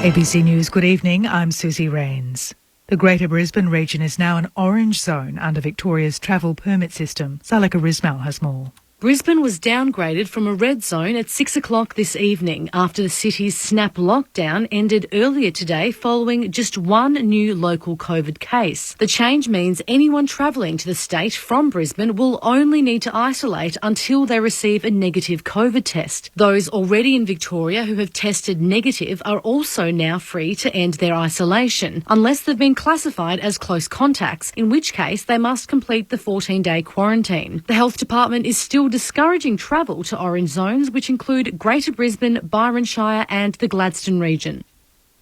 ABC News, good evening. I'm Susie Rains. The Greater Brisbane region is now an orange zone under Victoria's travel permit system. Salika Rismal has more. Brisbane was downgraded from a red zone at 6 o'clock this evening after the city's snap lockdown ended earlier today following just one new local COVID case. The change means anyone travelling to the state from Brisbane will only need to isolate until they receive a negative COVID test. Those already in Victoria who have tested negative are also now free to end their isolation, unless they've been classified as close contacts, in which case they must complete the 14-day quarantine. The Health Department is still discouraging travel to orange zones, which include Greater Brisbane, Byron Shire and the Gladstone region.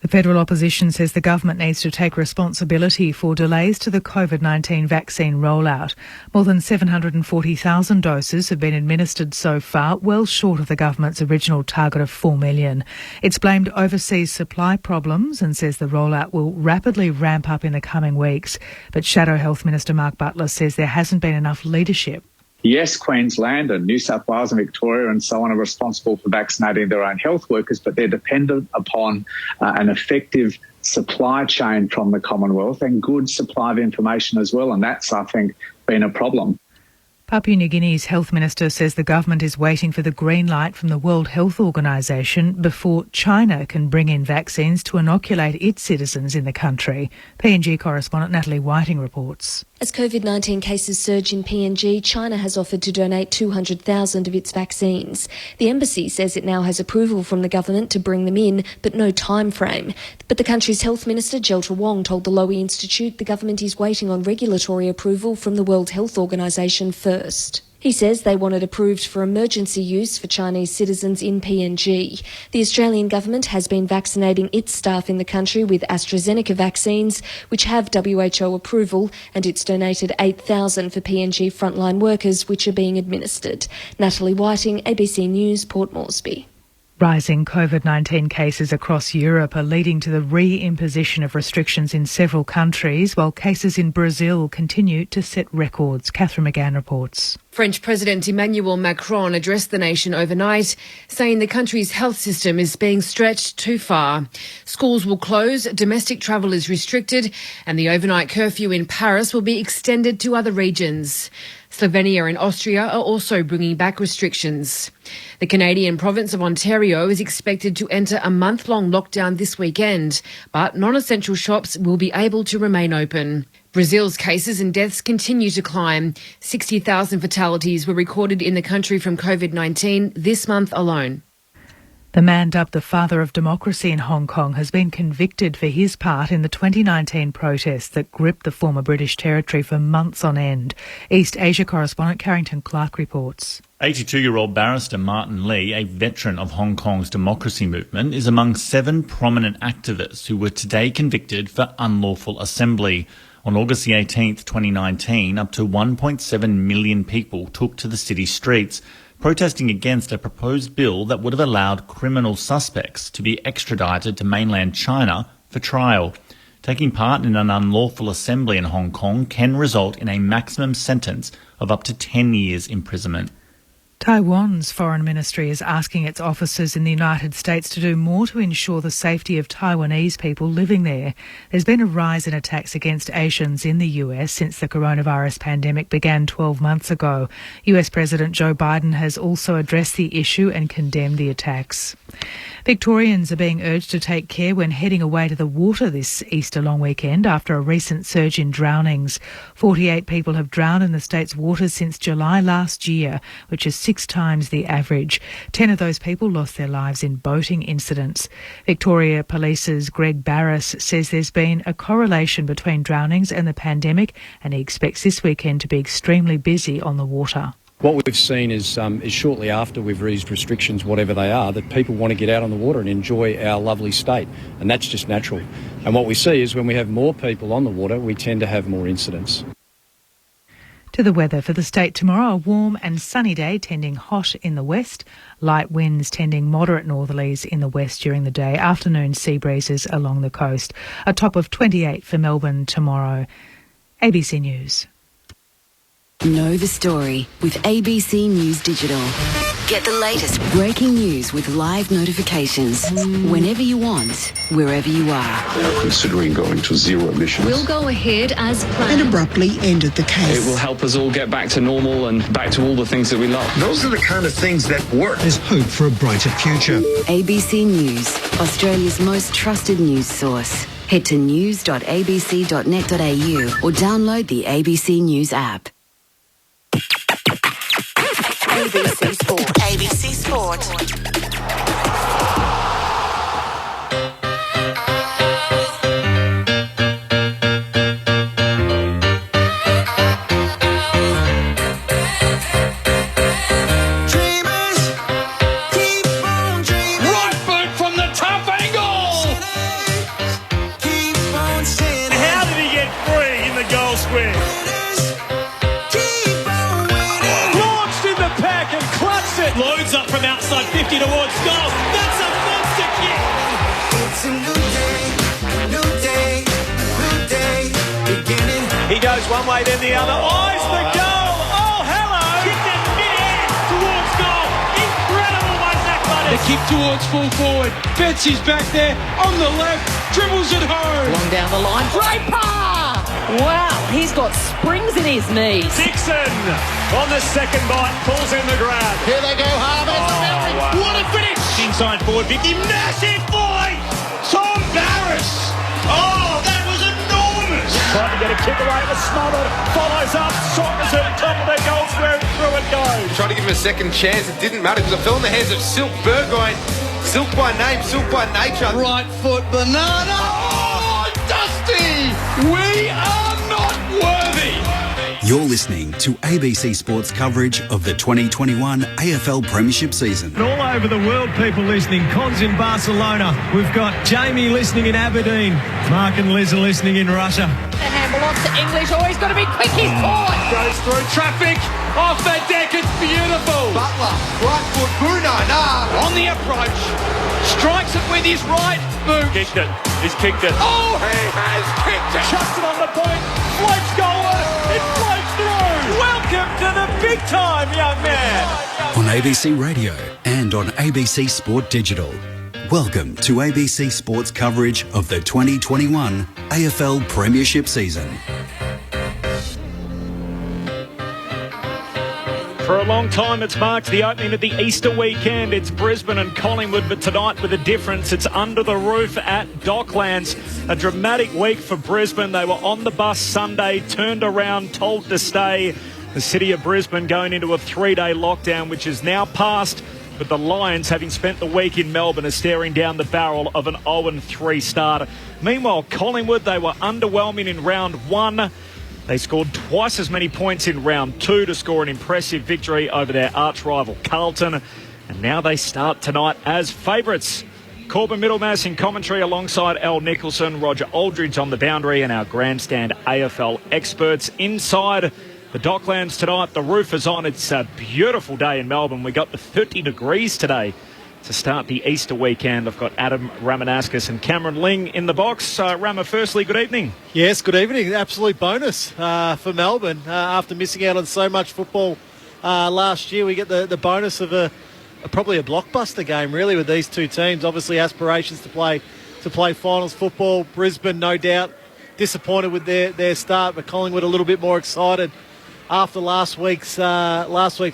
The federal opposition says the government needs to take responsibility for delays to the COVID-19 vaccine rollout. More than 740,000 doses have been administered so far, well short of the government's original target of 4 million. It's blamed overseas supply problems and says the rollout will rapidly ramp up in the coming weeks. But Shadow Health Minister Mark Butler says there hasn't been enough leadership. Yes, Queensland and New South Wales and Victoria and so on are responsible for vaccinating their own health workers, but they're dependent upon an effective supply chain from the Commonwealth and good supply of information as well. And that's, I think, been a problem. Papua New Guinea's health minister says the government is waiting for the green light from the World Health Organization before China can bring in vaccines to inoculate its citizens in the country. PNG correspondent Natalie Whiting reports. As COVID-19 cases surge in PNG, China has offered to donate 200,000 of its vaccines. The embassy says it now has approval from the government to bring them in, but no time frame. But the country's health minister, Jelta Wong, told the Lowy Institute the government is waiting on regulatory approval from the World Health Organization first. He says they want it approved for emergency use for Chinese citizens in PNG. The Australian government has been vaccinating its staff in the country with AstraZeneca vaccines, which have WHO approval, and it's donated 8,000 for PNG frontline workers, which are being administered. Natalie Whiting, ABC News, Port Moresby. Rising COVID-19 cases across Europe are leading to the re-imposition of restrictions in several countries, while cases in Brazil continue to set records. Catherine McGann reports. French President Emmanuel Macron addressed the nation overnight, saying the country's health system is being stretched too far. Schools will close, domestic travel is restricted, and the overnight curfew in Paris will be extended to other regions. Slovenia and Austria are also bringing back restrictions. The Canadian province of Ontario is expected to enter a month-long lockdown this weekend, but non-essential shops will be able to remain open. Brazil's cases and deaths continue to climb. 60,000 fatalities were recorded in the country from COVID-19 this month alone. The man dubbed the father of democracy in Hong Kong has been convicted for his part in the 2019 protests that gripped the former British territory for months on end. East Asia correspondent Carrington Clark reports. 82-year-old barrister Martin Lee, a veteran of Hong Kong's democracy movement, is among 7 prominent activists who were today convicted for unlawful assembly. On August 18th, 2019, up to 1.7 million people took to the city streets, protesting against a proposed bill that would have allowed criminal suspects to be extradited to mainland China for trial. Taking part in an unlawful assembly in Hong Kong can result in a maximum sentence of up to 10 years imprisonment. Taiwan's foreign ministry is asking its officers in the United States to do more to ensure the safety of Taiwanese people living there. There's been a rise in attacks against Asians in the US since the coronavirus pandemic began 12 months ago. US President Joe Biden has also addressed the issue and condemned the attacks. Victorians are being urged to take care when heading away to the water this Easter long weekend after a recent surge in drownings. 48 people have drowned in the state's waters since July last year, which is 6 times the average. 10 of those people lost their lives in boating incidents. Victoria Police's Greg Barras says there's been a correlation between drownings and the pandemic, and he expects this weekend to be extremely busy on the water. What we've seen is shortly after we've eased restrictions, whatever they are, that people want to get out on the water and enjoy our lovely state, and that's just natural. And what we see is when we have more people on the water, we tend to have more incidents. To the weather for the state tomorrow, a warm and sunny day tending hot in the west, light winds tending moderate northerlies in the west during the day, afternoon sea breezes along the coast. A top of 28 for Melbourne tomorrow. ABC News. Know the story with ABC News Digital. Get the latest breaking news with live notifications whenever you want, wherever you are. They are considering going to zero emissions. We'll go ahead as planned. And abruptly ended the case. It will help us all get back to normal and back to all the things that we love. Those are the kind of things that work. There's hope for a brighter future. ABC News, Australia's most trusted news source. Head to news.abc.net.au or download the ABC News app. ABC Sport. ABC Sport. Loads up from outside 50 towards goal. That's a monster kick. It's a new day, beginning. He goes one way, then the other. Eyes the goal. Oh, hello. Kicked it mid-air towards goal. Incredible by Zach Butters. The kick towards full forward. Betsy's back there on the left. Dribbles it home. Long down the line. Draper! Wow, he's got springs in his knees. Dixon on the second bite, pulls in the grab. Here they go, Harvey. Wow. What a finish! Inside forward 50, massive boy! Tom Barris! Oh, that was enormous! Trying to get a kick away, it was smothered, follows up, Sockers at the top of their goal square, and through it goes. Trying to give him a second chance, it didn't matter because it fell in the hands of Silk Burgoyne. Silk by name, Silk by nature. Right foot banana. Oh, Dusty! We are not worthy. You're listening to ABC Sports coverage of the 2021 AFL Premiership season. All over the world, people listening. Cons in Barcelona. We've got Jamie listening in Aberdeen. Mark and Liz are listening in Russia. The handball off to English. Oh, he's got to be quick. He's caught. Goes through traffic. Off the deck. It's beautiful. Butler, right foot, Bruno, on the approach. Strikes it with his right boot. Kicked it. He's kicked it. Oh, he has kicked it. Chucks it on the point. Floats goalward. It floats through. Welcome to the big time, young man. On ABC Radio and on ABC Sport Digital. Welcome to ABC Sports coverage of the 2021 AFL Premiership season. For a long time, it's marked the opening of the Easter weekend. It's Brisbane and Collingwood, but tonight with a difference. It's under the roof at Docklands. A dramatic week for Brisbane. They were on the bus Sunday, turned around, told to stay. The city of Brisbane going into a 3-day lockdown, which is now passed, with the Lions, having spent the week in Melbourne, are staring down the barrel of an 0-3 start. Meanwhile, Collingwood, they were underwhelming in round one. They scored twice as many points in round two to score an impressive victory over their arch-rival Carlton. And now they start tonight as favourites. Corbin Middlemass in commentary alongside Al Nicholson, Roger Aldridge on the boundary, and our grandstand AFL experts inside the Docklands tonight. The roof is on. It's a beautiful day in Melbourne. We got the 30 degrees today to start the Easter weekend. I've got Adam Ramanauskas and Cameron Ling in the box. Rama, firstly, good evening. Yes, good evening. Absolute bonus for Melbourne. After missing out on so much football last year, we get the bonus of probably a blockbuster game, really, with these two teams. Obviously, aspirations to play finals football. Brisbane, no doubt, disappointed with their start, but Collingwood a little bit more excited after last week's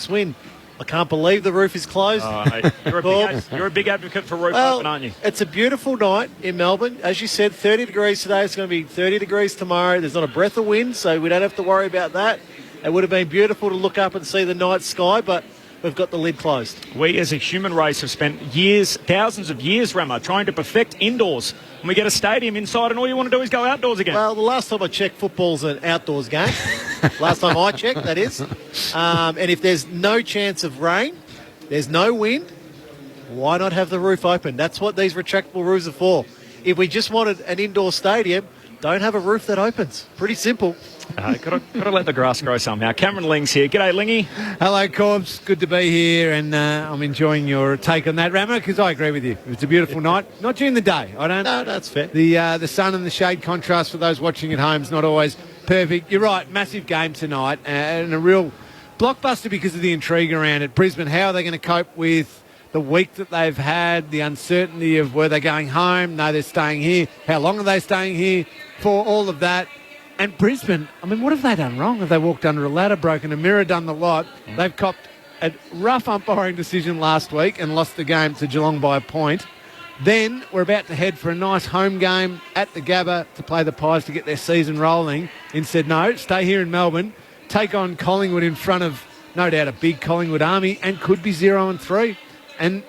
win. I can't believe the roof is closed. You're a big advocate for roof open, aren't you? It's a beautiful night in Melbourne. As you said, 30 degrees today. It's going to be 30 degrees tomorrow. There's not a breath of wind, so we don't have to worry about that. It would have been beautiful to look up and see the night sky, but we've got the lid closed. We as a human race have spent years, thousands of years, Rama, trying to perfect indoors. And we get a stadium inside and all you want to do is go outdoors again. Well, the last time I checked, football's an outdoors game. Last time I checked, that is. And if there's no chance of rain, there's no wind, why not have the roof open? That's what these retractable roofs are for. If we just wanted an indoor stadium, don't have a roof that opens. Pretty simple. Got to let the grass grow somehow. Cameron Ling's here. G'day, Lingy. Hello, Corbs. Good to be here, and I'm enjoying your take on that, Ramo, because I agree with you. It's a beautiful night. Not during the day. No, that's fair. The sun and the shade contrast for those watching at home is not always perfect. You're right. Massive game tonight, and a real blockbuster because of the intrigue around it. Brisbane, how are they going to cope with the week that they've had, the uncertainty of were they going home? No, they're staying here. How long are they staying here for? All of that. And Brisbane, I mean, what have they done wrong? Have they walked under a ladder, broken a mirror, done the lot? They've copped a rough umpiring decision last week and lost the game to Geelong by a point. Then we're about to head for a nice home game at the Gabba to play the Pies to get their season rolling. Instead, no, stay here in Melbourne, take on Collingwood in front of, no doubt, a big Collingwood army, and could be 0-3. And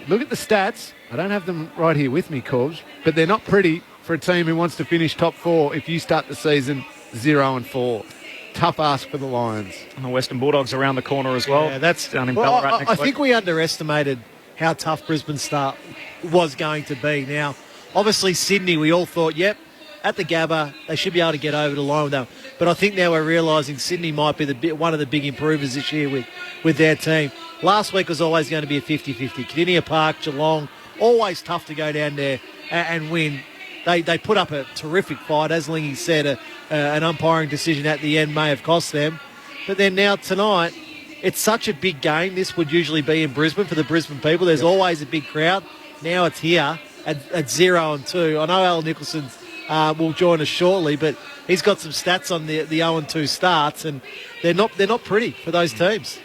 look at the stats. I don't have them right here with me, Corbs, but they're not pretty for a team who wants to finish top 4 if you start the season 0-4. Tough ask for the Lions. And the Western Bulldogs around the corner as well. Yeah, that's down in Ballarat next I week. think we underestimated how tough Brisbane's start was going to be. Now, obviously Sydney, we all thought, yep, at the Gabba, they should be able to get over the line with them. But I think now we're realising Sydney might be one of the big improvers this year with their team. Last week was always going to be a 50-50. Cardinia Park, Geelong, always tough to go down there and win. They put up a terrific fight. As Lingy said, an umpiring decision at the end may have cost them. But then now tonight, it's such a big game. This would usually be in Brisbane for the Brisbane people. There's always a big crowd. Now it's here at 0-2. I know Al Nicholson will join us shortly, but he's got some stats on the 0-2 starts, and they're not pretty for those teams.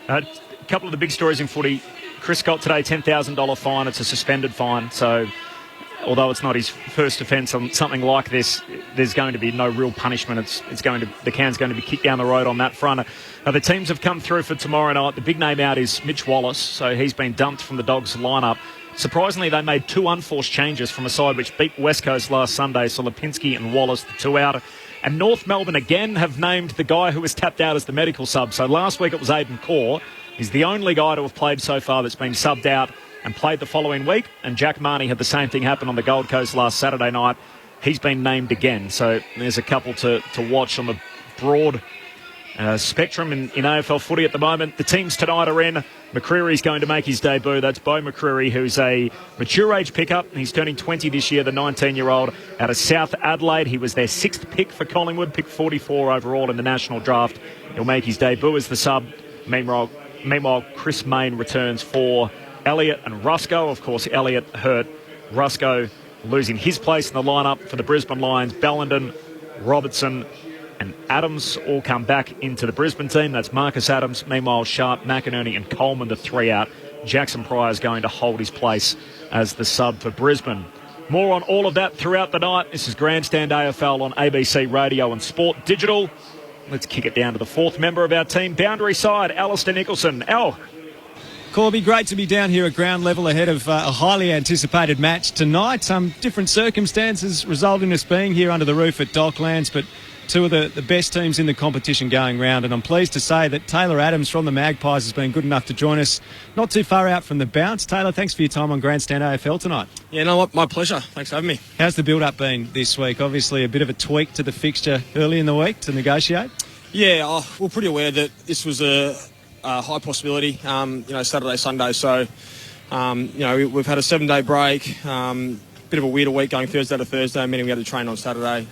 A couple of the big stories in footy. Chris got today $10,000 fine. It's a suspended fine, so although it's not his first offence on something like this, there's going to be no real punishment. The can's going to be kicked down the road on that front. The teams have come through for tomorrow night. The big name out is Mitch Wallace, so he's been dumped from the Dogs lineup. Surprisingly, they made 2 unforced changes from a side which beat West Coast last Sunday, so Lipinski and Wallace, the 2 out. And North Melbourne again have named the guy who was tapped out as the medical sub. So last week it was Aidan Corr. He's the only guy to have played so far that's been subbed out and played the following week. And Jack Marnie had the same thing happen on the Gold Coast last Saturday night. He's been named again. So there's a couple to watch on the broad spectrum in AFL footy at the moment. The teams tonight are in. McCreary's going to make his debut. That's Beau Mccreary, who's a mature age pickup. He's turning 20 this year, the 19-year-old out of South Adelaide. He was their 6th pick for Collingwood, pick 44 overall in the national draft. He'll make his debut as the sub. Meanwhile, Chris Mayne returns for Elliott and Rusco. Of course, Elliott hurt. Rusco losing his place in the lineup for the Brisbane Lions. Bellenden, Robertson and Adams all come back into the Brisbane team. That's Marcus Adams. Meanwhile, Sharp, McInerney and Coleman, the 3 out. Jackson Pryor's going to hold his place as the sub for Brisbane. More on all of that throughout the night. This is Grandstand AFL on ABC Radio and Sport Digital. Let's kick it down to the 4th member of our team, boundary side, Alistair Nicholson. Al. Corby, great to be down here at ground level ahead of a highly anticipated match tonight. Different circumstances result in us being here under the roof at Docklands, but 2 of the best teams in the competition going round, and I'm pleased to say that Taylor Adams from the Magpies has been good enough to join us not too far out from the bounce. Taylor, thanks for your time on Grandstand AFL tonight. Yeah, no, my pleasure. Thanks for having me. How's the build-up been this week? Obviously a bit of a tweak to the fixture early in the week to negotiate. Yeah, we're pretty aware that this was a high possibility, Saturday, Sunday. So, we've had a 7-day break, bit of a weirder week going Thursday to Thursday, meaning we had to train on Saturday.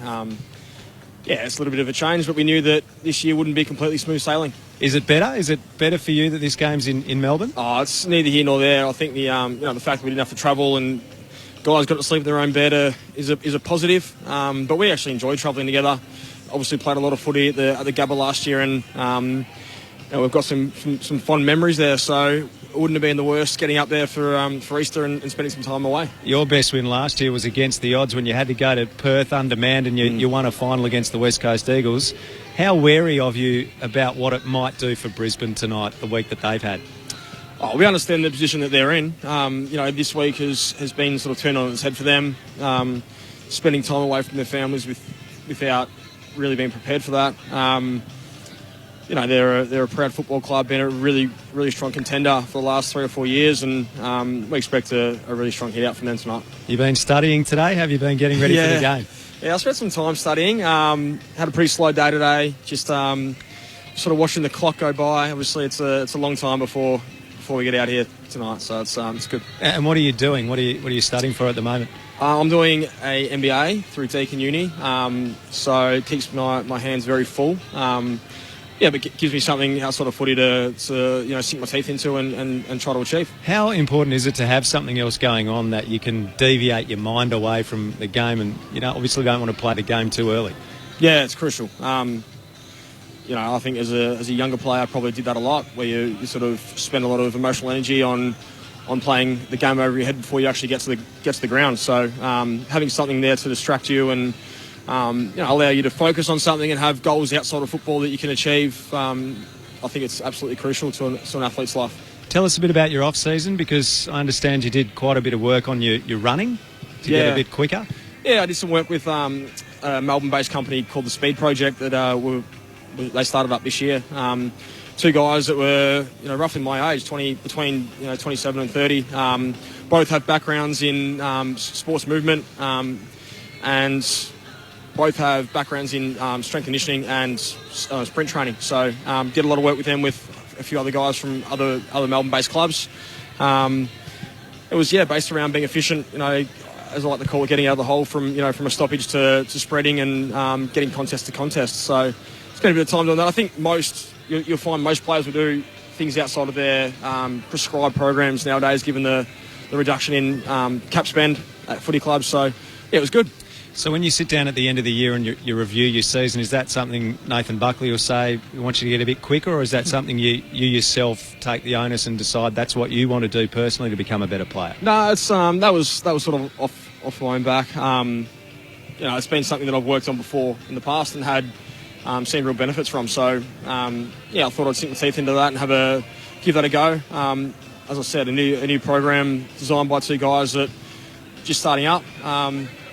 It's a little bit of a change, but we knew that this year wouldn't be completely smooth sailing. Is it better? Is it better for you that this game's in Melbourne? Oh, it's neither here nor there. I think the fact that we didn't have to travel and guys got to sleep in their own bed is a positive. But we actually enjoyed travelling together. Obviously played a lot of footy at the Gabba last year, and we've got some fond memories there. So it wouldn't have been the worst getting up there for Easter and spending some time away. Your best win last year was against the odds when you had to go to Perth undermanned and you won a final against the West Coast Eagles. How wary of you about what it might do for Brisbane tonight, the week that they've had? Oh, we understand the position that they're in. This week has been sort of turned on its head for them, spending time away from their families without really being prepared for that. They're a proud football club, been a really, really strong contender for the last 3 or 4 years, and we expect a really strong hit out from them tonight. You've been studying today? Have you been getting ready for the game? Yeah, I spent some time studying. Had a pretty slow day today, just sort of watching the clock go by. Obviously, it's a long time before we get out here tonight, so it's good. And what are you doing? What are you studying for at the moment? I'm doing a MBA through Deakin Uni, so it keeps my hands very full. but it gives me something outside of footy to sink my teeth into and try to achieve. How important is it to have something else going on that you can deviate your mind away from the game and, obviously don't want to play the game too early? Yeah, it's crucial. I think as a younger player, I probably did that a lot, where you sort of spend a lot of emotional energy on playing the game over your head before you actually get to the ground. So having something there to distract you and allow you to focus on something and have goals outside of football that you can achieve, I think it's absolutely crucial to an athlete's life. Tell us a bit about your off-season, because I understand you did quite a bit of work on your running to get a bit quicker. Yeah, I did some work with a Melbourne-based company called The Speed Project that they started up this year. Two guys that were roughly my age, between 27 and 30. Both have backgrounds in sports movement and both have backgrounds in strength conditioning and sprint training. So did a lot of work with them with a few other guys from other Melbourne-based clubs. It was based around being efficient, as I like to call it, getting out of the hole from a stoppage to spreading and getting contest to contest. So spent a bit of time doing that. I think you'll find most players will do things outside of their prescribed programs nowadays, given the reduction in cap spend at footy clubs. So it was good. So when you sit down at the end of the year and you review your season, is that something Nathan Buckley will say, we want you to get a bit quicker, or is that something you yourself take the onus and decide that's what you want to do personally to become a better player? No, it's that was sort of off my own back. It's been something that I've worked on before in the past and had seen real benefits from. So, I thought I'd sink my teeth into that and give that a go. As I said, a new program designed by two guys that just starting up.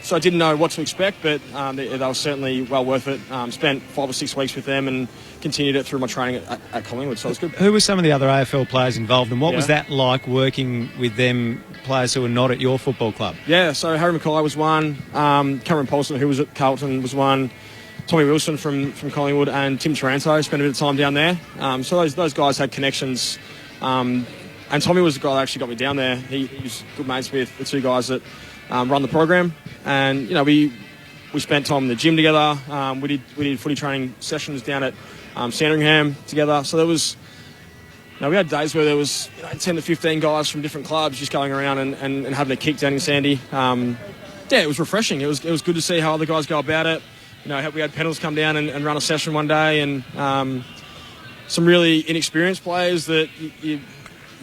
So I didn't know what to expect, but they were certainly well worth it. Spent 5 or 6 weeks with them and continued it through my training at Collingwood, so it was good. Who were some of the other AFL players involved, and what was that like working with them, players who were not at your football club? Yeah, so Harry Mackay was one, Cameron Paulson, who was at Carlton, was one, Tommy Wilson from Collingwood, and Tim Taranto spent a bit of time down there. So those guys had connections. And Tommy was the guy that actually got me down there. He was good mates with the two guys that run the program. And, we spent time in the gym together. We did footy training sessions down at Sandringham together. So there was, we had days where there was 10 to 15 guys from different clubs just going around and having a kick down in Sandy. It was refreshing. It was good to see how other guys go about it. We had Pennells come down and run a session one day, and some really inexperienced players that you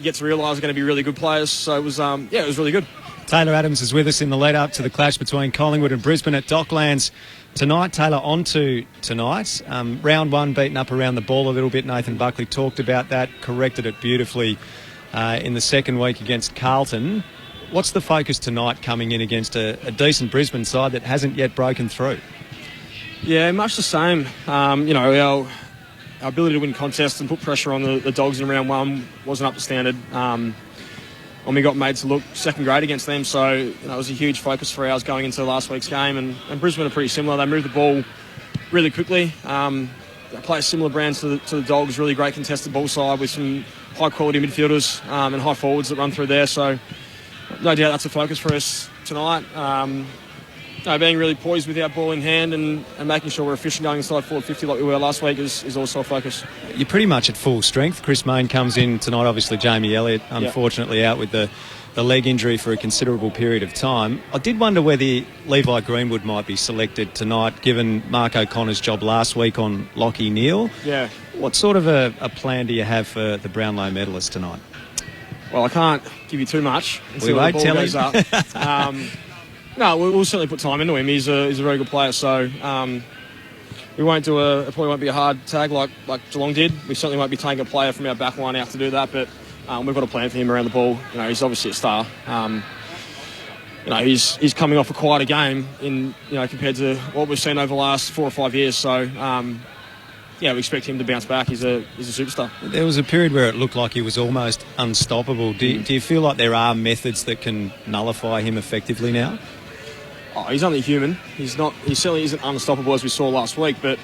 get to realise are going to be really good players. So it was really good. Taylor Adams is with us in the lead-up to the clash between Collingwood and Brisbane at Docklands tonight. Taylor, on to tonight. Round one, beaten up around the ball a little bit. Nathan Buckley talked about that, corrected it beautifully in the second week against Carlton. What's the focus tonight coming in against a decent Brisbane side that hasn't yet broken through? Yeah, much the same. Our ability to win contests and put pressure on the Dogs in round one wasn't up to standard. And we got made to look second grade against them, so it was a huge focus for ours going into last week's game. And Brisbane are pretty similar. They move the ball really quickly. They play a similar brand to the Dogs, really great contested ball side with some high-quality midfielders and high forwards that run through there. So no doubt that's a focus for us tonight. Being really poised with our ball in hand and making sure we're efficient going inside forward 50 like we were last week is also a focus. You're pretty much at full strength. Chris Mayne comes in tonight. Obviously, Jamie Elliott, unfortunately, out with the leg injury for a considerable period of time. I did wonder whether Levi Greenwood might be selected tonight, given Mark O'Connor's job last week on Lachie Neale. Yeah. What sort of a plan do you have for the Brownlow medalist tonight? Well, I can't give you too much until we won't the ball tell goes him. up. No, we'll certainly put time into him. He's a very good player, so we won't do it probably won't be a hard tag like Geelong did. We certainly won't be taking a player from our back line out to do that, but we've got a plan for him around the ball. He's obviously a star. He's coming off a quieter game compared to what we've seen over the last 4 or 5 years. So we expect him to bounce back. He's a superstar. There was a period where it looked like he was almost unstoppable. Do you feel like there are methods that can nullify him effectively now? Oh, he's only human. He certainly isn't unstoppable as we saw last week. But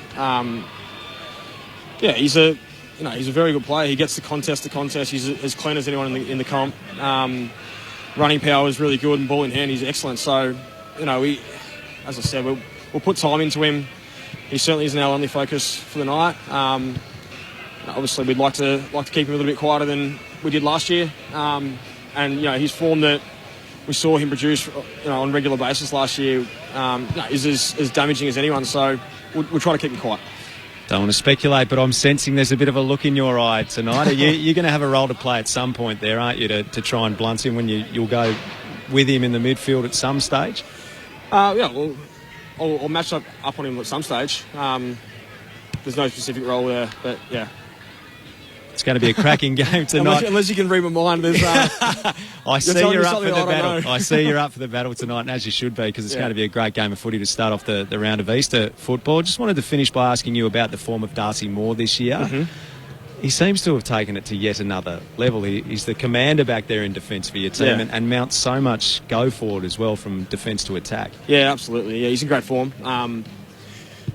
he's a very good player. He gets the contest to contest. He's as clean as anyone in the comp. Running power is really good, and ball in hand, he's excellent. So, as I said, we'll put time into him. He certainly isn't our only focus for the night. obviously we'd like to keep him a little bit quieter than we did last year. And his form that we saw him produce on a regular basis last year is as damaging as anyone. So we'll try to keep him quiet. Don't want to speculate, but I'm sensing there's a bit of a look in your eye tonight. You're going to have a role to play at some point there, aren't you, to try and blunt him when you'll go with him in the midfield at some stage? Well, I'll match up on him at some stage. There's no specific role there, but yeah. It's going to be a cracking game tonight. unless you can read my mind, there's. I see you're up for the battle. I see you're up for the battle tonight, and as you should be, because it's going to be a great game of footy to start off the round of Easter football. Just wanted to finish by asking you about the form of Darcy Moore this year. Mm-hmm. He seems to have taken it to yet another level. He's the commander back there in defence for your team, and mounts so much go forward as well from defence to attack. Yeah, absolutely. Yeah, he's in great form.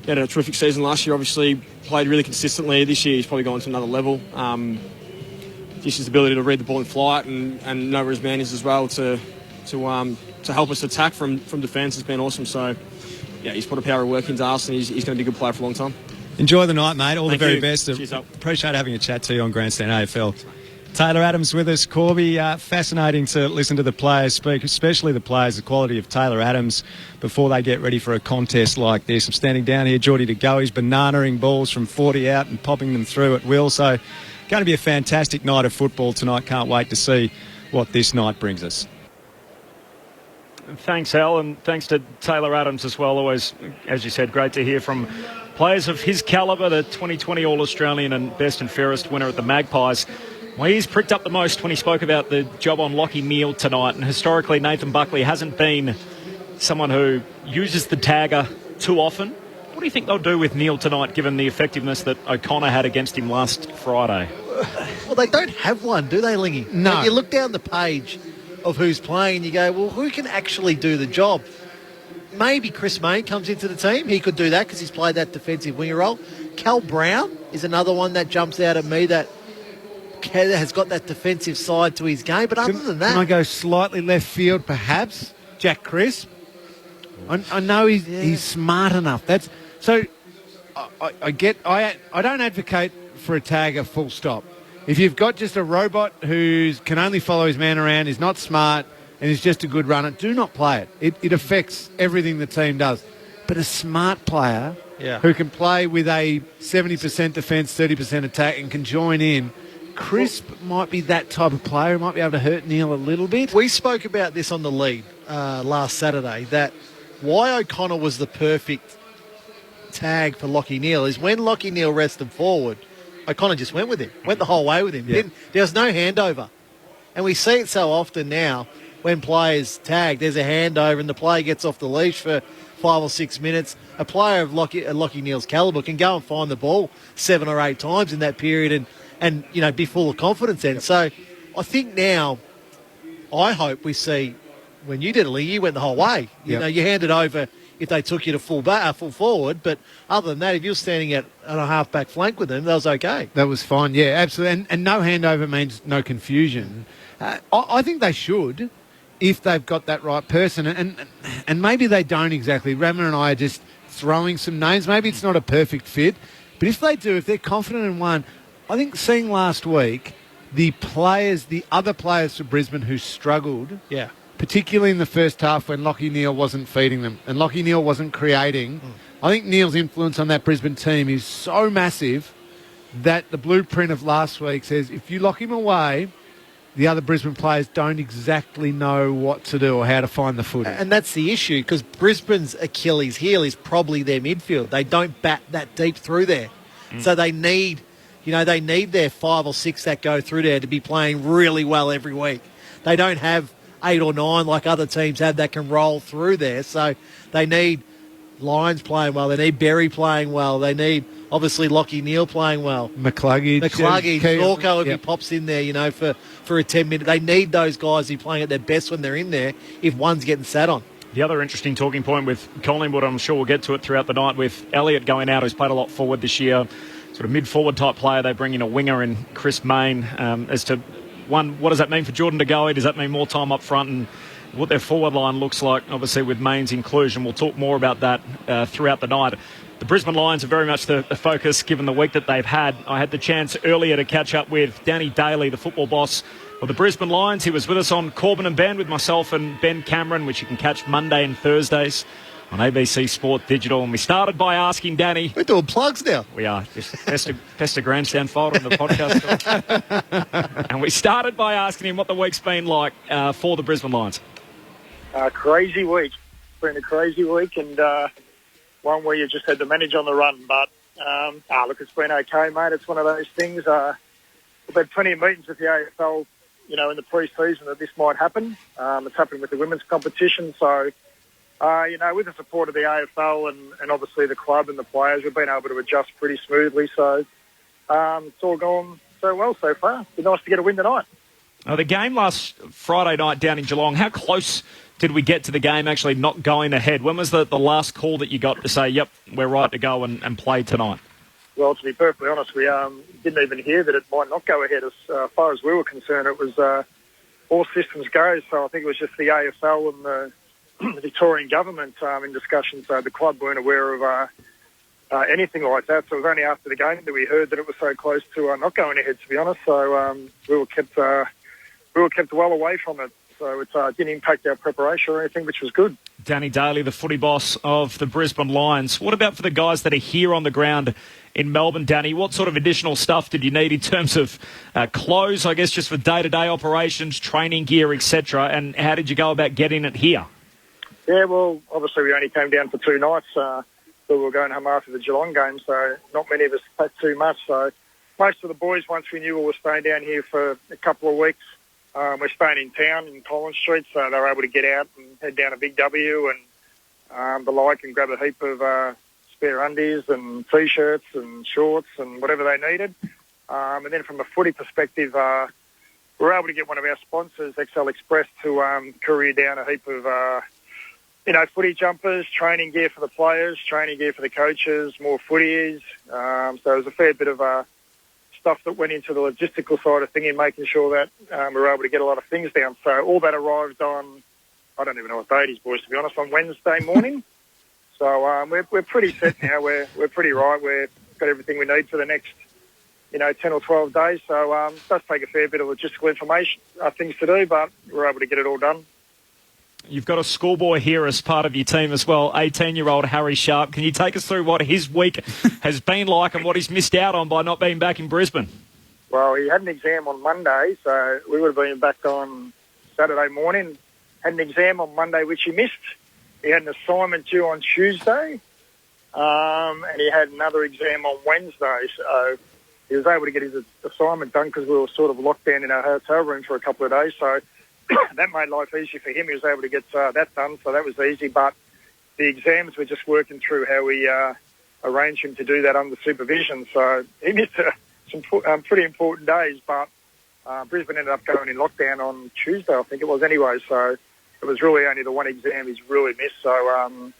He had a terrific season last year, obviously played really consistently. This year he's probably gone to another level. Just his ability to read the ball in flight and know where his man is as well to help us attack from defence has been awesome. So, yeah, he's put a power of work into us, and he's going to be a good player for a long time. Enjoy the night, mate. All the very best. Cheers up. Appreciate having a chat to you on Grandstand AFL. Taylor Adams with us. Corby, fascinating to listen to the players speak, especially the players, the quality of Taylor Adams before they get ready for a contest like this. I'm standing down here, Geordie to go. He's bananaing balls from 40 out and popping them through at will. So going to be a fantastic night of football tonight. Can't wait to see what this night brings us. Thanks, Al, and thanks to Taylor Adams as well. Always, as you said, great to hear from players of his calibre, the 2020 All-Australian and best and fairest winner at the Magpies. Well, he's pricked up the most when he spoke about the job on Lachie Neale tonight, and historically Nathan Buckley hasn't been someone who uses the tagger too often. What do you think they'll do with Neale tonight, given the effectiveness that O'Connor had against him last Friday? Well, they don't have one, do they, Lingy? No. Like, you look down the page of who's playing and you go, well, who can actually do the job? Maybe Chris Mayne comes into the team. He could do that because he's played that defensive winger role. Cal Brown is another one that jumps out at me that has got that defensive side to his game. But other than that... Can I go slightly left field, perhaps? Jack Crisp. I know he's smart enough. That's so. I don't advocate for a tagger full stop. If you've got just a robot who can only follow his man around, is not smart, and is just a good runner, do not play it. It affects everything the team does. But a smart player who can play with a 70% defence, 30% attack, and can join in, Crisp might be that type of player who might be able to hurt Neale a little bit. We spoke about this on the lead last Saturday, that why O'Connor was the perfect tag for Lachie Neale is when Lachie Neale rested forward, O'Connor just went with him, went the whole way with him. Yeah. There was no handover. And we see it so often now when players tag, there's a handover and the player gets off the leash for 5 or 6 minutes. A player of Lachie Neale's calibre can go and find the ball 7 or 8 times in that period and be full of confidence then. So I think now, I hope we see, when you did it, Lee, you went the whole way. You know, you handed over if they took you to full forward, but other than that, if you're standing at a half-back flank with them, that was okay. That was fine, yeah, absolutely. And no handover means no confusion. I think they should, if they've got that right person, and maybe they don't exactly. Rammer and I are just throwing some names. Maybe it's not a perfect fit, but if they do, if they're confident in one, I think seeing last week the other players for Brisbane who struggled, particularly in the first half when Lachie Neale wasn't feeding them and Lachie Neale wasn't creating. I think Neale's influence on that Brisbane team is so massive that the blueprint of last week says if you lock him away, the other Brisbane players don't exactly know what to do or how to find the footy. And that's the issue, because Brisbane's Achilles heel is probably their midfield. They don't bat that deep through there. So they need their 5 or 6 that go through there to be playing really well every week. They don't have 8 or 9 like other teams have that can roll through there. So they need Lyons playing well. They need Berry playing well. They need, obviously, Lachie Neale playing well. McCluggage. Orko, if he pops in there, for a 10-minute. They need those guys who are playing at their best when they're in there if one's getting sat on. The other interesting talking point with Collingwood, I'm sure we'll get to it throughout the night, with Elliott going out, who's played a lot forward this year, sort of mid-forward type player. They bring in a winger in Chris Mayne. As to, one, what does that mean for Jordan De Goey? Does that mean more time up front and what their forward line looks like, obviously, with Mayne's inclusion? We'll talk more about that throughout the night. the Brisbane Lions are very much the focus given the week that they've had. I had the chance earlier to catch up with Danny Daly, the football boss of the Brisbane Lions. He was with us on Corbin and Ben with myself and Ben Cameron, which you can catch Monday and Thursdays on ABC Sport Digital. And we started by asking Danny... We're doing plugs now. We are. Just Pester Grandstand folder on the podcast. And we started by asking him what the week's been like for the Brisbane Lions. Crazy week. It's been a crazy week, and one where you just had to manage on the run. But, look, it's been okay, mate. It's one of those things. We've had plenty of meetings with the AFL, in the pre-season that this might happen. It's happened with the women's competition. So, with the support of the AFL and obviously the club and the players, we've been able to adjust pretty smoothly. So, it's all gone so well so far. It'd be nice to get a win tonight. The game last Friday night down in Geelong, how close did we get to the game actually not going ahead? When was the last call that you got to say, yep, we're right to go and play tonight? Well, to be perfectly honest, we didn't even hear that it might not go ahead. As far as we were concerned, it was all systems go. So I think it was just the AFL and the Victorian government in discussion. So the club weren't aware of anything like that. So it was only after the game that we heard that it was so close to not going ahead, to be honest. So we were kept well away from it. So it didn't impact our preparation or anything, which was good. Danny Daly, the footy boss of the Brisbane Lions. What about for the guys that are here on the ground in Melbourne, Danny? What sort of additional stuff did you need in terms of clothes, I guess, just for day-to-day operations, training gear, etc.? And how did you go about getting it here? Yeah, well, obviously we only came down for 2 nights. We were going home after the Geelong game, so not many of us packed too much. So most of the boys, once we knew we were staying down here for a couple of weeks, we're staying in town in Collins Street, so they were able to get out and head down to Big W and the like and grab a heap of spare undies and T-shirts and shorts and whatever they needed. And then from a footy perspective, we were able to get one of our sponsors, XL Express, to courier down a heap of, footy jumpers, training gear for the players, training gear for the coaches, more footies. So there was a fair bit of stuff that went into the logistical side of things and making sure that we were able to get a lot of things down. So all that arrived on, I don't even know what day it is, boys, to be honest, on Wednesday morning. So we're pretty set now. We're pretty right. We've got everything we need for the next, 10 or 12 days. So it does take a fair bit of logistical information, things to do, but we're able to get it all done. You've got a schoolboy here as part of your team as well, 18-year-old Harry Sharp. Can you take us through what his week has been like and what he's missed out on by not being back in Brisbane? Well, he had an exam on Monday, so we would have been back on Saturday morning. Had an exam on Monday, which he missed. He had an assignment due on Tuesday, and he had another exam on Wednesday. So he was able to get his assignment done because we were sort of locked down in our hotel room for a couple of days. So that made life easier for him. He was able to get that done, so that was easy. But the exams, we're just working through how we arrange him to do that under supervision. So he missed some pretty important days, but Brisbane ended up going in lockdown on Tuesday, I think it was anyway. So it was really only the one exam he's really missed. So,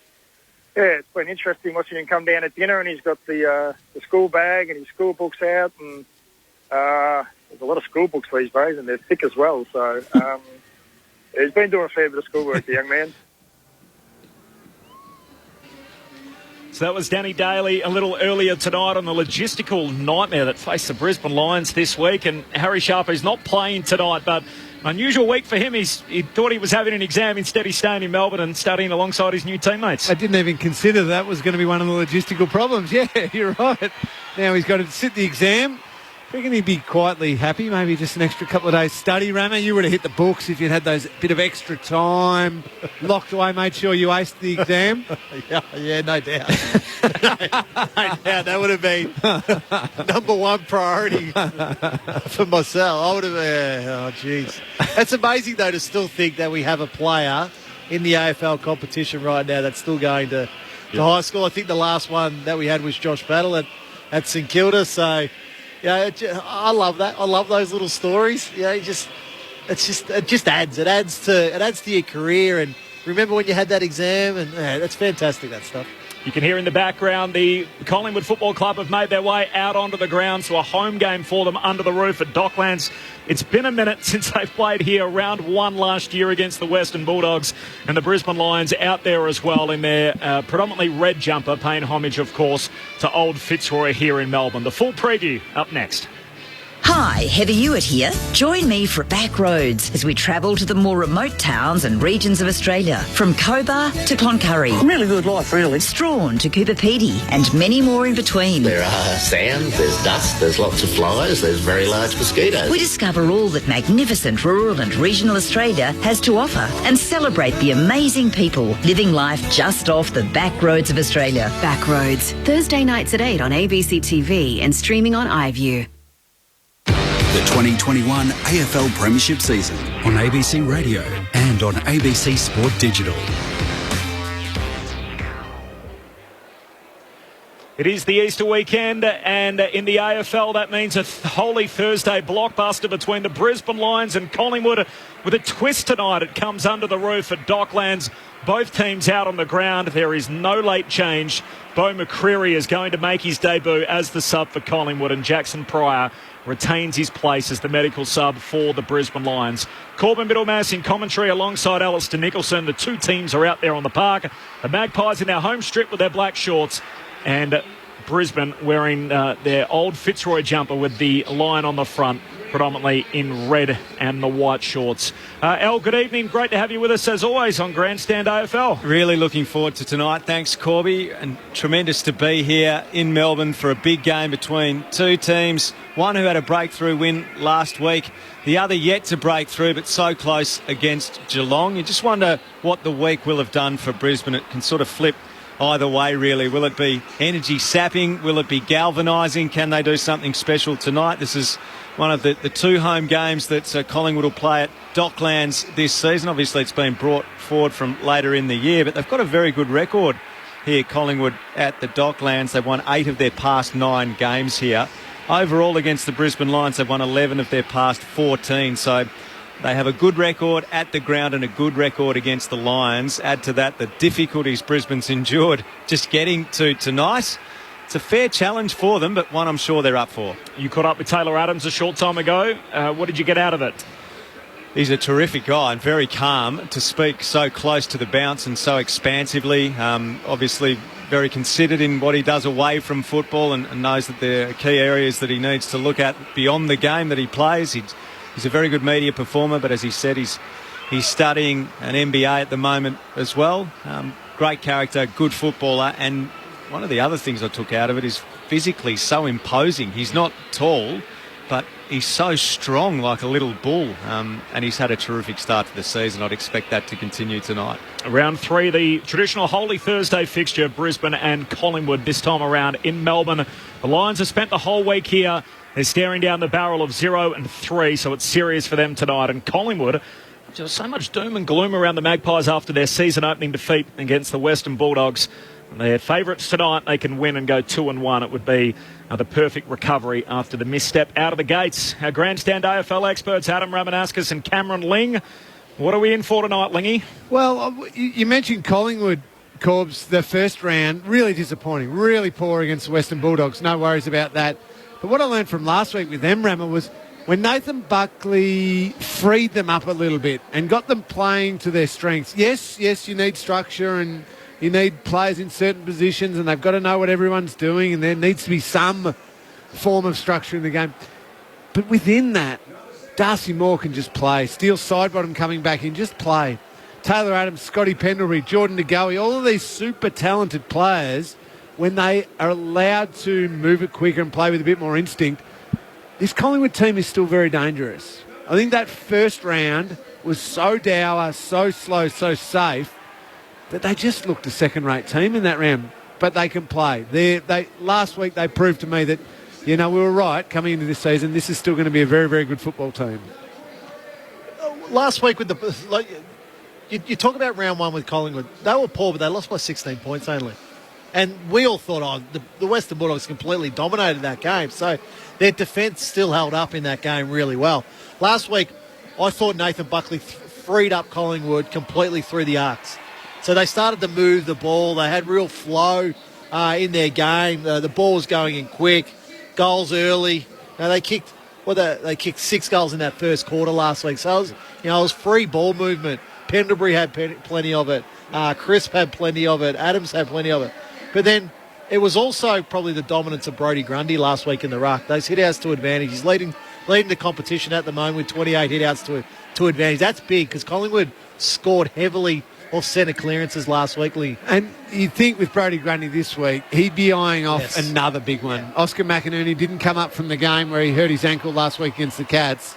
it's been interesting watching him come down at dinner, and he's got the school bag and his school books out, and there's a lot of school books these days, and they're thick as well. So he's been doing a fair bit of schoolwork, the young man. So that was Danny Daly a little earlier tonight on the logistical nightmare that faced the Brisbane Lions this week. And Harry Sharp is not playing tonight, but an unusual week for him. He thought he was having an exam. Instead, he's staying in Melbourne and studying alongside his new teammates. I didn't even consider that was going to be one of the logistical problems. Yeah, you're right. Now he's got to sit the exam. I reckon he'd be quietly happy, maybe just an extra couple of days study. Ramo, you would have hit the books if you'd had those bit of extra time, locked away, made sure you aced the exam. Yeah, no doubt. No doubt. That would have been number one priority for myself. I would have, oh, jeez. It's amazing, though, to still think that we have a player in the AFL competition right now that's still going to high school. I think the last one that we had was Josh Battle at St Kilda, so... Yeah, I love that. I love those little stories. It just adds. It adds to your career. And remember when you had that exam, and that's fantastic. That stuff. You can hear in the background the Collingwood Football Club have made their way out onto the ground, so a home game for them under the roof at Docklands. It's been a minute since they've played here. Round 1 last year against the Western Bulldogs, and the Brisbane Lions out there as well in their predominantly red jumper, paying homage, of course, to Old Fitzroy here in Melbourne. The full preview up next. Hi, Heather Hewitt here. Join me for Back Roads as we travel to the more remote towns and regions of Australia, from Cobar to Cloncurry. Really good life, really. Strawn to Cooper Pedy, and many more in between. There are sand, there's dust, there's lots of flies, there's very large mosquitoes. We discover all that magnificent rural and regional Australia has to offer and celebrate the amazing people living life just off the back roads of Australia. Back Roads, Thursday nights at 8 on ABC TV and streaming on iView. The 2021 AFL Premiership season on ABC Radio and on ABC Sport Digital. It is the Easter weekend, and in the AFL that means a Holy Thursday blockbuster between the Brisbane Lions and Collingwood. With a twist tonight, it comes under the roof at Docklands. Both teams out on the ground. There is no late change. Beau Mccreary is going to make his debut as the sub for Collingwood, and Jackson Pryor retains his place as the medical sub for the Brisbane Lions. Corbin Middlemass in commentary alongside Alistair Nicholson. The two teams are out there on the park. The Magpies in their home strip with their black shorts, and Brisbane wearing their old Fitzroy jumper with the line on the front, predominantly in red and the white shorts. Al, good evening. Great to have you with us as always on Grandstand AFL. Really looking forward to tonight. Thanks, Corby. And tremendous to be here in Melbourne for a big game between two teams. One who had a breakthrough win last week, the other yet to break through, but so close against Geelong. You just wonder what the week will have done for Brisbane. It can sort of flip either way, really. Will it be energy sapping? Will it be galvanising? Can they do something special tonight? This is one of the two home games that Collingwood will play at Docklands this season. Obviously, it's been brought forward from later in the year, but they've got a very good record here, Collingwood, at the Docklands. They've won 8 of their past 9 games here. Overall, against the Brisbane Lions, they've won 11 of their past 14. So they have a good record at the ground and a good record against the Lions. Add to that the difficulties Brisbane's endured just getting to tonight. It's a fair challenge for them, but one I'm sure they're up for. You caught up with Taylor Adams a short time ago. What did you get out of it? He's a terrific guy and very calm to speak so close to the bounce and so expansively. Obviously very considered in what he does away from football, and knows that there are key areas that he needs to look at beyond the game that he plays. He's a very good media performer, but as he said, he's studying an MBA at the moment as well. Great character, good footballer, and one of the other things I took out of it is physically so imposing. He's not tall, but he's so strong, like a little bull, and he's had a terrific start to the season. I'd expect that to continue tonight. Round 3, the traditional Holy Thursday fixture, Brisbane and Collingwood, this time around in Melbourne. The Lions have spent the whole week here. They're staring down the barrel of 0-3, so it's serious for them tonight. And Collingwood, just so much doom and gloom around the Magpies after their season-opening defeat against the Western Bulldogs. They're favourites tonight. They can win and go 2-1. It would be the perfect recovery after the misstep out of the gates. Our Grandstand AFL experts, Adam Ramanauskas and Cameron Ling. What are we in for tonight, Lingy? Well, you mentioned Collingwood, Corbs, the first round. Really disappointing. Really poor against the Western Bulldogs. No worries about that. But what I learned from last week with them, Rammer, was when Nathan Buckley freed them up a little bit and got them playing to their strengths. Yes, you need structure and you need players in certain positions, and they've got to know what everyone's doing, and there needs to be some form of structure in the game. But within that, Darcy Moore can just play. Steele Sidebottom coming back in, just play. Taylor Adams, Scotty Pendlebury, Jordan DeGoey, all of these super talented players, when they are allowed to move it quicker and play with a bit more instinct, this Collingwood team is still very dangerous. I think that first round was so dour, so slow, so safe, that they just looked a second-rate team in that round. But they can play. Last week they proved to me that, we were right coming into this season. This is still going to be a very, very good football team. Last week with you talk about round 1 with Collingwood. They were poor, but they lost by 16 points only. And we all thought, the Western Bulldogs completely dominated that game. So their defence still held up in that game really well. Last week, I thought Nathan Buckley freed up Collingwood completely through the arcs. So they started to move the ball. They had real flow in their game. The ball was going in quick. Goals early. Now they kicked 6 goals in that first quarter last week. So it was free ball movement. Pendlebury had plenty of it. Crisp had plenty of it. Adams had plenty of it. But then it was also probably the dominance of Brody Grundy last week in the ruck. Those hit-outs to advantage. He's leading the competition at the moment with 28 hit-outs to advantage. That's big because Collingwood scored heavily off centre clearances last week, Lee. And you'd think with Brody Grundy this week, he'd be eyeing off another big one. Yeah. Oscar McInerney didn't come up from the game where he hurt his ankle last week against the Cats.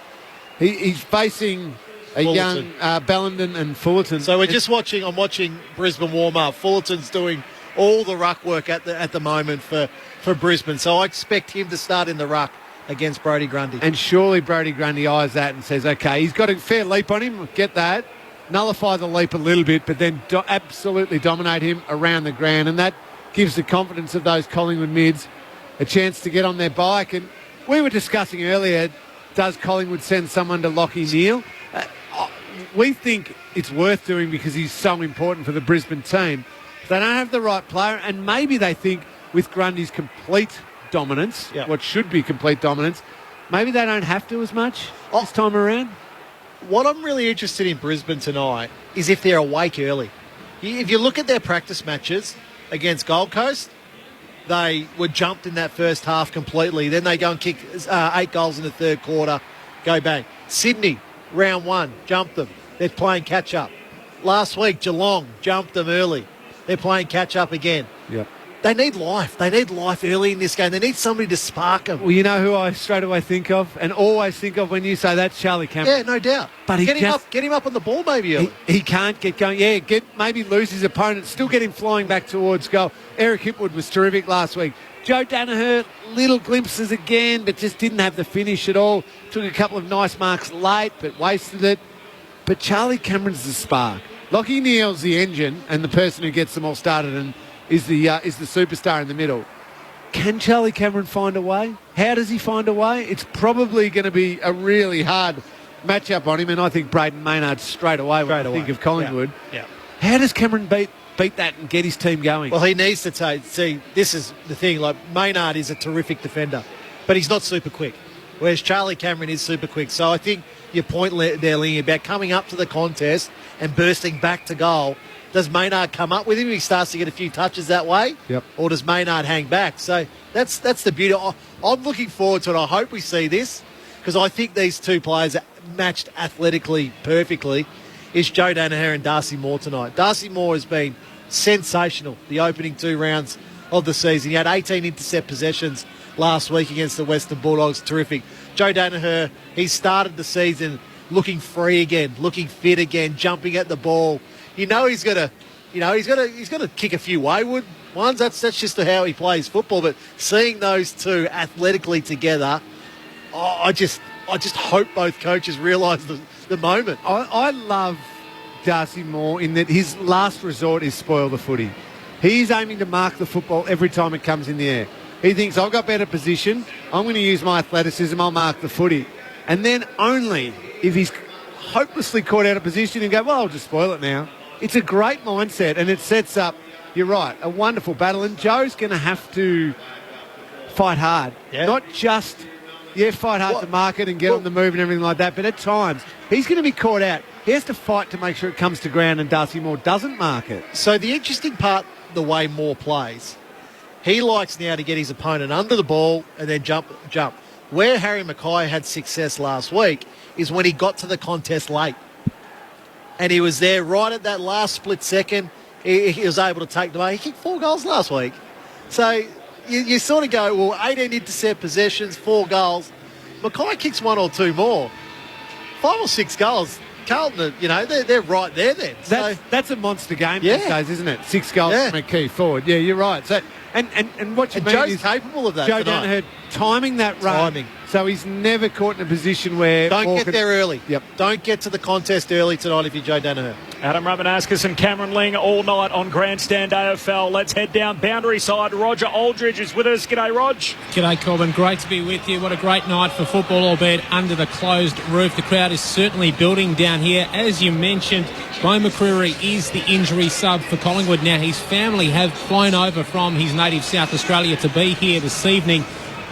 He's facing a young Bellenden and Fullerton. So I'm watching Brisbane warm up. Fullerton's doing all the ruck work at the moment for Brisbane. So I expect him to start in the ruck against Brody Grundy. And surely Brody Grundy eyes that and says, okay, he's got a fair leap on him, get that. Nullify the leap a little bit, but then absolutely dominate him around the ground. And that gives the confidence of those Collingwood mids a chance to get on their bike. And we were discussing earlier, does Collingwood send someone to Lachie Neale? We think it's worth doing because he's so important for the Brisbane team. They don't have the right player, and maybe they think with Grundy's complete dominance, what should be complete dominance, maybe they don't have to as much this time around. What I'm really interested in Brisbane tonight is if they're awake early. If you look at their practice matches against Gold Coast, they were jumped in that first half completely. Then they go and kick 8 goals in the third quarter, go bang. Sydney, round 1, jumped them. They're playing catch-up. Last week, Geelong jumped them early. They're playing catch-up again. Yep. They need life. They need life early in this game. They need somebody to spark them. Well, you know who I straight away think of and always think of when you say that's Charlie Cameron. Yeah, no doubt. But get him up on the ball maybe early. He can't get going. Yeah, maybe lose his opponent, still get him flying back towards goal. Eric Hipwood was terrific last week. Joe Danaher, little glimpses again, but just didn't have the finish at all. Took a couple of nice marks late, but wasted it. But Charlie Cameron's the spark. Lachie Neale's the engine and the person who gets them all started and is the superstar in the middle. Can Charlie Cameron find a way? How does he find a way? It's probably going to be a really hard matchup on him, and I think Braden Maynard straight away when I think of Collingwood. Yeah. How does Cameron beat that and get his team going? Well, he needs to see, this is the thing, like Maynard is a terrific defender, but he's not super quick, whereas Charlie Cameron is super quick. So I think your point there, Lee, about coming up to the contest and bursting back to goal. Does Maynard come up with him? He starts to get a few touches that way? Yep. Or does Maynard hang back? So that's the beauty. I'm looking forward to it. I hope we see this because I think these two players are matched athletically perfectly. Is Joe Danaher and Darcy Moore tonight. Darcy Moore has been sensational the opening 2 rounds of the season. He had 18 intercept possessions last week against the Western Bulldogs. Terrific. Joe Danaher, he started the season looking free again, looking fit again, jumping at the ball. He's gonna kick a few wayward ones. That's just how he plays football. But seeing those two athletically together, I just hope both coaches realise the moment. I love Darcy Moore in that his last resort is spoil the footy. He's aiming to mark the football every time it comes in the air. He thinks, I've got better position, I'm going to use my athleticism, I'll mark the footy. And then only if he's hopelessly caught out of position and go, well, I'll just spoil it now. It's a great mindset, and it sets up, you're right, a wonderful battle. And Joe's going to have to fight hard. Yeah. Not just, fight hard to mark it and get on the move and everything like that, but at times he's going to be caught out. He has to fight to make sure it comes to ground and Darcy Moore doesn't mark it. So the interesting part, the way Moore plays, he likes now to get his opponent under the ball and then jump. Where Harry Mackay had success last week is when he got to the contest late. And he was there right at that last split second. He was able to take the away. He kicked 4 goals last week. So you sort of go, well, 18 intercept possessions, 4 goals. Mackay kicks 1 or 2 more. 5 or 6 goals. Carlton, they're right there then. That's a monster game these days, isn't it? 6 goals from a key forward. Yeah, you're right. So and what you mean Joe's is capable of that. Joe Danaher timing that run So he's never caught in a position where... Don't get there early. Yep. Don't get to the contest early tonight if you're Joe Danaher. Adam Ramanauskas and Cameron Ling all night on Grandstand AFL. Let's head down boundary side. Roger Aldridge is with us. G'day, Rog. G'day, Corbin. Great to be with you. What a great night for football, albeit under the closed roof. The crowd is certainly building down here. As you mentioned, Beau Mccreary is the injury sub for Collingwood. Now, his family have flown over from his native South Australia to be here this evening.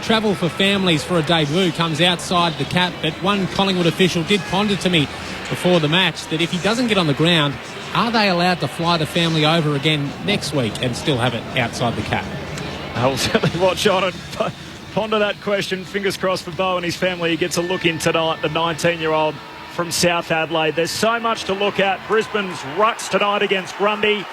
Travel for families for a debut comes outside the cap, but one Collingwood official did ponder to me before the match that if he doesn't get on the ground, are they allowed to fly the family over again next week and still have it outside the cap? I'll certainly watch on and ponder that question. Fingers crossed for Beau and his family. He gets a look in tonight, the 19-year-old from South Adelaide. There's so much to look at. Brisbane's rucks tonight against Grundy.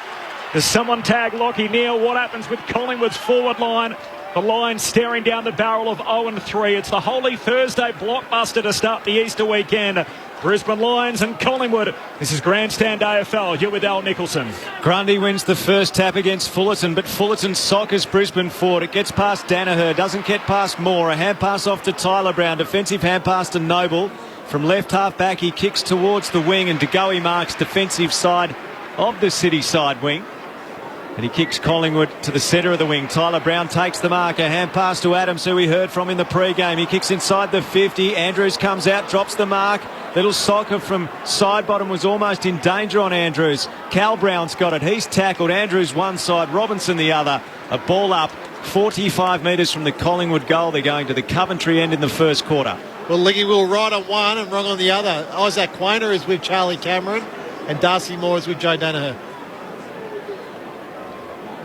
Does someone tag Lachie Neale? What happens with Collingwood's forward line? The Lions staring down the barrel of 0-3. It's the Holy Thursday blockbuster to start the Easter weekend. Brisbane Lions and Collingwood. This is Grandstand AFL. You're with Al Nicholson. Grundy wins the first tap against Fullerton, but Fullerton soccers Brisbane forward. It gets past Danaher, doesn't get past Moore. A hand pass off to Tyler Brown. Defensive hand pass to Noble. From left half back, he kicks towards the wing, and DeGoey marks defensive side of the City side wing. And he kicks Collingwood to the centre of the wing. Tyler Brown takes the mark. A hand pass to Adams, who we heard from in the pre-game. He kicks inside the 50. Andrews comes out, drops the mark. Little soccer from side bottom was almost in danger on Andrews. Cal Brown's got it. He's tackled. Andrews one side, Robinson the other. A ball up 45 metres from the Collingwood goal. They're going to the Coventry end in the first quarter. Well, Liggy will right on one and wrong on the other. Isaac Quainer is with Charlie Cameron and Darcy Moore is with Joe Danaher.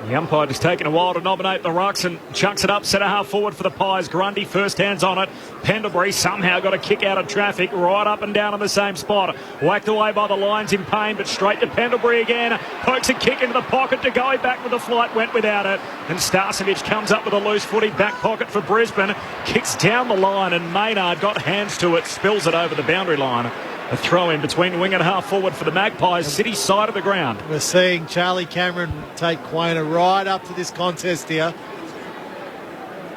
The umpire has taken a while to nominate the rucks and chucks it up, centre half forward for the Pies. Grundy first hands on it. Pendlebury somehow got a kick out of traffic, right up and down in the same spot. Whacked away by the Lions in pain, but straight to Pendlebury again. Pokes a kick into the pocket to go back with the flight, went without it. And Starcevic comes up with a loose footy, back pocket for Brisbane. Kicks down the line and Maynard got hands to it, spills it over the boundary line. A throw in between wing and half forward for the Magpies, City side of the ground. We're seeing Charlie Cameron take Quainer right up to this contest here.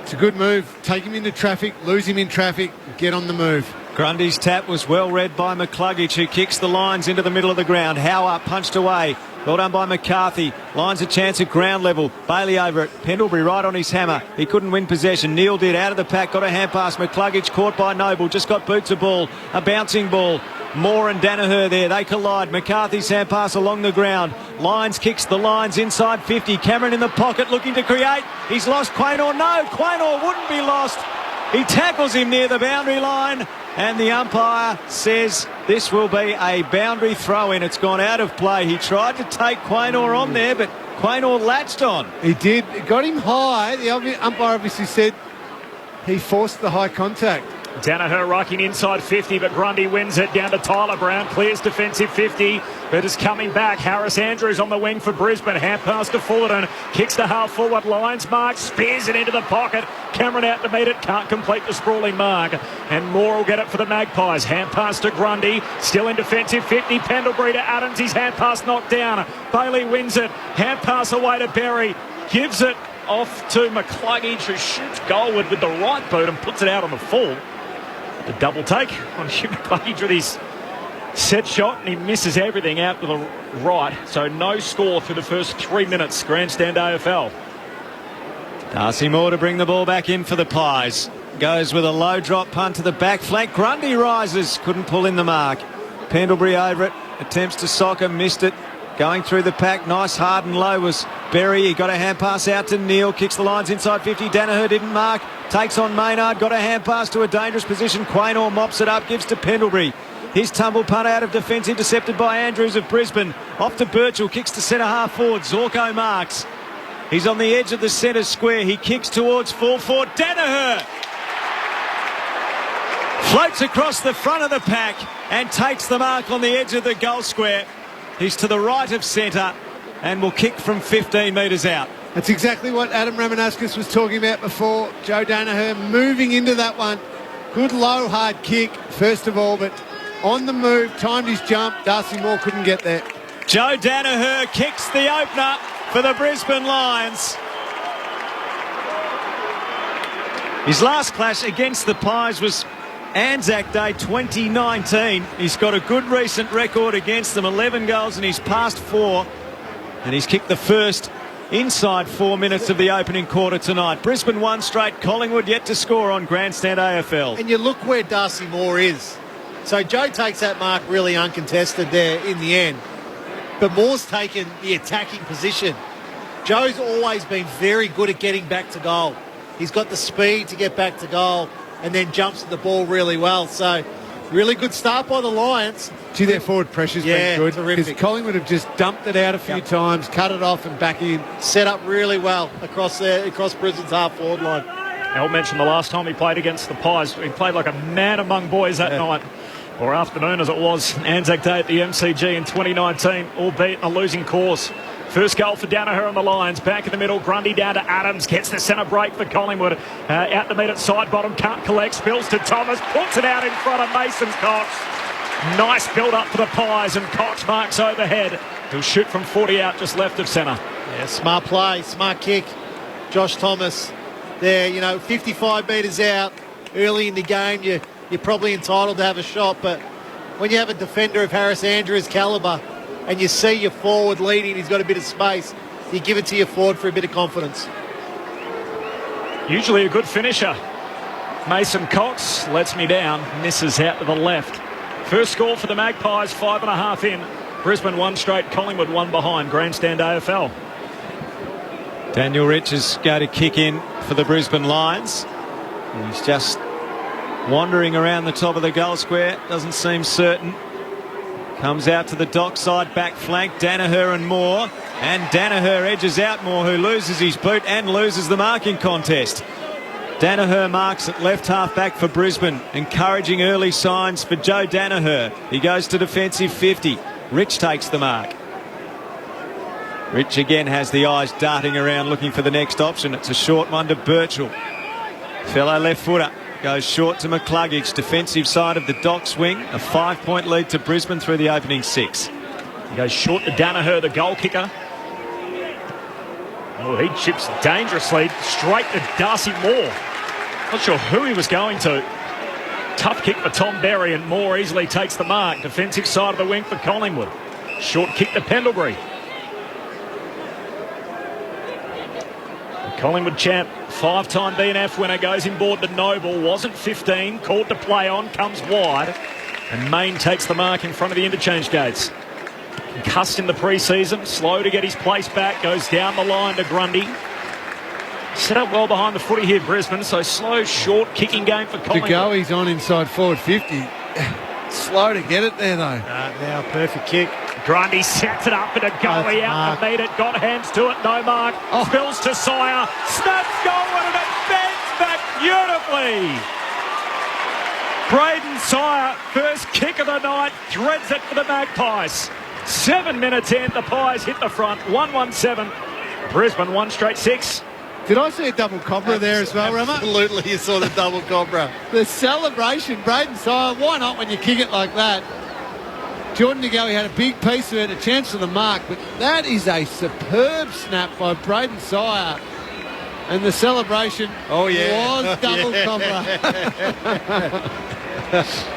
It's a good move. Take him into traffic, lose him in traffic, get on the move. Grundy's tap was well read by McCluggage, who kicks the Lions into the middle of the ground. Howe punched away. Well done by McCarthy. Lions a chance at ground level. Bailey over it. Pendlebury right on his hammer. He couldn't win possession. Neale did. Out of the pack. Got a hand pass. McCluggage caught by Noble. Just got boots a ball. A bouncing ball. Moore and Danaher there. They collide. McCarthy's hand pass along the ground. Lions kicks the Lions inside 50. Cameron in the pocket looking to create. He's lost Quaynor. No, Quaynor wouldn't be lost. He tackles him near the boundary line. And the umpire says this will be a boundary throw-in. It's gone out of play. He tried to take Quaynor on there, but Quaynor latched on. He did. It got him high. The umpire obviously said he forced the high contact. Danaher rocking inside 50, but Grundy wins it down to Tyler Brown. Clears defensive 50, but is coming back. Harris Andrews on the wing for Brisbane. Hand pass to Fullerton. Kicks to half forward. Lions mark. Spears it into the pocket. Cameron out to meet it. Can't complete the sprawling mark. And Moore will get it for the Magpies. Hand pass to Grundy. Still in defensive 50. Pendlebury to Adams. His hand pass knocked down. Bailey wins it. Hand pass away to Berry. Gives it off to McCluggage, who shoots goalward with the right boot and puts it out on the full. The double take on Hugh McCluggage with his set shot, and he misses everything out to the right. So no score through the first 3 minutes. Grandstand AFL. Darcy Moore to bring the ball back in for the Pies. Goes with a low drop punt to the back flank. Grundy rises, couldn't pull in the mark. Pendlebury over it, attempts to soccer, missed it. Going through the pack, nice hard and low was Berry. He got a hand pass out to Neale, kicks the Lions inside 50. Danaher didn't mark, takes on Maynard, got a hand pass to a dangerous position. Quaynor mops it up, gives to Pendlebury. His tumble punt out of defence, intercepted by Andrews of Brisbane. Off to Birchall, kicks to centre half forward. Zorko marks. He's on the edge of the centre square. He kicks towards full forward. Danaher floats across the front of the pack and takes the mark on the edge of the goal square. He's to the right of centre and will kick from 15 metres out. That's exactly what Adam Ramanauskas was talking about before. Joe Danaher moving into that one. Good low hard kick first of all, but on the move, timed his jump. Darcy Moore couldn't get there. Joe Danaher kicks the opener for the Brisbane Lions. His last clash against the Pies was Anzac Day 2019. He's got a good recent record against them, 11 goals in his past 4, and he's kicked the first inside 4 minutes of the opening quarter tonight. Brisbane 1 straight, Collingwood yet to score on Grandstand AFL. And you look where Darcy Moore is. So Joe takes that mark really uncontested there in the end, but Moore's taken the attacking position. Joe's always been very good at getting back to goal. He's got the speed to get back to goal and then jumps at the ball really well. So really good start by the Lions. Gee, their forward pressure's been good. Terrific. Because Collingwood have just dumped it out a few times, cut it off and back in. Set up really well across Brisbane's half-forward line. Al mentioned the last time he played against the Pies. He played like a man among boys that night. Or afternoon as it was. Anzac Day at the MCG in 2019, albeit in a losing cause. First goal for Danaher and the Lions. Back in the middle, Grundy down to Adams. Gets the centre break for Collingwood. Out to meet at side bottom. Can't collect. Spills to Thomas. Puts it out in front of Mason Cox. Nice build up for the Pies. And Cox marks overhead. He'll shoot from 40 out just left of centre. Yeah, smart play. Smart kick. Josh Thomas there, 55 metres out. Early in the game, you're probably entitled to have a shot. But when you have a defender of Harris Andrews' calibre, and you see your forward leading, he's got a bit of space, you give it to your forward for a bit of confidence. Usually a good finisher. Mason Cox lets me down, misses out to the left. First score for the Magpies, 5.5 in. Brisbane 1 straight, Collingwood 1 behind. Grandstand AFL. Daniel Rich is going to kick in for the Brisbane Lions. He's just wandering around the top of the goal square, doesn't seem certain. Comes out to the dockside back flank, Danaher and Moore. And Danaher edges out Moore, who loses his boot and loses the marking contest. Danaher marks at left half back for Brisbane, encouraging early signs for Joe Danaher. He goes to defensive 50. Rich takes the mark. Rich again has the eyes darting around looking for the next option. It's a short one to Birchall. Fellow left footer. Goes short to McCluggage, defensive side of the Docks wing. A 5-point lead to Brisbane through the opening 6. He goes short to Danaher, the goal kicker. Oh, he chips dangerously straight to Darcy Moore. Not sure who he was going to. Tough kick for Tom Berry, and Moore easily takes the mark. Defensive side of the wing for Collingwood. Short kick to Pendlebury. Collingwood champ, 5-time BNF winner, goes inboard to Noble. Wasn't 15, called to play on, comes wide. And Main takes the mark in front of the interchange gates. Concussed in the pre-season, slow to get his place back, goes down the line to Grundy. Set up well behind the footy here, Brisbane, so slow, short kicking game for Collingwood. To go, he's on inside forward 50. Slow to get it there, though. Now, perfect kick. Grundy sets it up and a goalie out to meet it. Got hands to it, no mark. Spills to Sire. Snaps goal and it bends back beautifully. Braden Sire, first kick of the night, threads it for the Magpies. 7 minutes in, the Pies hit the front. 1-1-7. Brisbane 1 straight 6. Did I see a double cobra there as well, Rama? Absolutely, you saw the double cobra. The celebration, Braden Sire, why not when you kick it like that? Jordan DeGoey had a big piece of it, a chance for the mark, but that is a superb snap by Braden Sire. And the celebration was double cobra.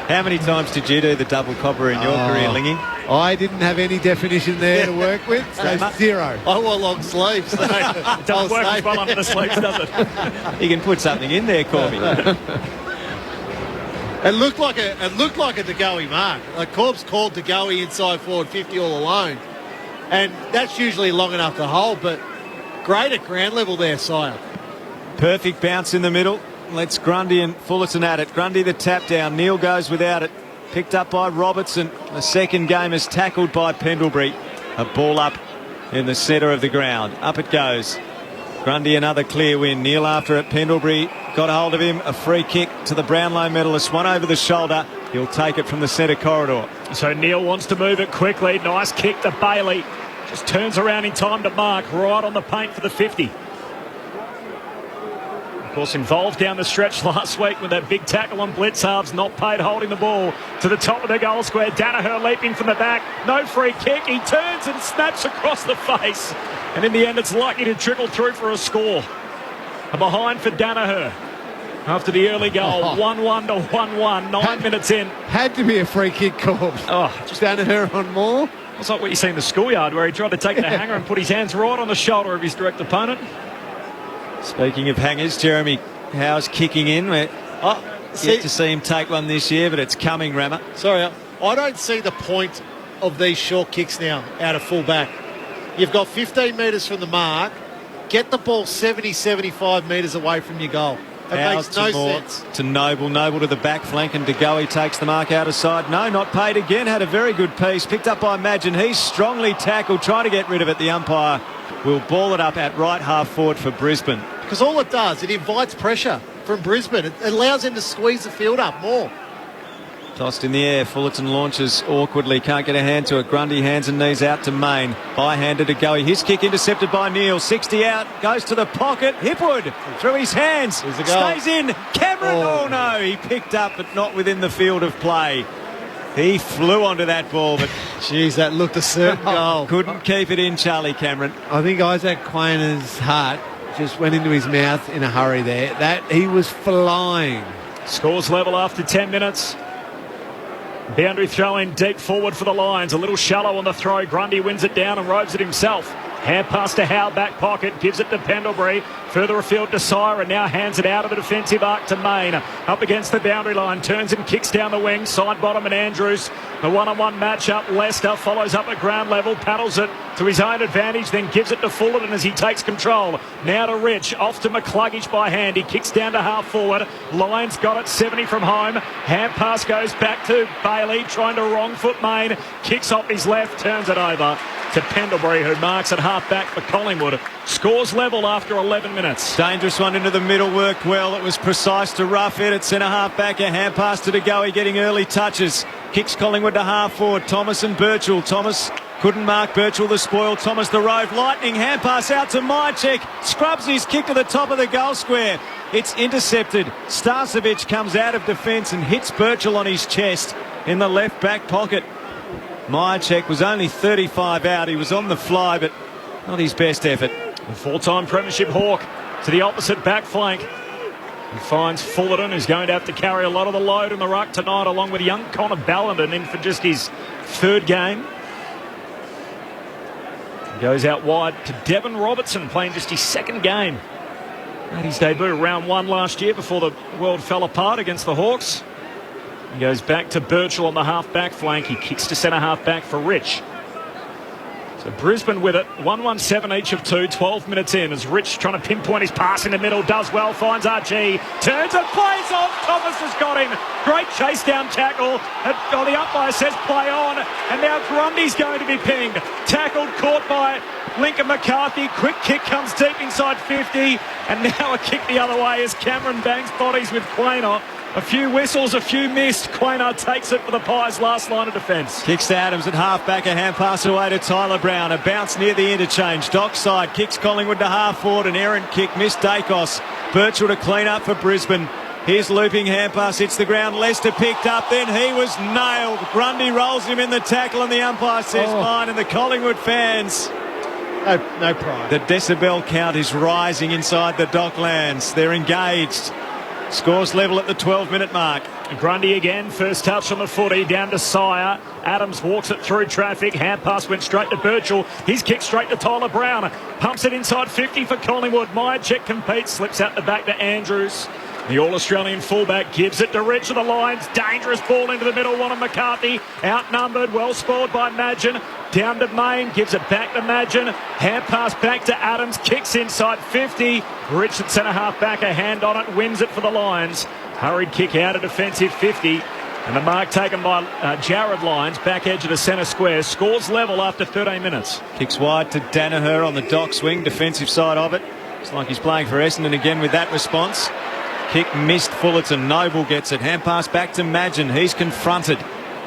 How many times did you do the double cobra in your career, Lingy? I didn't have any definition there to work with, so 0. I wore long sleeves. So it doesn't work as well under the sleeves, does it? You can put something in there, Corby. It looked like a DeGoey mark. Like Corb's called DeGoey inside forward 50 all alone, and that's usually long enough to hold. But great at ground level there, Sire. Perfect bounce in the middle. Let's Grundy and Fullerton at it. Grundy the tap down. Neal goes without it. Picked up by Robertson. The second game is tackled by Pendlebury. A ball up in the centre of the ground. Up it goes. Grundy another clear win. Neal after it. Pendlebury got a hold of him. A free kick to the Brownlow medalist. One over the shoulder. He'll take it from the centre corridor. So Neal wants to move it quickly. Nice kick to Bailey. Just turns around in time to mark. Right on the paint for the 50. Of course, involved down the stretch last week with that big tackle on blitz halves. Not paid holding the ball to the top of the goal square. Danaher leaping from the back. No free kick. He turns and snaps across the face. And in the end, it's likely to trickle through for a score. A behind for Danaher. after the early goal. 1-1 to 1-1, 9 minutes in. Had to be a free kick called. Just Danaher on Moore. It's like what you see in the schoolyard where he tried to take the hanger and put his hands right on the shoulder of his direct opponent. Speaking of hangers, Jeremy Howe's kicking in. Yet to see him take one this year, but it's coming, Rammer. Sorry, I don't see the point of these short kicks now out of full back. You've got 15 metres from the mark. Get the ball 70, 75 metres away from your goal. It makes no sense. To Noble to the back flank, and De Goey takes the mark out of side. No, not paid again. Had a very good piece. Picked up by Madgen. He's strongly tackled, trying to get rid of it. The umpire will ball it up at right half forward for Brisbane. Because all it does, it invites pressure from Brisbane. It allows them to squeeze the field up more. Tossed in the air. Fullerton launches awkwardly. Can't get a hand to it. Grundy hands and knees out to Main. By-hander to Goey. His kick intercepted by Neal. 60 out. Goes to the pocket. Hipwood through his hands. Stays in. Cameron. Oh no. He picked up but not within the field of play. He flew onto that ball, but jeez, that looked a certain goal. Couldn't keep it in, Charlie Cameron. I think Isaac Quayner's heart just went into his mouth in a hurry there. That he was flying. Scores level after 10 minutes. Boundary throw in deep forward for the Lions. A little shallow on the throw. Grundy wins it down and robes it himself. Hand pass to Howe, back pocket, gives it to Pendlebury. Further afield to Sire, now hands it out of the defensive arc to Main. Up against the boundary line, turns and kicks down the wing. Side bottom and Andrews. The one-on-one matchup. Lester follows up at ground level, paddles it to his own advantage, then gives it to Fullerton as he takes control. Now to Rich, off to McCluggage by hand. He kicks down to half forward. Lions got it, 70 from home. Hand pass goes back to Bailey, trying to wrong foot Main. Kicks off his left, turns it over to Pendlebury, who marks at half back for Collingwood. Scores level after 11 minutes. Dangerous one into the middle, worked well. It was precise to rough it. At centre half back, a hand pass to De Goey, getting early touches. Kicks Collingwood to half forward. Thomas and Birchall. Thomas couldn't mark Birchall the spoil. Thomas the Rove. Lightning hand pass out to Mychek. Scrubs his kick to the top of the goal square. It's intercepted. Starcevic comes out of defence and hits Birchall on his chest in the left back pocket. Mychek was only 35 out. He was on the fly, but not his best effort. A full-time premiership Hawk to the opposite back flank. He finds Fullerton, who's going to have to carry a lot of the load in the ruck tonight, along with young Connor Ballenden in for just his third game. He goes out wide to Devon Robertson, playing just his second game. Made his debut round one last year before the world fell apart against the Hawks. He goes back to Birchall on the half-back flank. He kicks to centre-half-back for Rich. So Brisbane with it. 1-1-7 each of two. 12 minutes in as Rich trying to pinpoint his pass in the middle. Does well. Finds Archie. Turns and plays off. Thomas has got him. Great chase down tackle. The umpire says play on. And now Grundy's going to be pinged. Tackled, caught by Lincoln McCarthy. Quick kick comes deep inside 50. And now a kick the other way as Cameron bangs bodies with Quaynor. A few whistles, a few missed. Quaynor takes it for the Pies' last line of defence. Kicks to Adams at half-back, a hand pass away to Tyler Brown. A bounce near the interchange. Dockside kicks Collingwood to half-forward. An errant kick, missed Dacos. Birchall to clean up for Brisbane. Here's looping hand pass, hits the ground. Lester picked up, then he was nailed. Grundy rolls him in the tackle and the umpire says fine. And the Collingwood fans... No pride. The decibel count is rising inside the Docklands. They're engaged. Scores level at the 12-minute mark. Grundy again, first touch on the footy, down to Sire. Adams walks it through traffic. Hand pass went straight to Birchall. His kick straight to Tyler Brown. Pumps it inside 50 for Collingwood. Mychek competes, slips out the back to Andrews. The All-Australian fullback gives it to Rich of the Lions. Dangerous ball into the middle, one of McCarthy. Outnumbered, well spoiled by Madgen. Down to Main, gives it back to Madgen. Hand pass back to Adams, kicks inside 50. Rich at centre-half back, a hand on it, wins it for the Lions. Hurried kick out of defensive 50. And the mark taken by Jared Lyons, back edge of the centre square. Scores level after 13 minutes. Kicks wide to Danaher on the dock swing, defensive side of it. It's like he's playing for Essendon again with that response. Kick missed Fullerton. Noble gets it. Hand pass back to Madgen. He's confronted.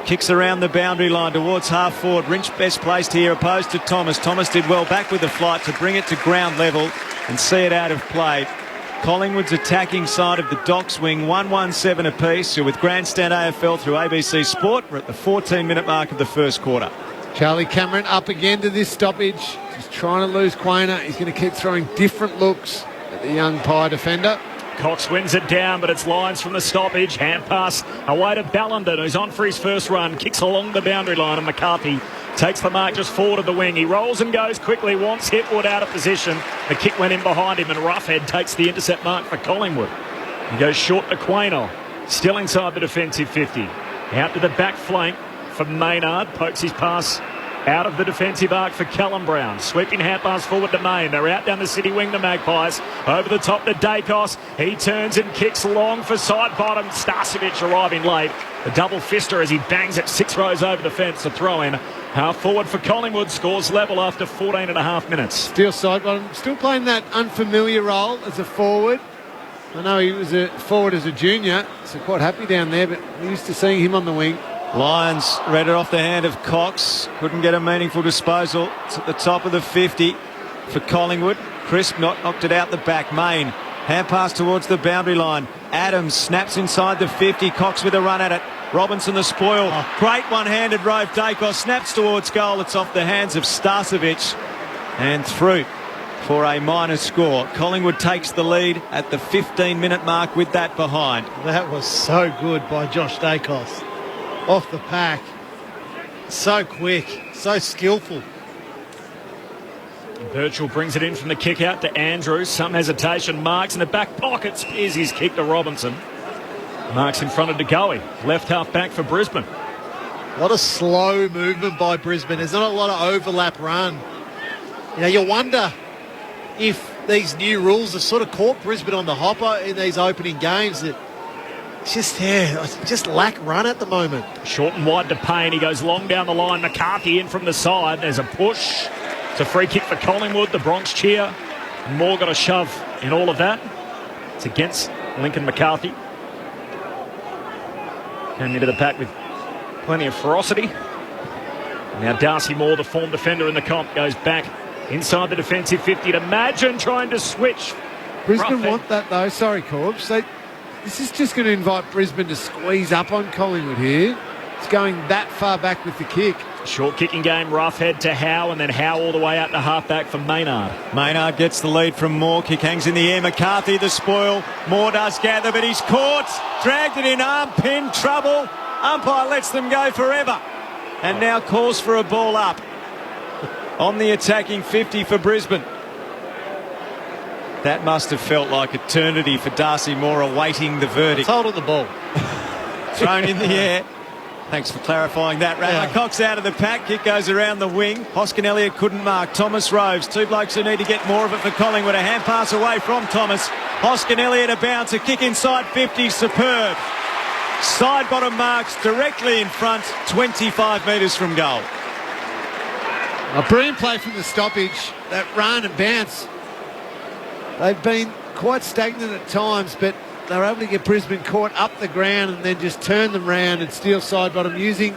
Kicks around the boundary line towards half forward. Rynch best placed here opposed to Thomas. Thomas did well back with the flight to bring it to ground level and see it out of play. Collingwood's attacking side of the dock swing, 1-1-7 apiece. So with Grandstand AFL through ABC Sport, we're at the 14-minute mark of the first quarter. Charlie Cameron up again to this stoppage. He's trying to lose Quaynor. He's going to keep throwing different looks at the young Pie defender. Cox wins it down, but it's Lyons from the stoppage. Hand pass away to Ballenden, who's on for his first run. Kicks along the boundary line, and McCarthy takes the mark just forward of the wing. He rolls and goes quickly, wants Hipwood out of position. The kick went in behind him, and Roughhead takes the intercept mark for Collingwood. He goes short to Quaynor, still inside the defensive 50. Out to the back flank for Maynard, pokes his pass out of the defensive arc for Callum Brown. Sweeping hand pass forward to Main. They're out down the city wing, the Magpies. Over the top to Dacos. He turns and kicks long for side bottom. Starcevic arriving late. The double fister as he bangs it 6 rows over the fence. A throw in. Half forward for Collingwood. Scores level after 14 and a half minutes. Steele side bottom. Still playing that unfamiliar role as a forward. I know he was a forward as a junior, so quite happy down there, but we're used to seeing him on the wing. Lyons read it off the hand of Cox. Couldn't get a meaningful disposal. It's at the top of the 50 for Collingwood. Crisp knocked it out the back. Main, hand pass towards the boundary line. Adams snaps inside the 50. Cox with a run at it. Robinson the spoil. Great one-handed rove. Dacos snaps towards goal. It's off the hands of Starcevic and through for a minor score. Collingwood takes the lead at the 15-minute mark with that behind. That was so good by Josh Dacos. Off the pack. So quick, so skillful. Birchall brings it in from the kick out to Andrews. Some hesitation. Marks in the back pocket. Spears his kick to Robinson. Marks in front of DeGoey. Left half back for Brisbane. A lot of slow movement by Brisbane. There's not a lot of overlap run. You know, you wonder if these new rules have sort of caught Brisbane on the hopper in these opening games. It's just lack run at the moment. Short and wide to Payne. He goes long down the line. McCarthy in from the side. There's a push. It's a free kick for Collingwood. The Bronx cheer. Moore got a shove in all of that. It's against Lincoln McCarthy. Came into the pack with plenty of ferocity. Now Darcy Moore, the form defender in the comp, goes back inside the defensive 50 to Madgen trying to switch. Brisbane want that though. Sorry, Corbs. This is just going to invite Brisbane to squeeze up on Collingwood here. It's going that far back with the kick. Short kicking game, Roughhead to Howe, and then Howe all the way out to half-back for Maynard. Maynard gets the lead from Moore. Kick hangs in the air. McCarthy the spoil. Moore does gather, but he's caught. Dragged it in, arm pin, trouble. Umpire lets them go forever. And now calls for a ball up on the attacking 50 for Brisbane. That must have felt like eternity for Darcy Moore awaiting the verdict. It's holding the ball. Thrown in the air. Thanks for clarifying that, Rattler. Yeah. Cox out of the pack. Kick goes around the wing. Hoskin Elliott couldn't mark. Thomas Roves. Two blokes who need to get more of it for Collingwood. A hand pass away from Thomas. Hoskin Elliott a bounce. A kick inside 50. Superb. Side bottom marks directly in front. 25 metres from goal. A brilliant play from the stoppage. That run and bounce. They've been quite stagnant at times, but they were able to get Brisbane caught up the ground and then just turn them round and steal side bottom using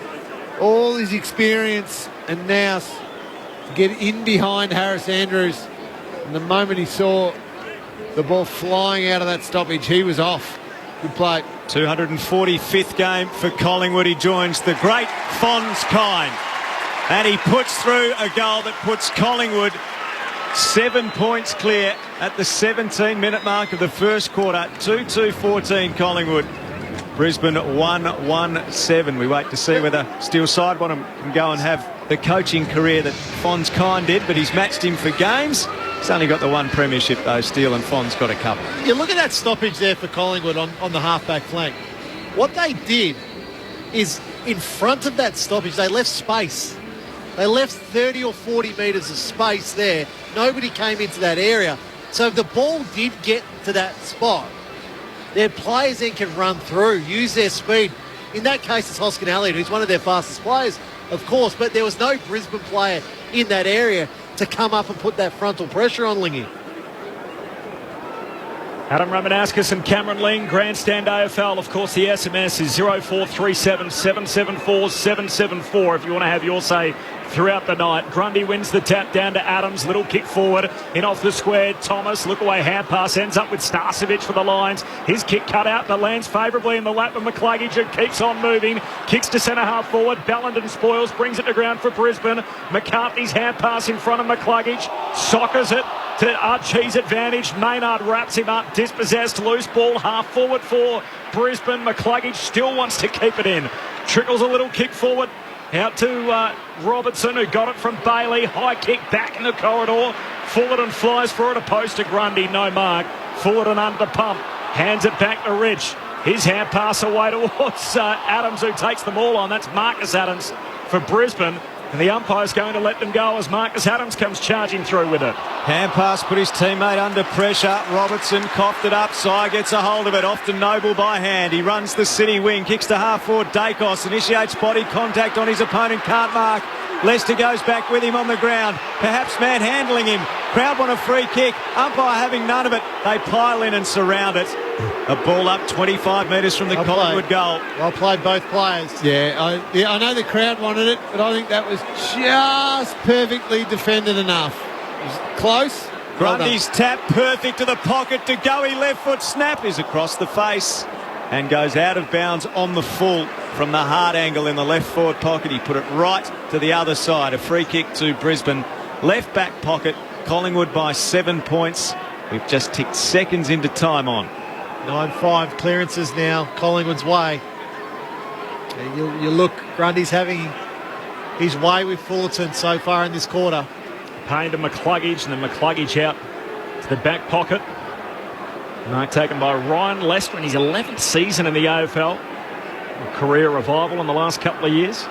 all his experience and now to get in behind Harris Andrews. And the moment he saw the ball flying out of that stoppage, he was off. Good play. 245th game for Collingwood. He joins the great Fonz Kine. And he puts through a goal that puts Collingwood 7 points clear at the 17-minute mark of the first quarter. 2-2-14 Collingwood. Brisbane 1-1-7. We wait to see whether Steele Sidebottom can go and have the coaching career that Fonz Kine did, but he's matched him for games. He's only got the one premiership though, Steele, and Fonz got a couple. You look at that stoppage there for Collingwood on the half-back flank. What they did is in front of that stoppage, they left space. They left 30 or 40 metres of space there. Nobody came into that area. So if the ball did get to that spot, their players then can run through, use their speed. In that case, it's Hoskin Elliott, who's one of their fastest players, of course, but there was no Brisbane player in that area to come up and put that frontal pressure on Lingy. Adam Ramanauskas and Cameron Ling, Grandstand AFL. Of course, the SMS is 0437 774 774 if you want to have your say throughout the night. Grundy wins the tap down to Adams. Little kick forward in off the square. Thomas, look away, hand pass, ends up with Starcevic for the Lions. His kick cut out, but lands favourably in the lap of McCluggage, and keeps on moving. Kicks to centre half forward. Ballenden spoils, brings it to ground for Brisbane. McCarthy's hand pass in front of McCluggage. Sockers it to Archie's advantage. Maynard wraps him up, dispossessed, loose ball, half forward for Brisbane. McCluggage still wants to keep it in. Trickles a little kick forward. Out to Robertson, who got it from Bailey. High kick back in the corridor. Fullerton flies for it, opposed to Grundy. No mark. Fullerton under the pump. Hands it back to Rich. His hand pass away towards Adams, who takes them all on. That's Marcus Adams for Brisbane. And the umpire's going to let them go as Marcus Adams comes charging through with it. Hand pass put his teammate under pressure. Robertson coughed it up. Sai gets a hold of it. Often Noble by hand. He runs the city wing. Kicks to half forward. Dacos initiates body contact on his opponent. Can't mark. Lester goes back with him on the ground. Perhaps manhandling him. Crowd want a free kick. Umpire having none of it. They pile in and surround it. A ball up 25 metres from the Collingwood goal. Well played, both players. Yeah, I know the crowd wanted it, but I think that was just perfectly defended enough. It was close. Grundy's tap perfect to the pocket. To go, he left foot snap is across the face and goes out of bounds on the full from the hard angle in the left forward pocket. He put it right to the other side. A free kick to Brisbane. Left back pocket. Collingwood by 7 points. We've just ticked seconds into time on. 9-5 clearances now Collingwood's way. You look, Grundy's having his way with Fullerton so far in this quarter. Payne to McCluggage, and then McCluggage out to the back pocket. Mark taken by Ryan Lester in his 11th season in the AFL. A career revival in the last couple of years.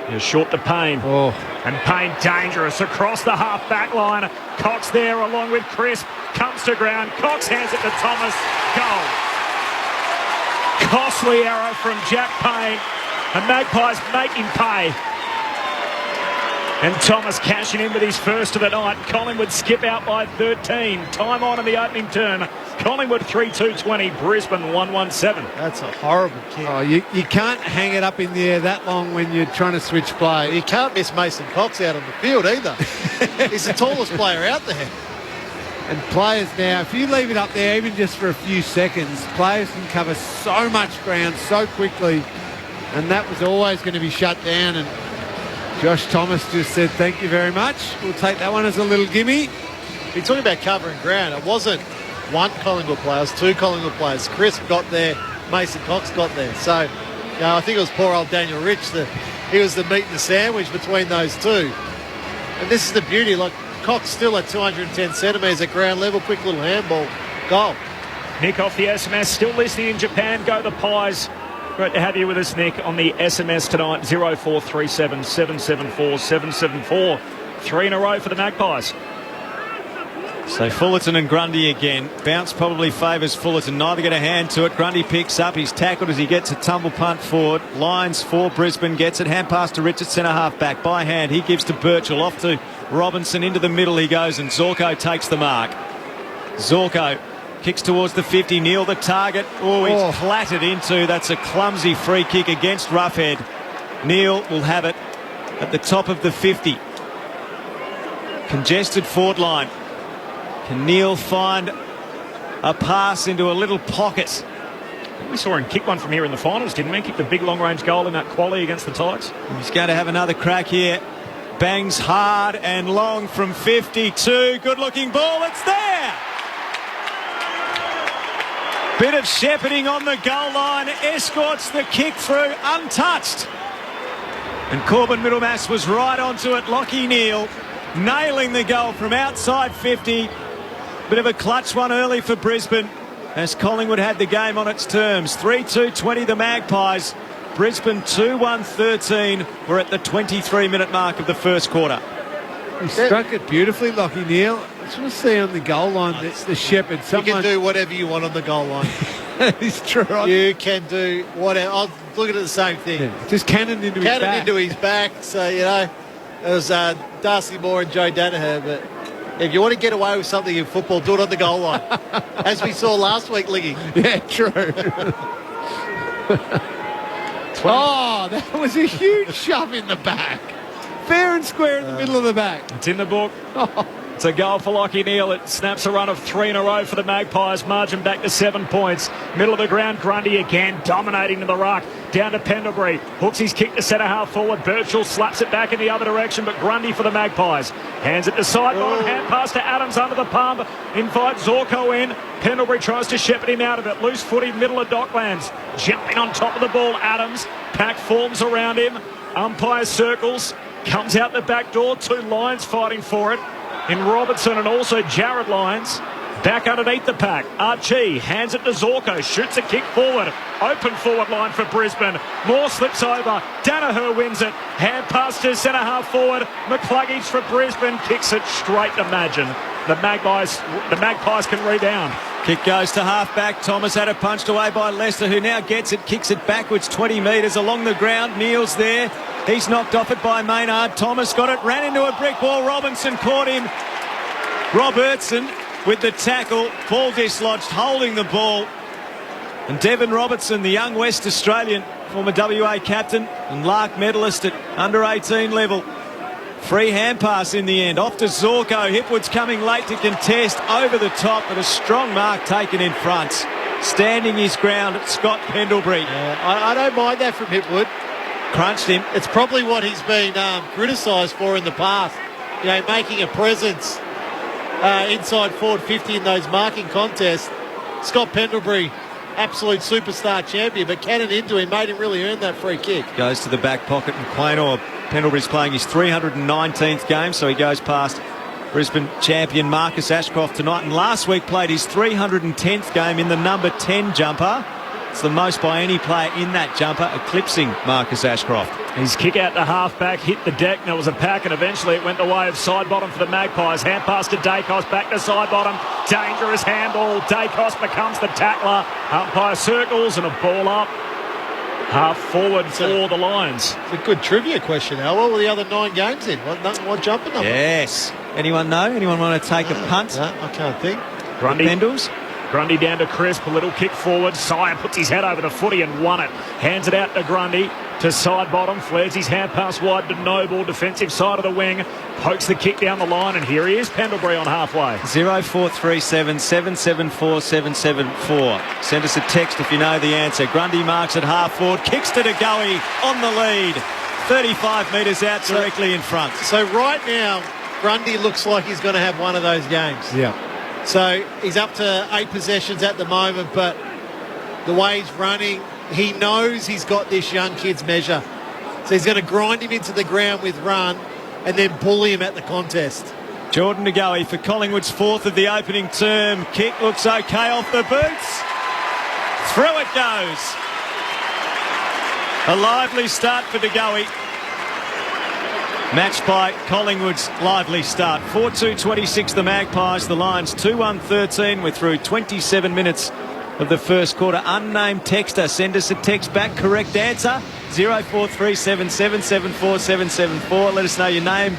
He's short to Payne. And Payne dangerous across the half-back line. Cox there along with Crisp. Comes to ground. Cox hands it to Thomas. Goal. Costly error from Jack Payne. And Magpies make him pay. And Thomas cashing in with his first of the night. Collingwood skip out by 13. Time on in the opening turn. Collingwood 3-2-20. Brisbane 1-1-7. That's a horrible kick. Oh, you can't hang it up in the air that long when you're trying to switch play. You can't miss Mason Cox out on the field either. He's the tallest player out there. And players now, if you leave it up there even just for a few seconds, players can cover so much ground so quickly. And that was always going to be shut down. And Josh Thomas just said, thank you very much. We'll take that one as a little gimme. You're talking about covering ground. It wasn't one Collingwood player, it was two Collingwood players. Crisp got there, Mason Cox got there. So, I think it was poor old Daniel Rich. He was the meat and the sandwich between those two. And this is the beauty. Like, Cox still at 210 centimetres at ground level. Quick little handball. Goal. Nick off the SMS. Still listening in Japan. Go the Pies. Great to have you with us, Nick, on the SMS tonight. 0437 774 774. 3 in a row for the Magpies. So Fullerton and Grundy again. Bounce probably favours Fullerton. Neither get a hand to it. Grundy picks up. He's tackled as he gets a tumble punt forward. Lines for Brisbane. Gets it. Hand pass to Richard, centre half back. By hand. He gives to Birchall. Off to Robinson. Into the middle he goes, and Zorko takes the mark. Zorko kicks towards the 50. Neil the target. He's clattered into. That's a clumsy free kick against Roughhead. Neil will have it at the top of the 50. Congested forward line. Can Neil find a pass into a little pocket? We saw him kick one from here in the finals, didn't we? Kicked a big long-range goal in that quali against the Tigers. He's going to have another crack here. Bangs hard and long from 52. Good-looking ball. It's there. Bit of shepherding on the goal line. Escorts the kick through untouched. And Corbin Middlemass was right onto it. Lachie Neale nailing the goal from outside 50. Bit of a clutch one early for Brisbane as Collingwood had the game on its terms. 3-2-20 the Magpies. Brisbane 2-1-13. We're at the 23-minute mark of the first quarter. He struck it beautifully, Lachie Neale. I just want to see on the goal line the shepherd. You can do whatever you want on the goal line. It's true. You can do whatever. I'll look at it the same thing. Yeah, just cannon into his back. Cannon into his back. So, it was Darcy Moore and Joe Danaher, but if you want to get away with something in football, do it on the goal line. As we saw last week, Liggy. Yeah, true. That was a huge shove in the back. Fair and square in the middle of the back. It's in the book. It's a goal for Lachie Neale. It snaps a run of 3 in a row for the Magpies. Margin back to 7 points. Middle of the ground, Grundy again dominating to the ruck. down to Pendlebury. Hooks his kick to centre half forward. Birchall slaps it back in the other direction, but Grundy for the Magpies. Hands it to side bottom. Hand pass to Adams under the pump. Invites Zorko in. Pendlebury tries to shepherd him out of it. Loose footy, middle of Docklands. Jumping on top of the ball, Adams. Pack forms around him. Umpire circles. Comes out the back door. 2 Lions fighting for it in Robertson and also Jared Lyons. Back underneath the pack. Archie hands it to Zorko. Shoots a kick forward. Open forward line for Brisbane. Moore slips over. Danaher wins it. Hand pass to centre half forward. McCluggage for Brisbane. Kicks it straight to Magin. The Magpies can rebound. Kick goes to half-back. Thomas had it punched away by Lester, who now gets it, kicks it backwards 20 metres along the ground. Neil's there. He's knocked off it by Maynard. Thomas got it, ran into a brick wall. Robinson caught him. Robertson with the tackle. Ball dislodged, holding the ball. And Devon Robertson, the young West Australian, former WA captain and Lark medalist at under-18 level. Free hand pass in the end. Off to Zorko. Hipwood's coming late to contest. Over the top, but a strong mark taken in front. Standing his ground, Scott Pendlebury. I don't mind that from Hipwood. Crunched him. It's probably what he's been criticised for in the past. You know, making a presence inside forward 50 in those marking contests. Scott Pendlebury, absolute superstar champion, but cannon into him made him really earn that free kick. Goes to the back pocket. McLean Pendlebury's playing his 319th game, so he goes past Brisbane champion Marcus Ashcroft tonight, and last week played his 310th game in the number 10 jumper. It's the most by any player in that jumper, eclipsing Marcus Ashcroft. His kick out to half-back, hit the deck, and there was a pack, and eventually it went the way of side-bottom for the Magpies. Hand pass to Dacos, back to side-bottom. Dangerous handball. Dacos becomes the tackler. Umpire circles and a ball up. Half forward for the Lions. It's a good trivia question, Al. What were the other 9 games in? What jumper number? Yes. Anyone know? Anyone want to take a punt? No, I can't think. Grundy. Pendles? Grundy down to Crisp, a little kick forward. Sire puts his head over the footy and won it. Hands it out to Grundy, to side bottom. Flares his hand pass wide to Noble, defensive side of the wing. Pokes the kick down the line, and here he is, Pendlebury on halfway. 0437 774 774. Send us a text if you know the answer. Grundy marks at half forward, kicks to Goey on the lead. 35 metres out directly in front. So right now, Grundy looks like he's going to have one of those games. Yeah. So he's up to 8 possessions at the moment, but the way he's running, he knows he's got this young kid's measure. So he's going to grind him into the ground with run and then bully him at the contest. Jordan Goey for Collingwood's 4th of the opening term. Kick looks okay off the boots. Through it goes. A lively start for Goey. Matched by Collingwood's lively start. 4-2-26 the Magpies. The Lions 2-1-13. We're through 27 minutes of the first quarter. Unnamed texter, send us a text back. Correct answer 0437 774 774. Let us know your name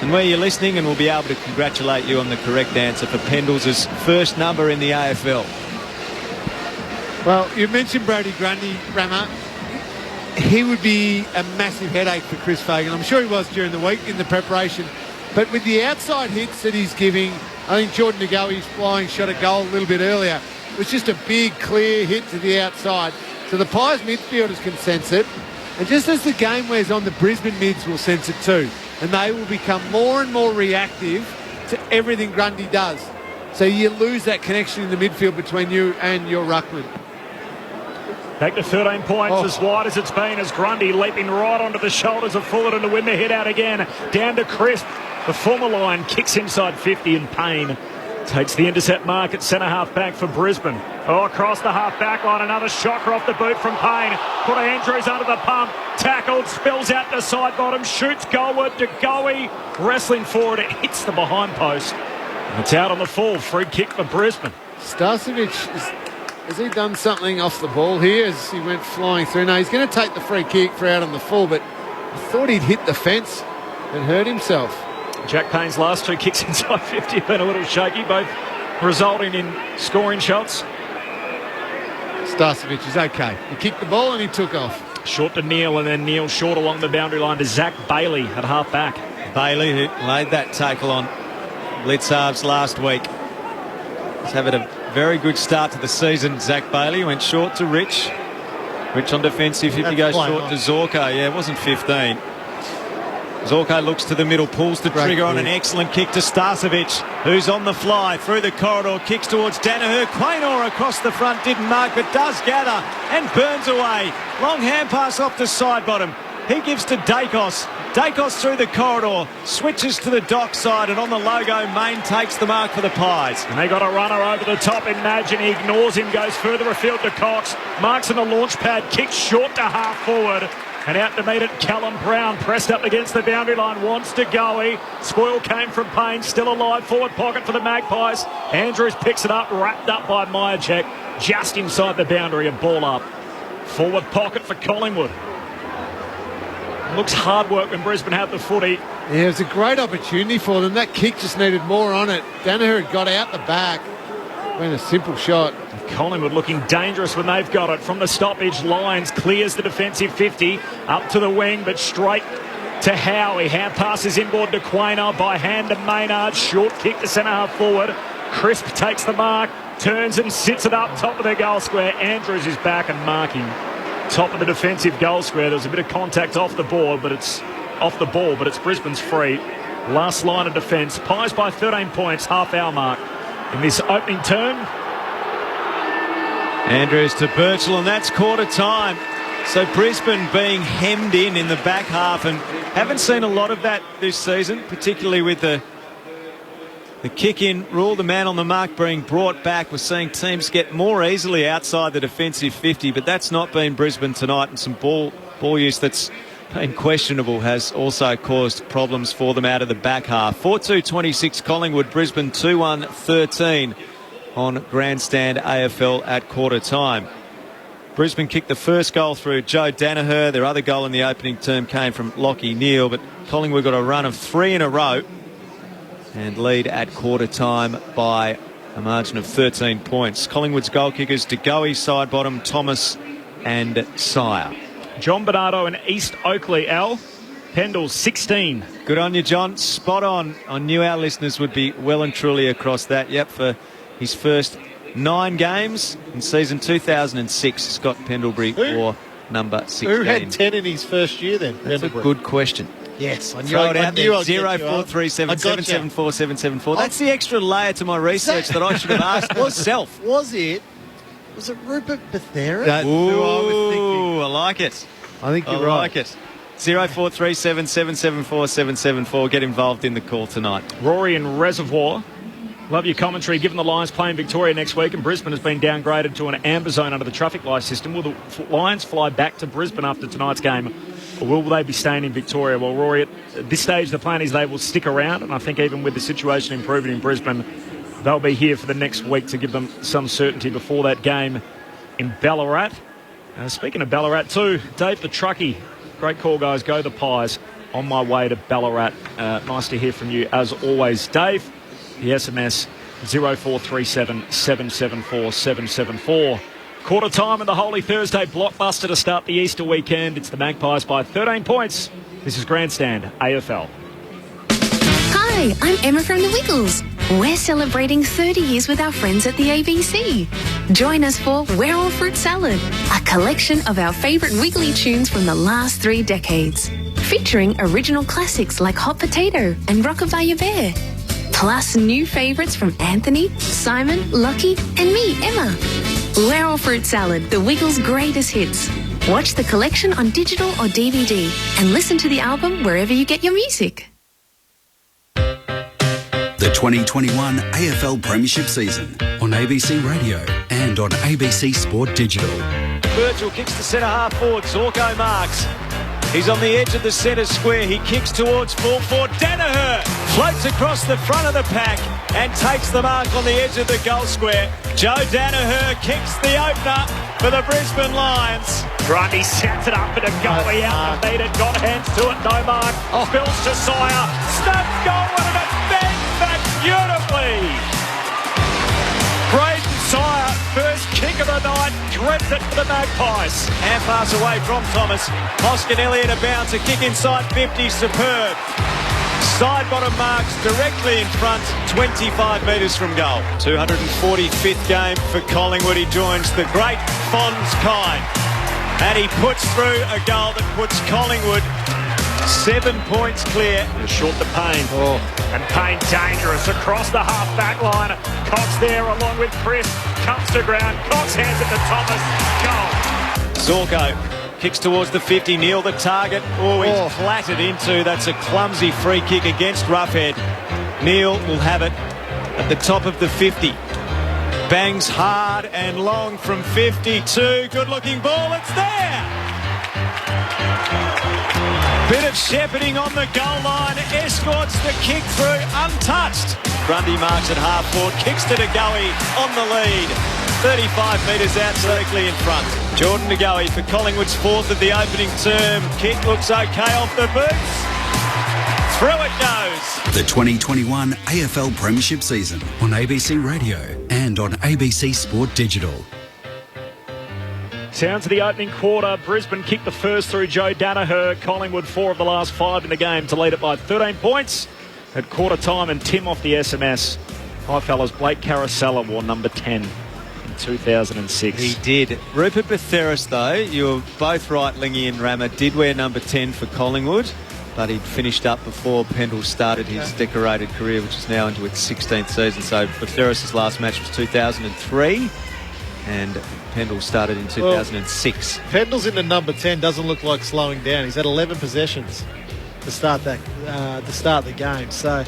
and where you're listening, and we'll be able to congratulate you on the correct answer for Pendles' first number in the AFL. Well, you mentioned Brody Grundy, Rammer. He would be a massive headache for Chris Fagan. I'm sure he was during the week in the preparation. But with the outside hits that he's giving, I think Jordan Goey's flying shot a goal a little bit earlier. It was just a big, clear hit to the outside. So the Pies midfielders can sense it. And just as the game wears on, the Brisbane mids will sense it too. And they will become more and more reactive to everything Grundy does. So you lose that connection in the midfield between you and your ruckman. Back to 13 points, as wide as it's been, as Grundy leaping right onto the shoulders of Fullerton to win the hit out again. Down to Crisp. The former Lion kicks inside 50 in pain. Takes the intercept mark at centre half back for Brisbane. Across the half back line, another shocker off the boot from Payne. Put Andrews under the pump. Tackled, spills out the side bottom, shoots goalward to Goey. Wrestling forward, it hits the behind post. And it's out on the full. Free kick for Brisbane. Starcevic has he done something off the ball here as he went flying through? No, he's going to take the free kick for out on the full, but I thought he'd hit the fence and hurt himself. Jack Payne's last 2 kicks inside 50 have been a little shaky, both resulting in scoring shots. Starcevic is okay. He kicked the ball and he took off. Short to Neil, and then Neil short along the boundary line to Zach Bailey at half back. Bailey, who laid that tackle on Blitz halves last week. He's having a very good start to the season. Zach Bailey went short to Rich, Which on defensive, if you go short to Zorko, it wasn't 15. Zorko looks to the middle, pulls the trigger on an excellent kick to Starcevic, who's on the fly through the corridor, kicks towards Danaher. Quaynor across the front, didn't mark, but does gather and burns away. Long hand pass off the side bottom. He gives to Dacos. Dacos through the corridor, switches to the dock side, and on the logo, Main takes the mark for the Pies. And they got a runner over the top. Imagine he ignores him, goes further afield to Cox. Marks in the launch pad, kicks short to half forward. And out to meet it, Callum Brown, pressed up against the boundary line, wants to go. Spoil came from Payne, still alive, forward pocket for the Magpies. Andrews picks it up, wrapped up by Myercheck, just inside the boundary, and ball up. Forward pocket for Collingwood. Looks hard work when Brisbane had the footy. Yeah, it was a great opportunity for them. That kick just needed more on it. Danaher had got out the back. Went a simple shot. Collingwood looking dangerous when they've got it. From the stoppage, Lyons clears the defensive 50. Up to the wing, but straight to Howie. Hand passes inboard to Quaynor, by hand to Maynard. Short kick to centre half forward. Crisp takes the mark, turns and sits it up top of the goal square. Andrews is back and marking top of the defensive goal square. There's a bit of contact off the ball, but it's Brisbane's free. Last line of defence. Pies by 13 points, half hour mark in this opening turn. Andrews to Birchall, and that's quarter time. So Brisbane being hemmed in the back half, and haven't seen a lot of that this season, particularly with the kick-in rule, the man on the mark being brought back. We're seeing teams get more easily outside the defensive 50, but that's not been Brisbane tonight, and some ball use that's been questionable has also caused problems for them out of the back half. 4-2-26 Collingwood, Brisbane 2-1-13 on Grandstand AFL at quarter time. Brisbane kicked the first goal through Joe Danaher. Their other goal in the opening term came from Lachie Neale, but Collingwood got a run of 3 in a row and lead at quarter time by a margin of 13 points. Collingwood's goal kickers DeGoey, side bottom, Thomas and Sire. John Bernardo and East Oakley, Al. Pendle's 16. Good on you, John. Spot on. I knew our listeners would be well and truly across that. Yep, for his first 9 games in season 2006, Scott Pendlebury wore number 16. Who had 10 in his first year then? That's a good question. Yes, I knew. Throw it out there. 0437 774 774. That's the extra layer to my research that I should have asked myself. Was it Rupert Bethera? That's who I was thinking. I like it. I think you're right. I like it. 0437 774 774. Get involved in the call tonight. Rory and Reservoir. Love your commentary. Given the Lions playing Victoria next week and Brisbane has been downgraded to an amber zone under the traffic light system, will the Lions fly back to Brisbane after tonight's game, or will they be staying in Victoria? Well, Rory, at this stage the plan is they will stick around, and I think even with the situation improving in Brisbane, they'll be here for the next week to give them some certainty before that game in Ballarat. Speaking of Ballarat too, Dave the Truckie, great call guys, go the Pies. On my way to Ballarat. Nice to hear from you as always, Dave. The SMS 0437 774 774. Quarter time in the Holy Thursday blockbuster to start the Easter weekend. It's the Magpies by 13 points. This is Grandstand AFL. Hi, I'm Emma from the Wiggles. We're celebrating 30 years with our friends at the ABC. Join us for We're All Fruit Salad, a collection of our favourite Wiggly tunes from the last 3 decades, featuring original classics like Hot Potato and Rockabye Bear. Plus new favourites from Anthony, Simon, Lockie and me, Emma. We're All Fruit Salad, the Wiggles' greatest hits. Watch the collection on digital or DVD and listen to the album wherever you get your music. The 2021 AFL Premiership season on ABC Radio and on ABC Sport Digital. Virgil kicks to centre half forward. Zorko marks. He's on the edge of the centre square. He kicks towards full forward. Danaher floats across the front of the pack and takes the mark on the edge of the goal square. Joe Danaher kicks the opener for the Brisbane Lions. Grundy sets it up and a goalie out to beat it. Got hands to it, no mark. Spills to Sire. Snaps goal and it bends back beautifully. Braden Sire, first kick of the night, dreads it for the Magpies. Hand pass away from Thomas. Hoskin Elliott about to kick inside 50, superb. Side bottom marks directly in front, 25 metres from goal. 245th game for Collingwood. He joins the great Fonz Kine. And he puts through a goal that puts Collingwood 7 points clear. Short to Payne. And Payne dangerous across the half-back line. Cox there along with Chris. Comes to ground. Cox hands it to Thomas. Goal. Zorko kicks towards the 50. Neil the target. He's flattered into. That's a clumsy free kick against Roughhead. Neil will have it at the top of the 50. Bangs hard and long from 52. Good-looking ball. It's there. Bit of shepherding on the goal line. Escorts the kick through untouched. Grundy marks at half forward. Kicks to DeGoey on the lead. 35 metres out vertically in front. Jordan DeGoey for Collingwood's fourth of the opening term. Kick looks okay off the boots. Through it goes. The 2021 AFL Premiership season on ABC Radio and on ABC Sport Digital. Sounds of the opening quarter. Brisbane kicked the first through Joe Danaher. Collingwood 4 of the last 5 in the game to lead it by 13 points at quarter time. And Tim off the SMS. Hi fellas, Blake Caracella wore number 10 in 2006. He did. Rupert Betheris, though, you were both right, Lingy and Rammer, did wear number 10 for Collingwood, but he'd finished up before Pendle started his decorated career, which is now into its 16th season. So Betheris' last match was 2003. And Pendle started in 2006. Pendle's into number 10 doesn't look like slowing down. He's had 11 possessions to start that the game. So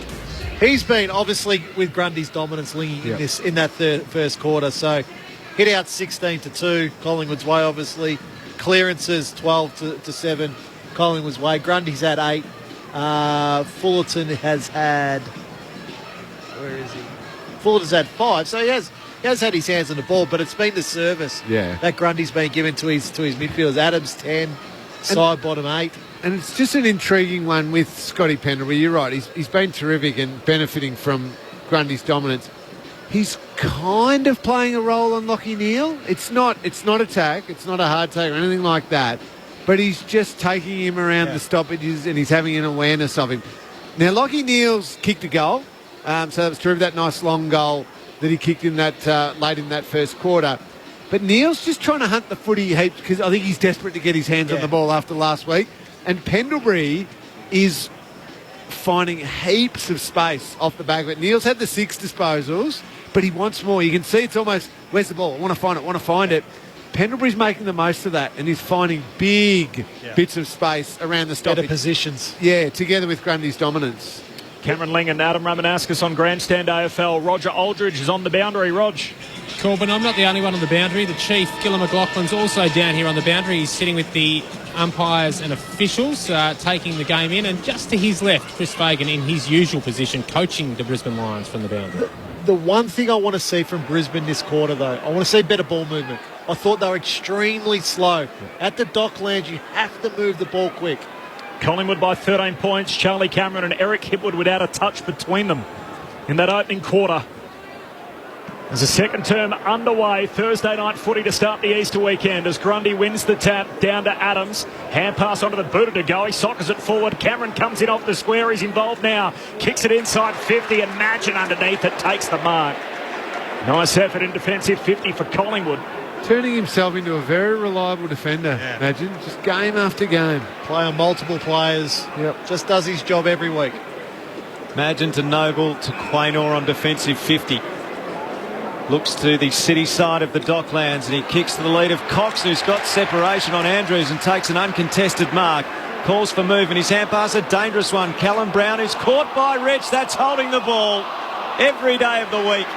he's been obviously with Grundy's dominance in that first quarter. So hit out 16-2 Collingwood's way. Obviously clearances 12-7 Collingwood's way. Grundy's had 8. Fullerton has had. Where is he? Fullerton's had 5. So he has had his hands on the ball, but it's been the service that Grundy's been given to his midfielders. Adams 10, bottom 8. And it's just an intriguing one with Scotty Pendlebury. You're right, he's been terrific and benefiting from Grundy's dominance. He's kind of playing a role on Lachie Neale. It's not attack, it's not a hard take or anything like that, but he's just taking him around the stoppages and he's having an awareness of him. Now, Lachie Neale's kicked a goal, so that was terrific, that nice long goal that he kicked in that late in that first quarter. But Neale's just trying to hunt the footy heaps because I think he's desperate to get his hands on the ball after last week. And Pendlebury is finding heaps of space off the back of it. Neale's had the 6 disposals, but he wants more. You can see it's almost, where's the ball? I want to find it. Pendlebury's making the most of that and he's finding big bits of space around the stoppage. Better positions. Yeah, together with Grundy's dominance. Cameron Ling and Adam Ramanauskas on Grandstand AFL. Roger Aldridge is on the boundary. Rog. Corbin, I'm not the only one on the boundary. The Chief, Gillum McLaughlin's also down here on the boundary. He's sitting with the umpires and officials taking the game in. And just to his left, Chris Fagan in his usual position, coaching the Brisbane Lions from the boundary. The one thing I want to see from Brisbane this quarter, though, I want to see better ball movement. I thought they were extremely slow. At the Docklands, you have to move the ball quick. Collingwood by 13 points. Charlie Cameron and Eric Hipwood without a touch between them in that opening quarter. There's a second term underway. Thursday night footy to start the Easter weekend as Grundy wins the tap down to Adams. Hand pass onto the boot of DeGoey. He sockers it forward. Cameron comes in off the square. He's involved now. Kicks it inside 50 and Madgen underneath it takes the mark. Nice effort in defensive 50 for Collingwood. Turning himself into a very reliable defender, imagine. Just game after game. Play on multiple players. Just does his job every week. Madgen to Noble to Quaynor on defensive 50. Looks to the city side of the Docklands and he kicks to the lead of Cox, who's got separation on Andrews and takes an uncontested mark. Calls for move and his hand pass, a dangerous one. Callum Brown is caught by Rich. That's holding the ball every day of the week.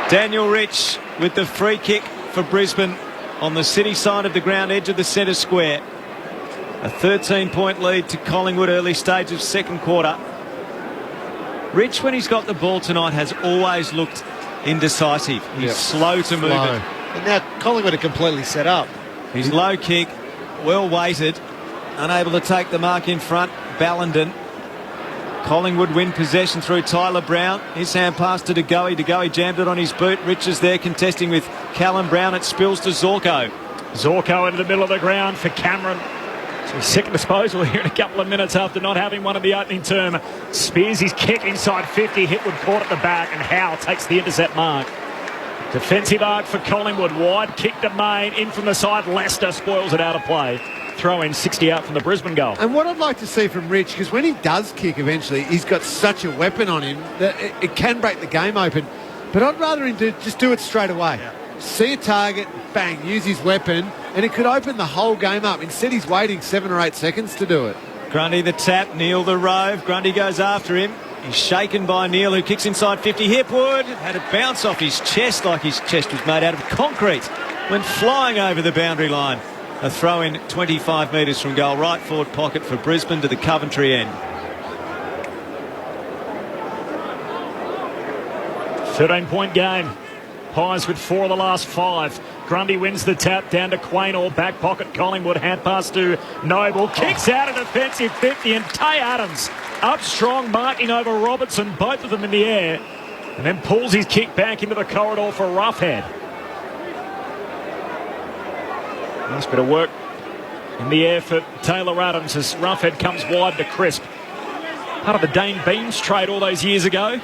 Daniel Rich with the free kick for Brisbane on the city side of the ground, edge of the centre square. A 13-point lead to Collingwood early stage of second quarter. Rich, when he's got the ball tonight, has always looked indecisive. He's slow to move it. And now Collingwood are completely set up. His low kick, well weighted, unable to take the mark in front. Ballenden. Collingwood win possession through Tyler Brown. His hand pass to DeGoey. DeGoey jammed it on his boot. Rich is there contesting with Callum Brown. It spills to Zorko. Zorko into the middle of the ground for Cameron. So his second disposal here in a couple of minutes after not having one in the opening term. Spears his kick inside 50. Hipwood caught at the back and Howe takes the intercept mark. Defensive arc for Collingwood. Wide kick to Main. In from the side. Leicester spoils it out of play. Throw in 60 out from the Brisbane goal. And what I'd like to see from Rich, because when he does kick eventually, he's got such a weapon on him that it can break the game open. But I'd rather him just do it straight away. Yeah. See a target, bang, use his weapon, and it could open the whole game up. Instead, he's waiting 7 or 8 seconds to do it. Grundy the tap, Neal the rove. Grundy goes after him. He's shaken by Neal, who kicks inside 50. Hipwood had it bounce off his chest like his chest was made out of concrete. Went flying over the boundary line. A throw in 25 metres from goal. Right forward pocket for Brisbane to the Coventry end. 13-point game. Pies with 4 of the last 5. Grundy wins the tap down to Quaynor. Back pocket Collingwood. Hand pass to Noble. Kicks out a defensive 50 and Tay Adams up strong, marking over Robertson. Both of them in the air. And then pulls his kick back into the corridor for Roughhead. Nice bit of work in the air for Taylor Adams as Roughhead comes wide to Crisp. Part of the Dane Beams trade all those years ago.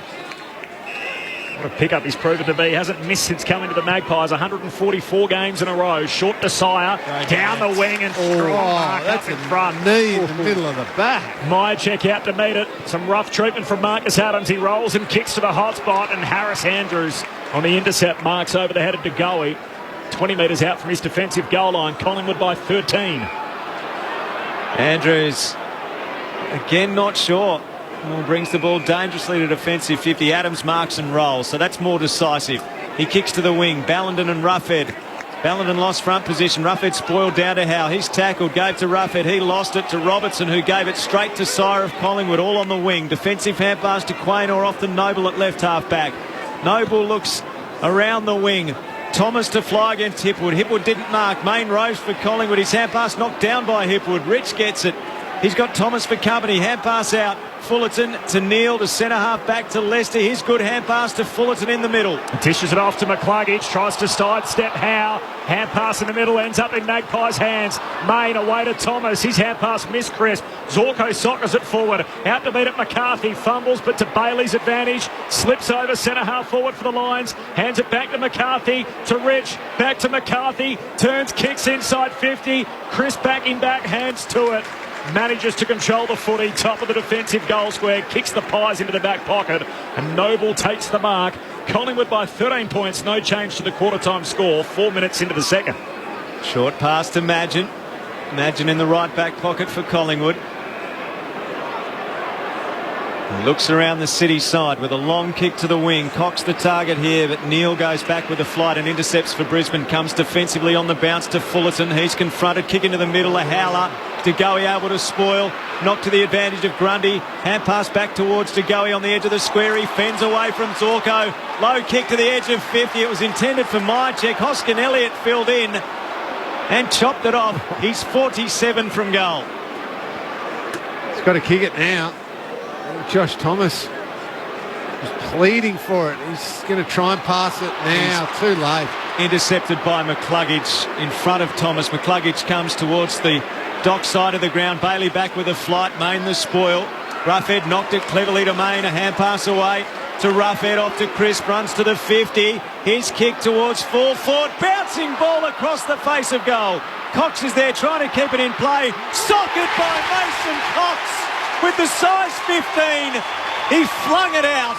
What a pickup he's proven to be. Hasn't missed since coming to the Magpies. 144 games in a row. Short to Sire. Down the wing and strong mark that's up in front. Knee in the middle of the back. Meyer check out to meet it. Some rough treatment from Marcus Adams. He rolls and kicks to the hot spot. And Harris Andrews on the intercept marks over the head of DeGoey. 20 metres out from his defensive goal line. Collingwood by 13. Andrews, again, not sure. Brings the ball dangerously to defensive 50. Adams marks and rolls, so that's more decisive. He kicks to the wing. Ballenden and Roughhead. Ballenden lost front position. Roughhead spoiled down to Howe. He's tackled, gave to Roughhead. He lost it to Robertson, who gave it straight to Sire of Collingwood, all on the wing. Defensive hand pass to Quaynor off the Noble at left half back. Noble looks around the wing. Thomas to fly against Hipwood. Hipwood didn't mark. Main roves for Collingwood. His hand pass knocked down by Hipwood. Rich gets it. He's got Thomas for company. Hand pass out. Fullerton to Neal to centre half back to Leicester. His good hand pass to Fullerton in the middle. Dishes it off to McCluggage. Tries to sidestep Howe. Hand pass in the middle. Ends up in Magpie's hands. Main away to Thomas. His hand pass missed Crisp. Zorko soccers it forward. Out to beat it McCarthy. Fumbles but to Bailey's advantage. Slips over centre half forward for the Lions. Hands it back to McCarthy. To Rich. Back to McCarthy. Turns, kicks inside 50. Crisp back in back. Hands to it. Manages to control the footy, top of the defensive goal square, kicks the Pies into the back pocket, and Noble takes the mark. Collingwood by 13 points, no change to the quarter-time score, 4 minutes into the second. Short pass to Madgen. Madgen in the right back pocket for Collingwood. He looks around the city side with a long kick to the wing. Cox the target here, but Neal goes back with a flight and intercepts for Brisbane. Comes defensively on the bounce to Fullerton. He's confronted, kick into the middle, a howler. DeGoey able to spoil, knocked to the advantage of Grundy. Hand pass back towards DeGoey on the edge of the square. He fends away from Zorko. Low kick to the edge of 50. It was intended for Myercheck. Hoskin Elliott filled in and chopped it off. He's 47 from goal. He's got to kick it now. Josh Thomas is pleading for it. He's going to try and pass it now. Too late. Intercepted by McCluggage in front of Thomas. McCluggage comes towards the dock side of the ground. Bailey back with a flight. Main the spoil. Roughhead knocked it cleverly to Main. A hand pass away to Roughhead, off to Crisp. Runs to the 50. His kick towards full forward. Bouncing ball across the face of goal. Cox is there trying to keep it in play. Socket by Mason Cox. With the size 15, he flung it out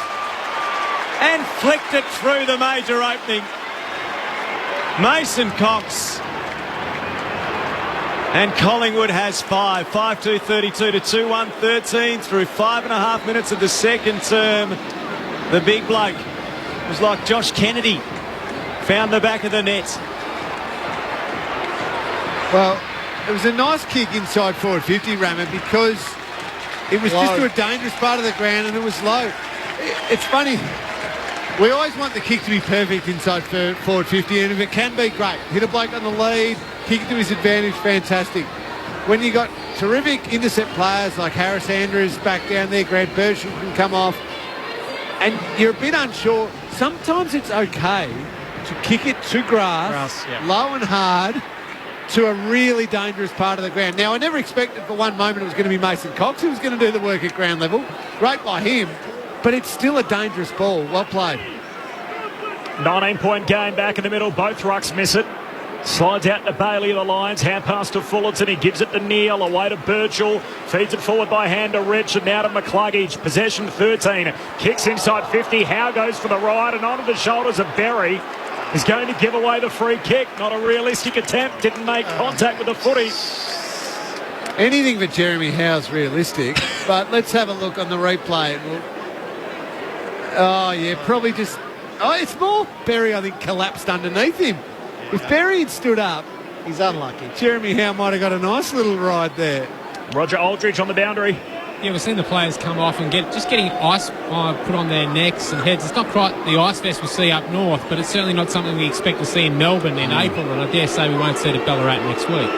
and flicked it through the major opening. Mason Cox. And Collingwood has 5. 5-2-32 to 2-1-13 through 5.5 minutes of the second term. The big bloke was like Josh Kennedy. Found the back of the net. Well, it was a nice kick inside forward 50, Rammer, because it was just to a dangerous part of the ground and it was low. It's funny. We always want the kick to be perfect inside forward 50, and if it can be, great. Hit a bloke on the lead, kick it to his advantage, fantastic. When you got terrific intercept players like Harris Andrews back down there, Grant Bersham can come off, and you're a bit unsure, sometimes it's okay to kick it to grass low and hard, to a really dangerous part of the ground. Now, I never expected for one moment it was going to be Mason Cox who was going to do the work at ground level. Great by him, but it's still a dangerous ball. Well played. 19-point game back in the middle. Both rucks miss it. Slides out to Bailey of the Lions. Hand pass to Fullerton. He gives it to Neal. Away to Birchall. Feeds it forward by hand to Rich. And now to McCluggage. Possession 13. Kicks inside 50. Howe goes for the ride. And onto the shoulders of Berry. He's going to give away the free kick. Not a realistic attempt. Didn't make contact with the footy. Anything for Jeremy Howe's realistic. But let's have a look on the replay. Oh, yeah, probably just... Oh, it's more Berry, I think, collapsed underneath him. If Berry had stood up, he's unlucky. Jeremy Howe might have got a nice little ride there. Roger Aldridge on the boundary. Yeah, we've seen the players come off and getting ice put on their necks and heads. It's not quite the ice vest we see up north, but it's certainly not something we expect to see in Melbourne in April, and I dare say we won't see it at Ballarat next week.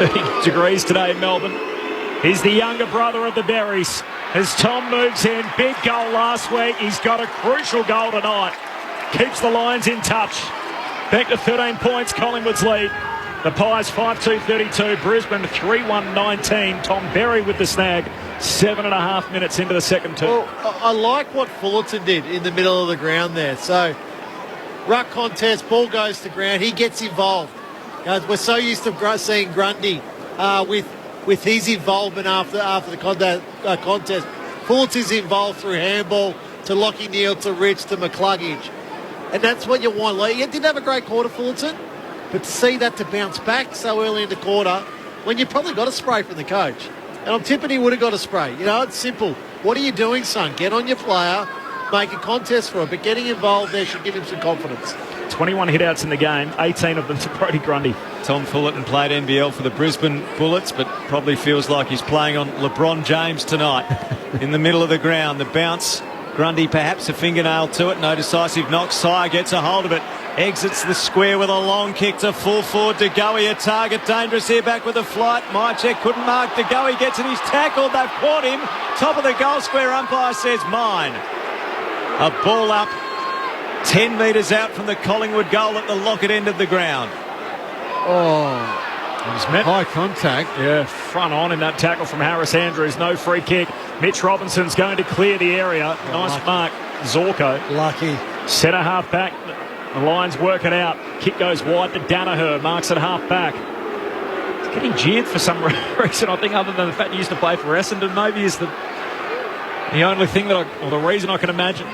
30 degrees today in Melbourne. He's the younger brother of the Berries. As Tom moves in, big goal last week. He's got a crucial goal tonight. Keeps the Lions in touch. Back to 13 points, Collingwood's lead. The Pies 5-2-32, Brisbane 3-1-19. Tom Berry with the snag, 7.5 minutes into the second term. Well, I like what Fullerton did in the middle of the ground there. So, ruck contest, ball goes to ground, he gets involved. We're so used to seeing Grundy with his involvement after the contest. Fullerton's involved through handball to Lockie Neal, to Rich, to McCluggage. And that's what you want. Like, he didn't have a great quarter, Fullerton, but to see that to bounce back so early in the quarter, when you probably got a spray from the coach. And I'm tipping he would have got a spray. You know, it's simple. What are you doing, son? Get on your player, make a contest for it, but getting involved there should give him some confidence. 21 hitouts in the game, 18 of them to Brody Grundy. Tom Fullerton played NBL for the Brisbane Bullets, but probably feels like he's playing on LeBron James tonight. In the middle of the ground, the bounce. Grundy perhaps a fingernail to it. No decisive knock. Sire gets a hold of it. Exits the square with a long kick to full forward. De Goey, a target dangerous here, back with a flight. Mychek couldn't mark. De Goey gets it. He's tackled. They've caught him. Top of the goal square. Umpire says mine. A ball up 10 metres out from the Collingwood goal at the Lockett end of the ground. Oh, high contact. Yeah, front on in that tackle from Harris Andrews. No free kick. Mitch Robinson's going to clear the area. Nice lucky mark, Zorko. Lucky. Centre half back. The Lions work it out. Kick goes wide to Danaher. Marks at half back. He's getting jeered for some reason, I think, other than the fact he used to play for Essendon. Maybe is the only thing or the reason I can imagine.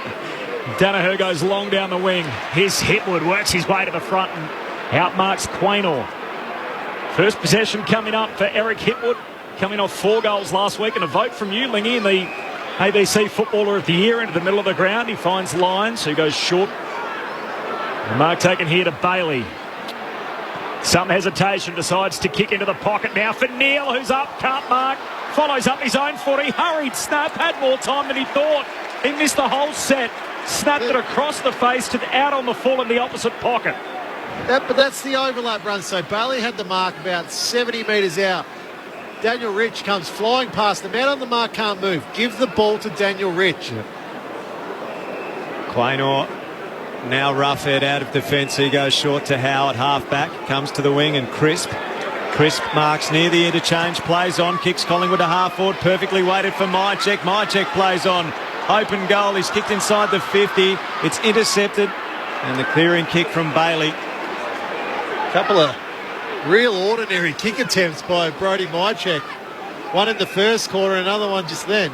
Danaher goes long down the wing. Here's Hipwood, works his way to the front and outmarks Quaynor. First possession coming up for Eric Hipwood, coming off 4 goals last week, and a vote from you, Lingy, in the ABC Footballer of the Year, into the middle of the ground. He finds Lyons, who goes short. The mark taken here to Bailey. Some hesitation, decides to kick into the pocket now for Neal, who's up, can't mark, follows up his own foot. He hurried, snap, had more time than he thought. He missed the whole set, snapped it across the face to out on the full in the opposite pocket. But that's the overlap run. So Bailey had the mark about 70 metres out. Daniel Rich comes flying past. The man on the mark can't move. Give the ball to Daniel Rich. Quaynor now Roughhead out of defence. He goes short to Howard, half back, comes to the wing, and Crisp marks near the interchange, plays on, kicks Collingwood to half forward, perfectly weighted for Mychek. Mychek plays on, open goal. He's kicked inside the 50. It's intercepted, and the clearing kick from Bailey. Couple of real ordinary kick attempts by Brody Mychek. One in the first quarter, another one just then.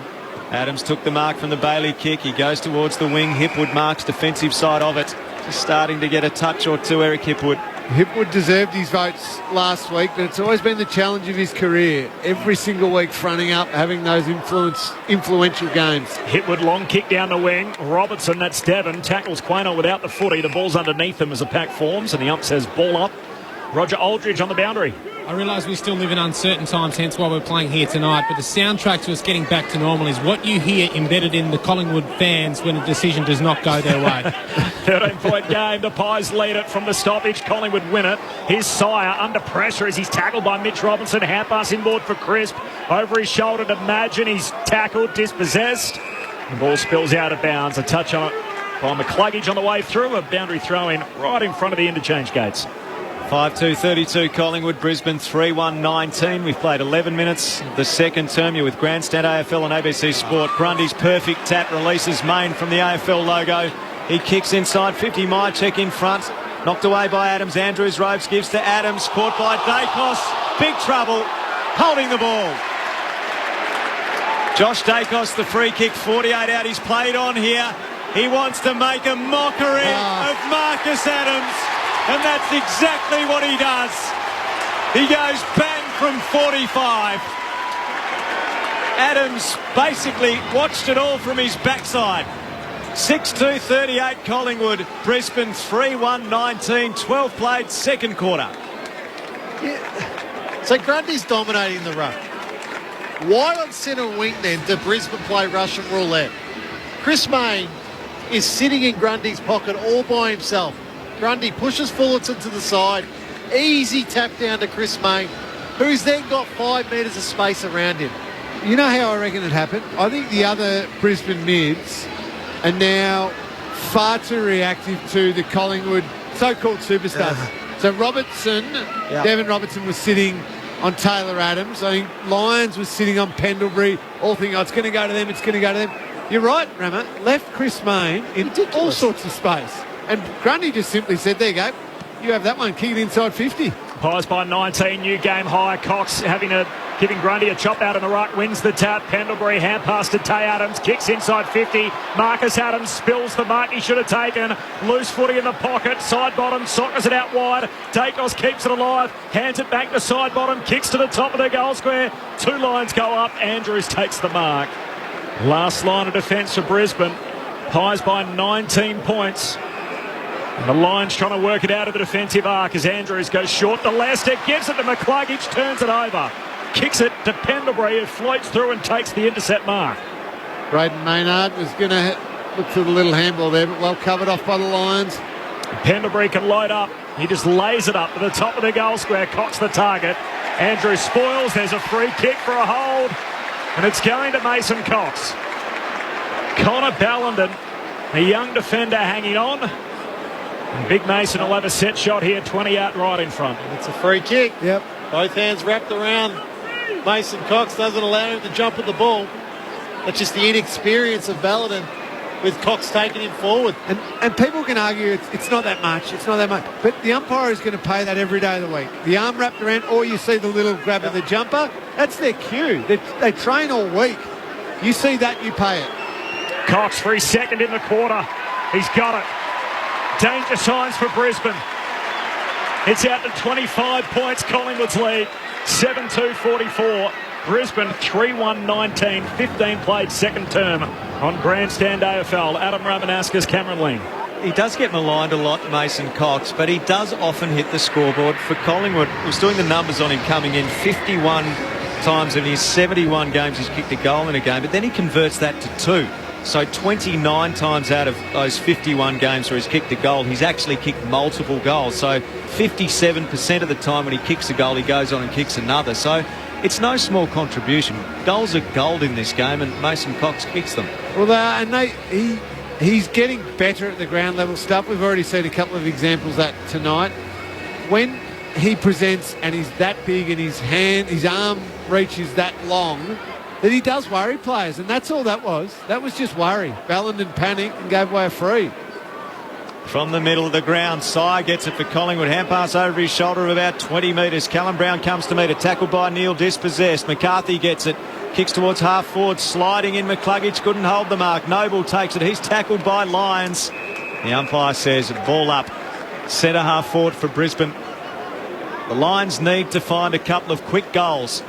Adams took the mark from the Bailey kick. He goes towards the wing. Hipwood marks defensive side of it. Just starting to get a touch or two, Eric Hipwood. Hipwood deserved his votes last week, but it's always been the challenge of his career. Every single week fronting up, having those influential games. Hipwood long kick down the wing. Robertson, that's Devon, tackles Quaynor without the footy. The ball's underneath him as the pack forms, and the ump says ball up. Roger Aldridge on the boundary. I realise we still live in uncertain times, hence why we're playing here tonight, but the soundtrack to us getting back to normal is what you hear embedded in the Collingwood fans when a decision does not go their way. 13-point game. The Pies lead it from the stoppage. Collingwood win it. Here's Sire under pressure as he's tackled by Mitch Robinson. Hand pass inboard for Crisp. Over his shoulder to Madgen. He's tackled, dispossessed. The ball spills out of bounds. A touch on it by McCluggage on the way through. A boundary throw in right in front of the interchange gates. 5-2-32 Collingwood, Brisbane 3-1-19. We've played 11 minutes the second term. You're with Grandstand AFL and ABC Sport. Grundy's perfect tap releases Main from the AFL logo. He kicks inside 50. Mychek in front. Knocked away by Adams. Andrews ropes, gives to Adams. Caught by Dacos. Big trouble. Holding the ball. Josh Dacos, the free kick, 48 out. He's played on here. He wants to make a mockery of Marcus Adams. And that's exactly what he does. He goes bang from 45. Adams basically watched it all from his backside. 6-2-38 Collingwood. Brisbane 3-1-19. 12 played, second quarter. Yeah. So Grundy's dominating the ruck. Why on centre wing then do Brisbane play Russian roulette? Chris Mayne is sitting in Grundy's pocket all by himself. Grundy pushes Fullerton to the side. Easy tap down to Chris Mayne, who's then got 5 metres of space around him. You know how I reckon it happened? I think the other Brisbane mids are now far too reactive to the Collingwood so-called superstars. So Robertson, Devon Robertson was sitting on Taylor Adams. I think Lyons was sitting on Pendlebury, all thinking, oh, it's going to go to them, it's going to go to them. You're right, Rammer. Left Chris Mayne in all sorts of space. And Grundy just simply said, there you go, you have that one, kick it inside 50. Pies by 19, new game high. Cox giving Grundy a chop out in the ruck, wins the tap. Pendlebury hand pass to Tay Adams, kicks inside 50. Marcus Adams spills the mark he should have taken. Loose footy in the pocket, side bottom, sockers it out wide. Dacos keeps it alive, hands it back to side bottom, kicks to the top of the goal square. 2 lines go up, Andrews takes the mark. Last line of defence for Brisbane. Pies by 19 points. And the Lions trying to work it out of the defensive arc as Andrews goes short to Lester, gives it to McCluggage, turns it over. Kicks it to Pendlebury, who floats through and takes the intercept mark. Braden Maynard was going to look for the little handball there, but well covered off by the Lions. Pendlebury can load up. He just lays it up to the top of the goal square. Cox the target. Andrews spoils. There's a free kick for a hold. And it's going to Mason Cox. Connor Ballenden, a young defender, hanging on. And Big Mason will have a set shot here, 20 out right in front. It's a free kick. Yep. Both hands wrapped around Mason Cox, doesn't allow him to jump at the ball. That's just the inexperience of Ballenden with Cox taking him forward. And people can argue it's not that much, it's not that much. But the umpire is going to pay that every day of the week. The arm wrapped around, or you see the little grab of the jumper, that's their cue. They train all week. You see that, you pay it. Cox for his second in the quarter. He's got it. Danger signs for Brisbane. It's out to 25 points, Collingwood's lead. 7-2-44. Brisbane 3-1-19. 15 played second term on Grandstand AFL. Adam Ramanauskas, Cameron Ling. He does get maligned a lot, Mason Cox, but he does often hit the scoreboard for Collingwood. I was doing the numbers on him coming in 51 times in his 71 games he's kicked a goal in a game, but then he converts that to 2. So 29 times out of those 51 games where he's kicked a goal, he's actually kicked multiple goals. So 57% of the time when he kicks a goal, he goes on and kicks another. So it's no small contribution. Goals are gold in this game, and Mason Cox kicks them. Well, he's getting better at the ground level stuff. We've already seen a couple of examples of that tonight. When he presents and he's that big and his arm reaches that long, that he does worry players, and that's all that was. That was just worry. Ballenden panicked and gave away a free. From the middle of the ground, Sy gets it for Collingwood. Hand pass over his shoulder of about 20 metres. Callum Brown comes to meet it. Tackled by Neil, dispossessed. McCarthy gets it. Kicks towards half forward. Sliding in McCluggage. Couldn't hold the mark. Noble takes it. He's tackled by Lyons. The umpire says ball up. Centre half forward for Brisbane. The Lions need to find a couple of quick goals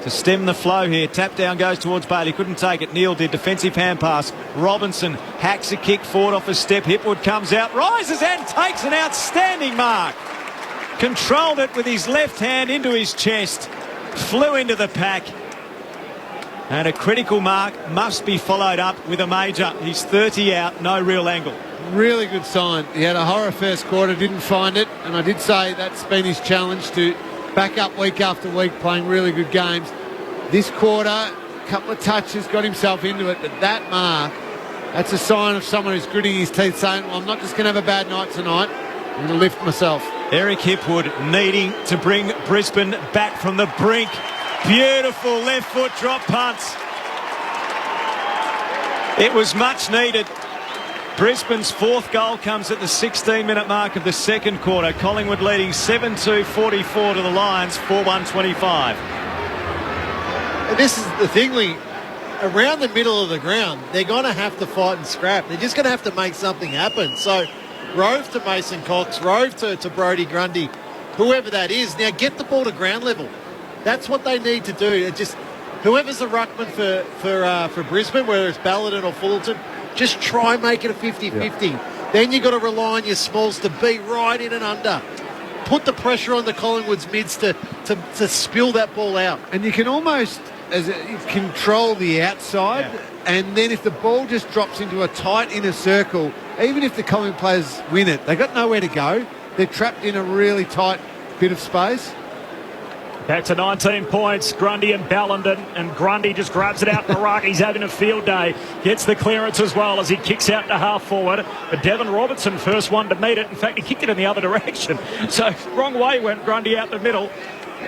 to stem the flow here. Tap down goes towards Bailey. Couldn't take it. Neil did. Defensive hand pass. Robinson hacks a kick forward off a step. Hipwood comes out. Rises and takes an outstanding mark. Controlled it with his left hand into his chest. Flew into the pack. And a critical mark must be followed up with a major. He's 30 out. No real angle. Really good sign. He had a horror first quarter. Didn't find it. And I did say that's been his challenge, to back up week after week, playing really good games. This quarter, a couple of touches, got himself into it, but that mark, that's a sign of someone who's gritting his teeth, saying, well, I'm not just going to have a bad night tonight, I'm going to lift myself. Eric Hipwood needing to bring Brisbane back from the brink. Beautiful left foot drop punts. It was much needed. Brisbane's fourth goal comes at the 16-minute mark of the second quarter. Collingwood leading 7-2-44 to the Lions, 4-1-25. And this is the thing, Lee. Around the middle of the ground, they're going to have to fight and scrap. They're just going to have to make something happen. So, rove to Mason Cox, rove to Brody Grundy, whoever that is. Now, get the ball to ground level. That's what they need to do. It just whoever's the ruckman for Brisbane, whether it's Balladin or Fullerton, just try and make it a 50-50. Yeah. Then you've got to rely on your smalls to be right in and under. Put the pressure on the Collingwood's mids to spill that ball out. And you can almost control the outside, and then if the ball just drops into a tight inner circle, even if the Collingwood players win it, they've got nowhere to go. They're trapped in a really tight bit of space. Back to 19 points, Grundy and Ballandon, and Grundy just grabs it out in the ruck. He's having a field day. Gets the clearance as well as he kicks out to half forward. But Devon Robertson, first one to meet it. In fact, he kicked it in the other direction. So wrong way went Grundy out the middle.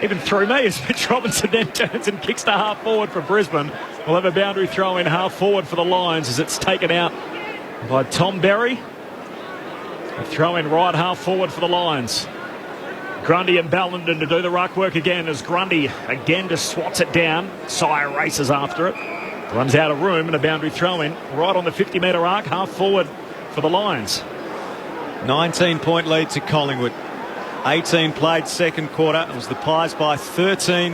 Even through me as Mitch Robinson then turns and kicks to half forward for Brisbane. We'll have a boundary throw in half forward for the Lions as it's taken out by Tom Berry. A throw in right half forward for the Lions. Grundy and Ballandon to do the ruck work again as Grundy again just swats it down. Sire races after it. Runs out of room and a boundary throw in right on the 50-metre arc, half forward for the Lions. 19-point lead to Collingwood. 18 played second quarter. It was the Pies by 13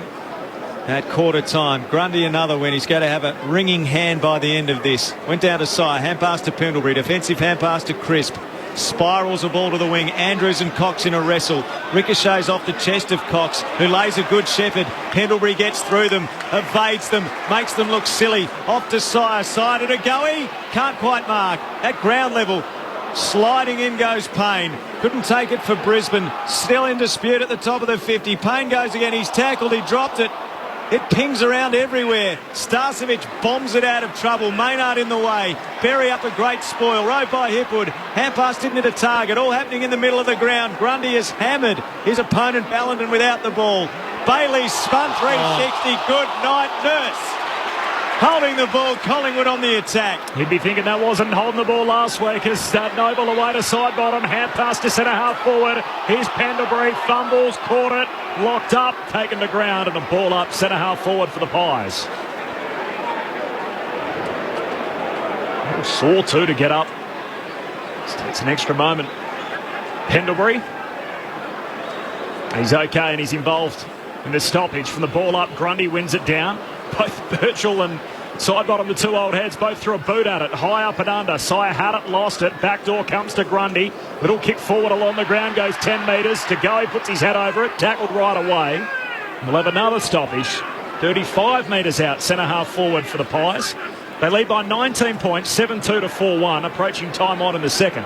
at quarter time. Grundy another win. He's going to have a ringing hand by the end of this. Went down to Sire. Hand pass to Pendlebury. Defensive hand pass to Crisp. Spirals a ball to the wing. Andrews and Cox in a wrestle. Ricochets off the chest of Cox, who lays a good shepherd. Pendlebury gets through them, evades them, makes them look silly. Off to Sire. Side to Goey. Can't quite mark. At ground level. Sliding in goes Payne. Couldn't take it for Brisbane. Still in dispute at the top of the 50. Payne goes again. He's tackled. He dropped it. It pings around everywhere. Starcevic bombs it out of trouble. Maynard in the way. Berry up a great spoil. Rode by Hipwood. Hand pass didn't hit a target. All happening in the middle of the ground. Grundy has hammered his opponent Ballandon without the ball. Bailey spun 360. Good night, Nurse. Holding the ball, Collingwood on the attack. You'd be thinking that wasn't holding the ball last week as Noble away to side bottom. Hand pass to centre half forward. Here's Pendlebury, fumbles, caught it, locked up, taken to ground, and a ball up centre half forward for the Pies. Sore too to get up. This takes an extra moment. Pendlebury. He's okay and he's involved in the stoppage from the ball up. Grundy wins it down. Both Birchall and side bottom, the two old heads, both threw a boot at it. High up and under. Sire had it, lost it. Backdoor comes to Grundy. Little kick forward along the ground, goes 10 metres. To go, he puts his head over it. Tackled right away. We'll have another stoppage. 35 metres out, centre half forward for the Pies. They lead by 19 points, 7-2 to 4-1, approaching time on in the second.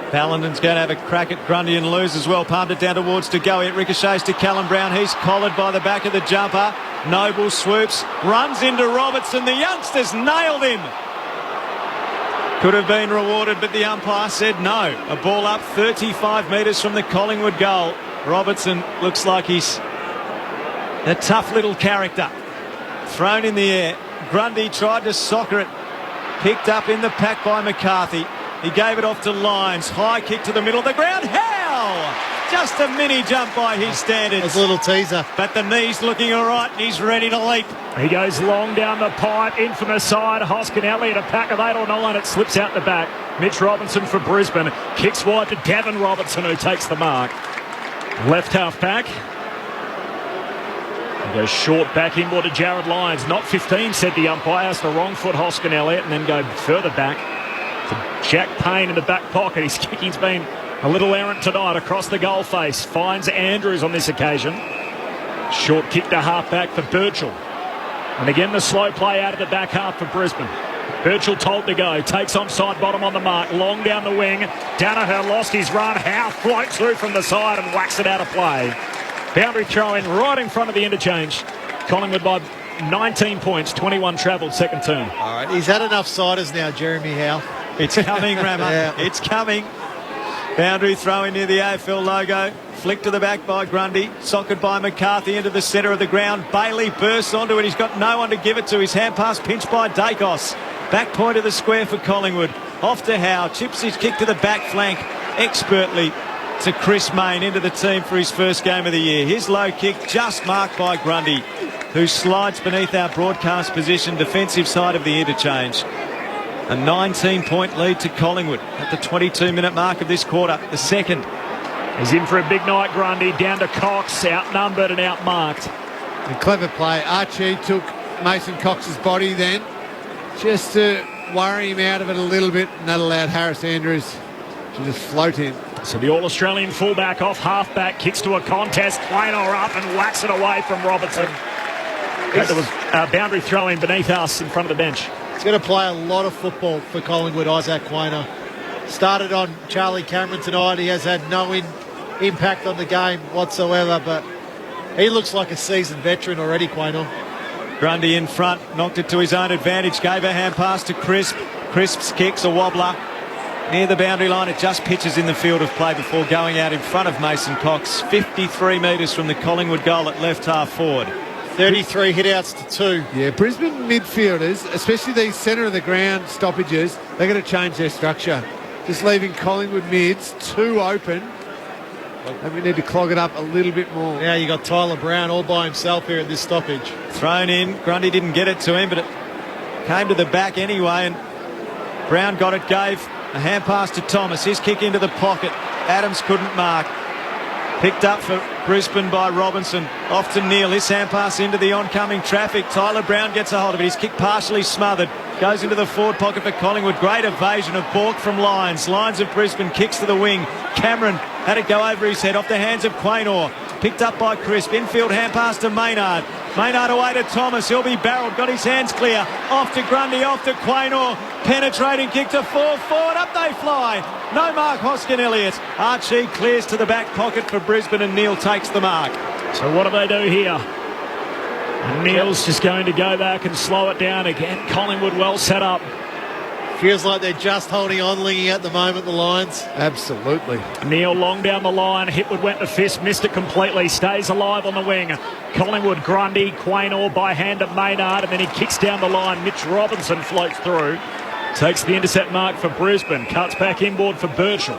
Ballandon's going to have a crack at Grundy and lose as well. Palmed it down towards to go. It ricochets to Callum Brown. He's collared by the back of the jumper. Noble swoops, runs into Robertson. The youngsters nailed him. Could have been rewarded, but the umpire said no. A ball up 35 metres from the Collingwood goal. Robertson looks like he's a tough little character. Thrown in the air. Grundy tried to soccer it. Picked up in the pack by McCarthy. He gave it off to Lyons. High kick to the middle of the ground. Hell! Just a mini jump by his standards. That's a little teaser. But the knee's looking all right and he's ready to leap. He goes long down the pipe, in from the side. Hoskinelli at a pack of 8 or 9. It slips out the back. Mitch Robinson for Brisbane. Kicks wide to Devon Robertson, who takes the mark. Left half back. He goes short back inward to Jared Lyons. Not 15, said the umpire. It's the wrong foot Hoskinelli, and then go further back to Jack Payne in the back pocket. His kicking's been a little errant tonight across the goal face. Finds Andrews on this occasion. Short kick to half back for Birchall. And again the slow play out of the back half for Brisbane. Birchall told to go. Takes on side bottom on the mark. Long down the wing. Danaher lost his run. Howe floats through from the side and whacks it out of play. Boundary throw in right in front of the interchange. Collingwood by 19 points. 21 travelled second term. All right, he's had enough siders now, Jeremy Howe. It's coming, Rammer. Yeah. It's coming. Boundary throw in near the AFL logo. Flick to the back by Grundy. Socked by McCarthy into the centre of the ground. Bailey bursts onto it. He's got no one to give it to. His hand pass pinched by Dacos. Back point of the square for Collingwood. Off to Howe. Chips his kick to the back flank expertly to Chris Mayne into the team for his first game of the year. His low kick just marked by Grundy, who slides beneath our broadcast position defensive side of the interchange. A 19-point lead to Collingwood at the 22-minute mark of this quarter, the second. He's in for a big night, Grundy, down to Cox, outnumbered and outmarked. A clever play. Archie took Mason Cox's body then, just to worry him out of it a little bit, and that allowed Harris Andrews to just float in. So the All-Australian fullback off halfback, kicks to a contest, Quaynor up and whacks it away from Robertson. There was a boundary throw in beneath us in front of the bench. He's going to play a lot of football for Collingwood, Isaac Quaynor. Started on Charlie Cameron tonight. He has had no impact on the game whatsoever, but he looks like a seasoned veteran already, Quaynor. Grundy in front, knocked it to his own advantage, gave a hand pass to Crisp. Crisp's kicks a wobbler near the boundary line. It just pitches in the field of play before going out in front of Mason Cox. 53 metres from the Collingwood goal at left half forward. 33 hit-outs to 2. Yeah, Brisbane midfielders, especially these centre-of-the-ground stoppages, they're going to change their structure. Just leaving Collingwood mids too open, and we need to clog it up a little bit more. Now you got Tyler Brown all by himself here at this stoppage. Thrown in. Grundy didn't get it to him, but it came to the back anyway, and Brown got it, gave a hand pass to Thomas. His kick into the pocket. Adams couldn't mark. Picked up for Brisbane by Robinson. Off to Neil. His hand pass into the oncoming traffic. Tyler Brown gets a hold of it. His kick partially smothered. Goes into the forward pocket for Collingwood. Great evasion of Bork from Lyons. Lyons of Brisbane kicks to the wing. Cameron had it go over his head off the hands of Quaynor. Picked up by Crisp. Infield hand pass to Maynard. Maynard away to Thomas. He'll be barreled. Got his hands clear. Off to Grundy. Off to Quaynor. Penetrating kick to forward. Up they fly. No mark, Hoskin-Elliott. Archie clears to the back pocket for Brisbane, and Neil takes the mark. So what do they do here? And Neil's just going to go back and slow it down again. Collingwood well set up. Feels like they're just holding on, Lingy, at the moment, the Lions. Absolutely. Neil long down the line. Hipwood went to fist, missed it completely. Stays alive on the wing. Collingwood, Grundy, Quaynor by hand of Maynard, and then he kicks down the line. Mitch Robinson floats through. Takes the intercept mark for Brisbane. Cuts back inboard for Birchall.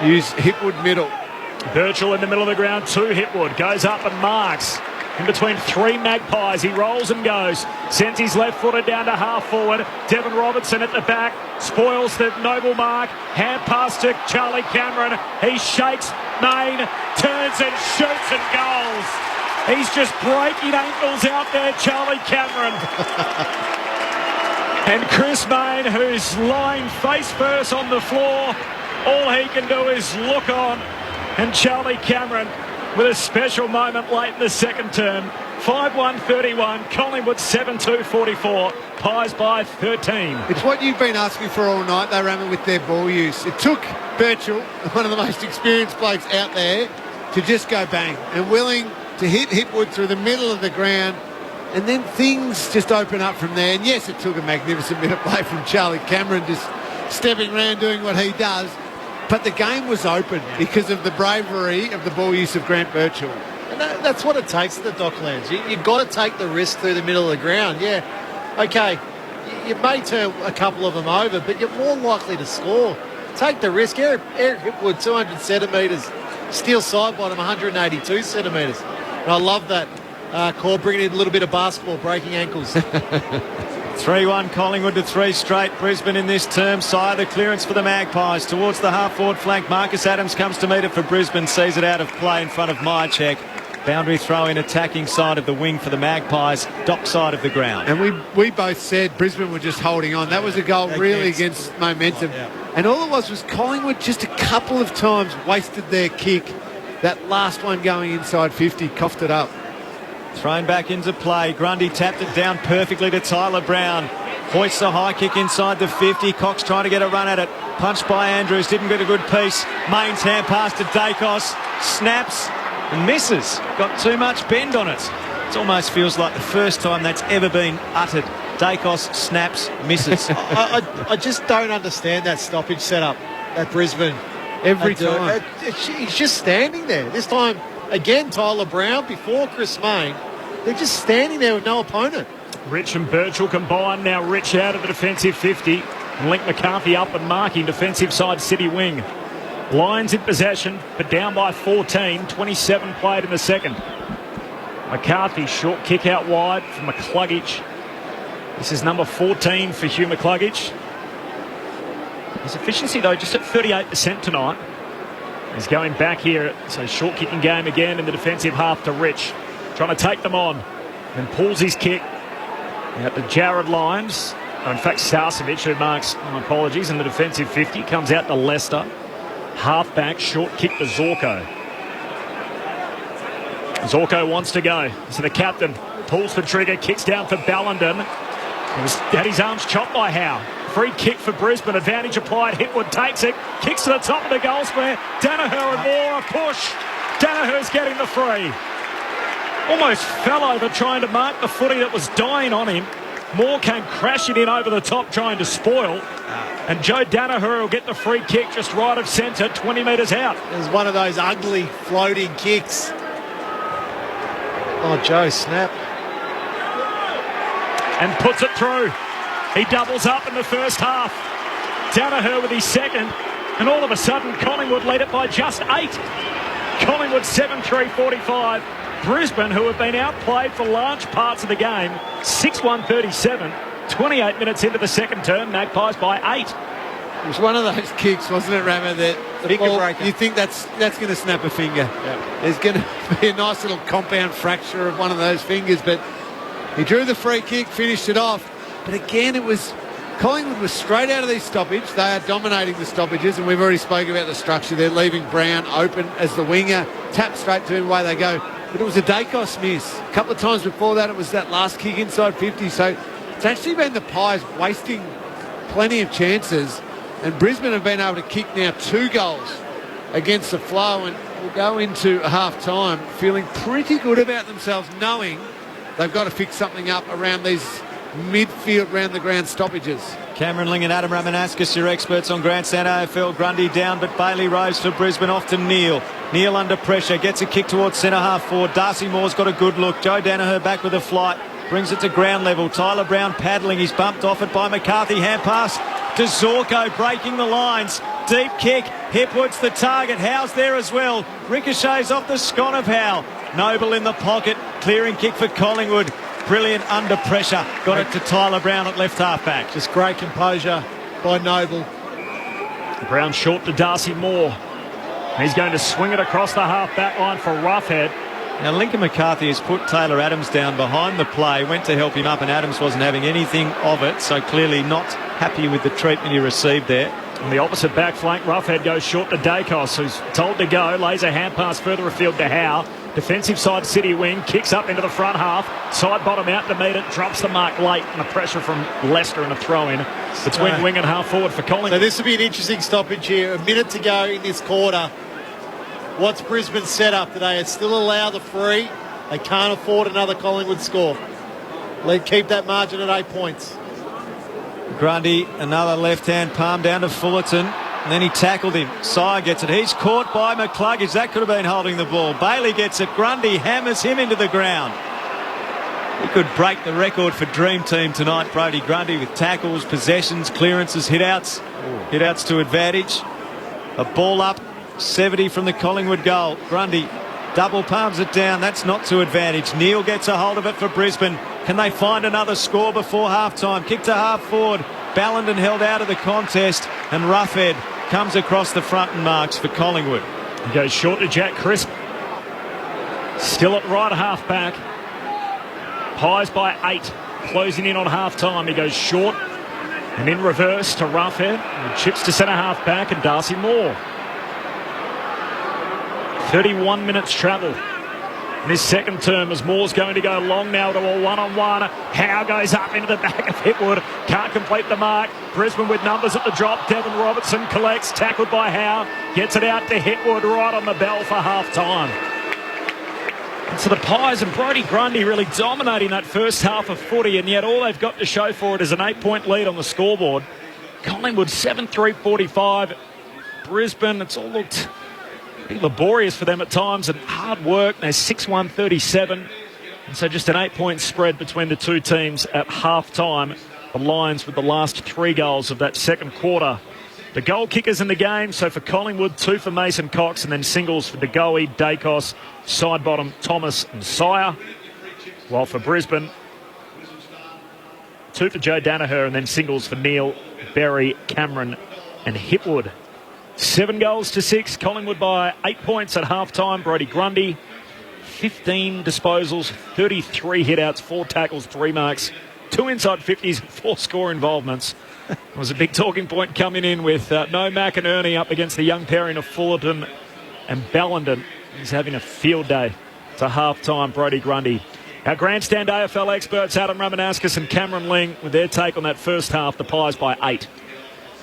Use Hipwood middle. Birchall in the middle of the ground to Hipwood. Goes up and marks. In between 3 Magpies, he rolls and goes. Sends his left footer down to half forward. Devon Robertson at the back. Spoils the noble mark. Hand pass to Charlie Cameron. He shakes Mayne. Turns and shoots and goals. He's just breaking ankles out there, Charlie Cameron. And Chris Mayne, who's lying face first on the floor, all he can do is look on. And Charlie Cameron with a special moment late in the second term. 5-1-31, Collingwood 7-2-44, Pies by 13. It's what you've been asking for all night. They ran it with their ball use. It took Birchall, one of the most experienced blokes out there, to just go bang and willing to hit Hipwood through the middle of the ground. And then things just open up from there. And yes, it took a magnificent bit of play from Charlie Cameron, just stepping around doing what he does. But the game was open because of the bravery of the ball use of Grant Birchall. And that's what it takes at the Docklands. You've got to take the risk through the middle of the ground. Yeah, okay, you may turn a couple of them over, but you're more likely to score. Take the risk. Eric Hipwood, 200 centimetres. Steel side bottom, 182 centimetres. And I love that call, bringing in a little bit of basketball, breaking ankles. 3-1 Collingwood to 3 straight Brisbane in this term. Sire the clearance for the Magpies towards the half-forward flank. Marcus Adams comes to meet it for Brisbane, sees it out of play in front of Myercheck. Boundary throw in attacking side of the wing for the Magpies, dock side of the ground. And we both said Brisbane were just holding on. That was a goal really against momentum. And all it was Collingwood just a couple of times wasted their kick. That last one going inside 50, coughed it up. Thrown back into play. Grundy tapped it down perfectly to Tyler Brown. Hoists a high kick inside the 50. Cox trying to get a run at it. Punched by Andrews. Didn't get a good piece. Maine's hand pass to Dacos. Snaps and misses. Got too much bend on it. It almost feels like the first time that's ever been uttered. Dacos snaps, misses. I just don't understand that stoppage setup at Brisbane. Every time. He's just standing there. This time, again, Tyler Brown before Chris Mayne. They're just standing there with no opponent. Rich and Birchall combined. Now Rich out of the defensive 50. And Link McCarthy up and marking defensive side City wing. Lions in possession, but down by 14. 27 played in the second. McCarthy, short kick out wide from McCluggage. This is number 14 for Hugh McCluggage. His efficiency, though, just at 38% tonight. He's going back here, so short kicking game again in the defensive half to Rich. Trying to take them on. And pulls his kick out to Jared Lyons. In fact, Sarcevic, who marks, in the defensive 50, comes out to Leicester. Half-back, short kick to Zorko. Zorko wants to go. So the captain pulls the trigger, kicks down for Ballenden. Had his arms chopped by Howe. Free kick for Brisbane. Advantage applied. Hitwood takes it. Kicks to the top of the goal square. Danaher and Moore a push. Danaher's getting the free. Almost fell over trying to mark the footy that was dying on him. Moore came crashing in over the top trying to spoil. And Joe Danaher will get the free kick just right of centre, 20 metres out. It was one of those ugly floating kicks. Oh, Joe snap. And puts it through. He doubles up in the first half. Danaher with his second. And all of a sudden, Collingwood lead it by just 8. Collingwood 7-3-45. Brisbane, who have been outplayed for large parts of the game, 6-1-37. 28 minutes into the second term, Magpies by 8. It was one of those kicks, wasn't it, Rammer, that the ball, you think that's going to snap a finger. Yep. There's going to be a nice little compound fracture of one of those fingers, but he drew the free kick, finished it off. But again, it was Collingwood was straight out of these stoppage. They are dominating the stoppages, and we've already spoken about the structure. They're leaving Brown open as the winger, tap straight to him, away they go. But it was a Dacos miss. A couple of times before that, it was that last kick inside 50. So it's actually been the Pies wasting plenty of chances. And Brisbane have been able to kick now 2 goals against the flow, and will go into half-time feeling pretty good about themselves, knowing they've got to fix something up around these midfield round the ground stoppages. Cameron Ling and Adam Ramanauskas, your experts on Grandstand AFL. Grundy down, but Bailey Rose for Brisbane off to Neil. Neil under pressure, gets a kick towards centre half forward. Darcy Moore's got a good look. Joe Danaher back with a flight, brings it to ground level. Tyler Brown paddling, he's bumped off it by McCarthy. Hand pass to Zorko, breaking the lines. Deep kick, Hipwood's the target. Howe's there as well. Ricochets off the scon of Howe. Noble in the pocket, clearing kick for Collingwood. Brilliant under pressure. Got it to Tyler Brown at left half-back. Just great composure by Noble. Brown short to Darcy Moore. He's going to swing it across the half-back line for Roughhead. Now, Lincoln McCarthy has put Taylor Adams down behind the play, went to help him up, and Adams wasn't having anything of it, so clearly not happy with the treatment he received there. On the opposite back flank, Roughhead goes short to Dacos, who's told to go, lays a hand pass further afield to Howe. Defensive side City wing, kicks up into the front half, side bottom out to meet it, drops the mark late, and the pressure from Leicester and a throw-in between wing and half forward for Collingwood. So this will be an interesting stoppage here. A minute to go in this quarter. What's Brisbane's set up today? It's still allow the free. They can't afford another Collingwood score. Keep that margin at 8 points. Grundy, another left-hand palm down to Fullerton. And then he tackled him. Sire gets it. He's caught by McCluggage. That could have been holding the ball. Bailey gets it. Grundy hammers him into the ground. He could break the record for Dream Team tonight, Brody Grundy, with tackles, possessions, clearances, hit-outs. Hit-outs to advantage. A ball up, 70 from the Collingwood goal. Grundy double palms it down. That's not to advantage. Neil gets a hold of it for Brisbane. Can they find another score before half-time? Kick to half forward. Ballenden held out of the contest, and Roughhead comes across the front and marks for Collingwood. He goes short to Jack Crisp. Still at right half-back. Pies by 8. Closing in on half-time. He goes short and in reverse to Roughhead. And chips to centre half-back and Darcy Moore. 31 minutes travel. This second term as Moore's going to go long now to a one-on-one. Howe goes up into the back of Hipwood. Can't complete the mark. Brisbane with numbers at the drop. Devon Robertson collects. Tackled by Howe. Gets it out to Hipwood right on the bell for half-time. And so the Pies and Brody Grundy really dominating that first half of footy, and yet all they've got to show for it is an 8-point lead on the scoreboard. Collingwood 7-3-45. Brisbane, it's all looked pretty laborious for them at times and hard work. They're 6-1-37. And so just an 8-point spread between the two teams at half-time. the Lions with the last 3 goals of that second quarter. The goal kickers in the game, so for Collingwood, 2 for Mason Cox and then singles for De Goey, Dacos, Sidebottom, Thomas and Sire. While for Brisbane, 2 for Joe Danaher and then singles for Neil, Berry, Cameron and Hipwood. 7 goals to 6, Collingwood by 8 points at half-time. Brody Grundy, 15 disposals, 33 hit-outs, 4 tackles, 3 marks, 2 inside 50s, 4 score involvements. It was a big talking point coming in with no McInerney up against the young pairing of Fullerton and Bellenden. He's having a field day. It's a half-time, Brody Grundy. Our grandstand AFL experts, Adam Ramanauskas and Cameron Ling, with their take on that first half, the Pies by 8.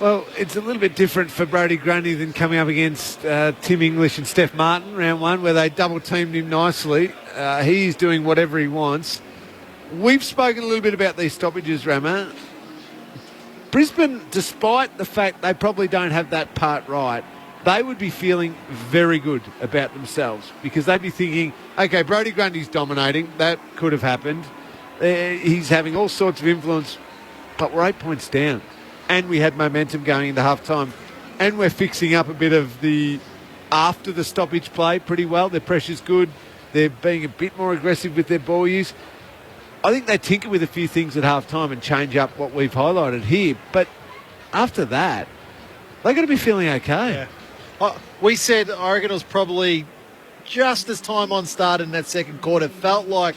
Well, it's a little bit different for Brody Grundy than coming up against Tim English and Steph Martin, round 1, where they double-teamed him nicely. He's doing whatever he wants. We've spoken a little bit about these stoppages, Rama. Brisbane, despite the fact they probably don't have that part right, they would be feeling very good about themselves because they'd be thinking, OK, Brody Grundy's dominating. That could have happened. He's having all sorts of influence, but we're 8 points down. And we had momentum going into half-time. And we're fixing up a bit of the after the stoppage play pretty well. Their pressure's good. They're being a bit more aggressive with their ball use. I think they tinker with a few things at half-time and change up what we've highlighted here. But after that, they're going to be feeling okay. Yeah. We said, I reckon it was probably just as time on started in that second quarter. It felt like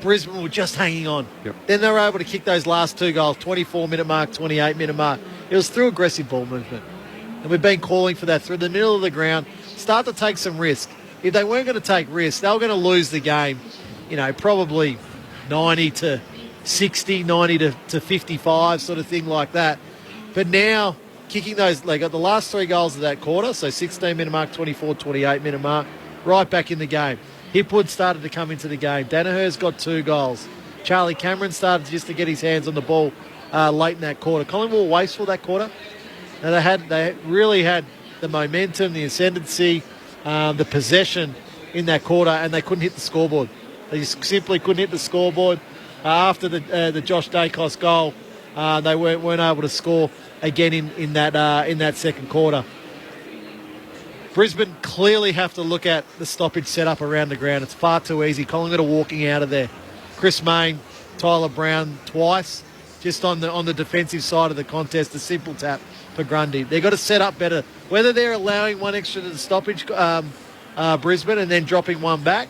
Brisbane were just hanging on. Yep. Then they were able to kick those last 2 goals, 24-minute mark, 28-minute mark. It was through aggressive ball movement. And we've been calling for that through the middle of the ground. Start to take some risk. If they weren't going to take risks, they were going to lose the game, probably 90 to 60, 90 to 55, sort of thing like that. But now, kicking those, they got the last 3 goals of that quarter, so 16-minute mark, 24, 28-minute mark, right back in the game. Hipwood started to come into the game. Danaher's got 2 goals. Charlie Cameron started just to get his hands on the ball late in that quarter. Collingwood were wasteful that quarter. And they really had the momentum, the ascendancy, the possession in that quarter, and they couldn't hit the scoreboard. They just simply couldn't hit the scoreboard. After the Josh Dacos goal, they weren't able to score again in that second quarter. Brisbane clearly have to look at the stoppage setup around the ground. It's far too easy. Collingwood are walking out of there. Chris Mayne, Tyler Brown twice, just on the defensive side of the contest. A simple tap for Grundy. They've got to set up better. Whether they're allowing 1 extra to the stoppage, Brisbane, and then dropping 1 back.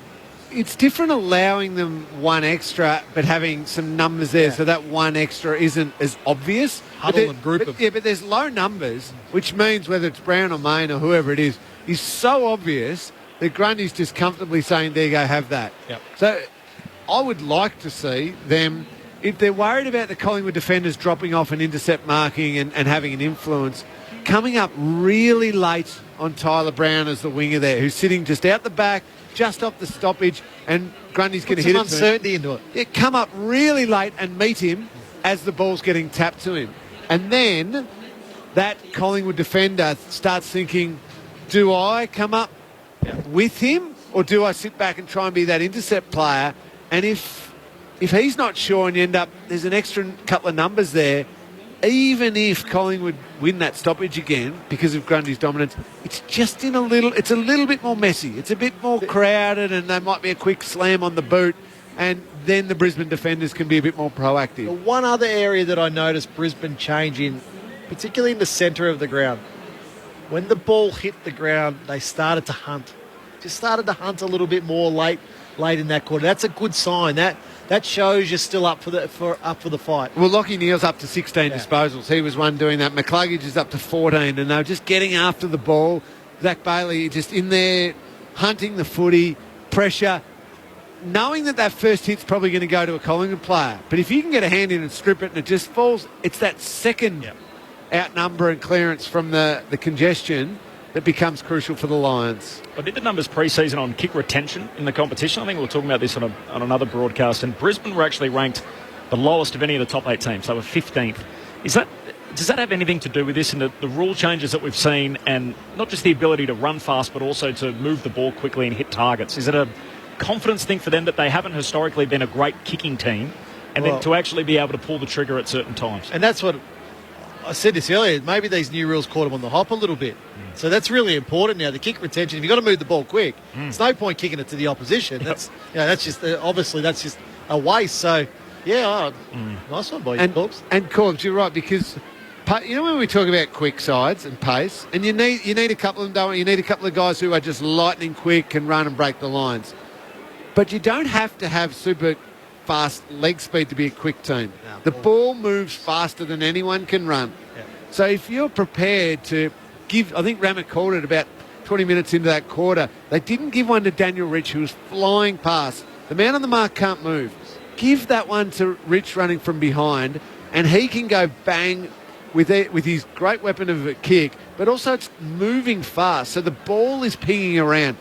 It's different allowing them 1 extra but having some numbers there so that 1 extra isn't as obvious. Huddle and group of... Yeah, but there's low numbers, which means whether it's Brown or Mayne or whoever it is so obvious that Grundy's just comfortably saying, there you go, have that. Yep. So I would like to see them, if they're worried about the Collingwood defenders dropping off and intercept marking and having an influence, coming up really late on Tyler Brown as the winger there, who's sitting just out the back, just off the stoppage, and Grundy's going to hit it. Put some uncertainty into it. Yeah, come up really late and meet him as the ball's getting tapped to him. And then that Collingwood defender starts thinking, do I come up with him or do I sit back and try and be that intercept player? And if he's not sure and you end up, there's an extra couple of numbers there, even if Collingwood win that stoppage again because of Grundy's dominance, it's just it's a little bit more messy. It's a bit more crowded and there might be a quick slam on the boot and then the Brisbane defenders can be a bit more proactive. The one other area that I noticed Brisbane change in, particularly in the centre of the ground, when the ball hit the ground, they started to hunt. Just started to hunt a little bit more late in that quarter. That's a good sign. That shows you're still up for the fight. Well, Lachie Neale's up to 16 disposals. He was one doing that. McCluggage is up to 14, and they're just getting after the ball. Zach Bailey just in there, hunting the footy, pressure, knowing that first hit's probably going to go to a Collingwood player. But if you can get a hand in and strip it and it just falls, it's that second outnumber and clearance from the congestion that becomes crucial for the Lions. I did the numbers pre-season on kick retention in the competition. I think we were talking about this on another broadcast, and Brisbane were actually ranked the lowest of any of the top 8 teams. They were 15th. Does that have anything to do with this and the rule changes that we've seen, and not just the ability to run fast but also to move the ball quickly and hit targets? Is it a confidence thing for them that they haven't historically been a great kicking team, and then to actually be able to pull the trigger at certain times. And that's what I said this earlier. Maybe these new rules caught him on the hop a little bit. So that's really important now. The kick retention. If you've got to move the ball quick, it's no point kicking it to the opposition. That's just obviously that's just a waste. So nice one, boys. And Corbs, you're right, because when we talk about quick sides and pace, and you need a couple of them, don't you? You need a couple of guys who are just lightning quick, can run and break the lines. But you don't have to have super fast leg speed to be a quick team. No. The ball moves faster than anyone can run. Yeah. So if you're prepared to give, I think Ramett called it about 20 minutes into that quarter, they didn't give one to Daniel Rich, who was flying past. The man on the mark can't move. Give that one to Rich running from behind, and he can go bang with his great weapon of a kick, but also it's moving fast, so the ball is pinging around.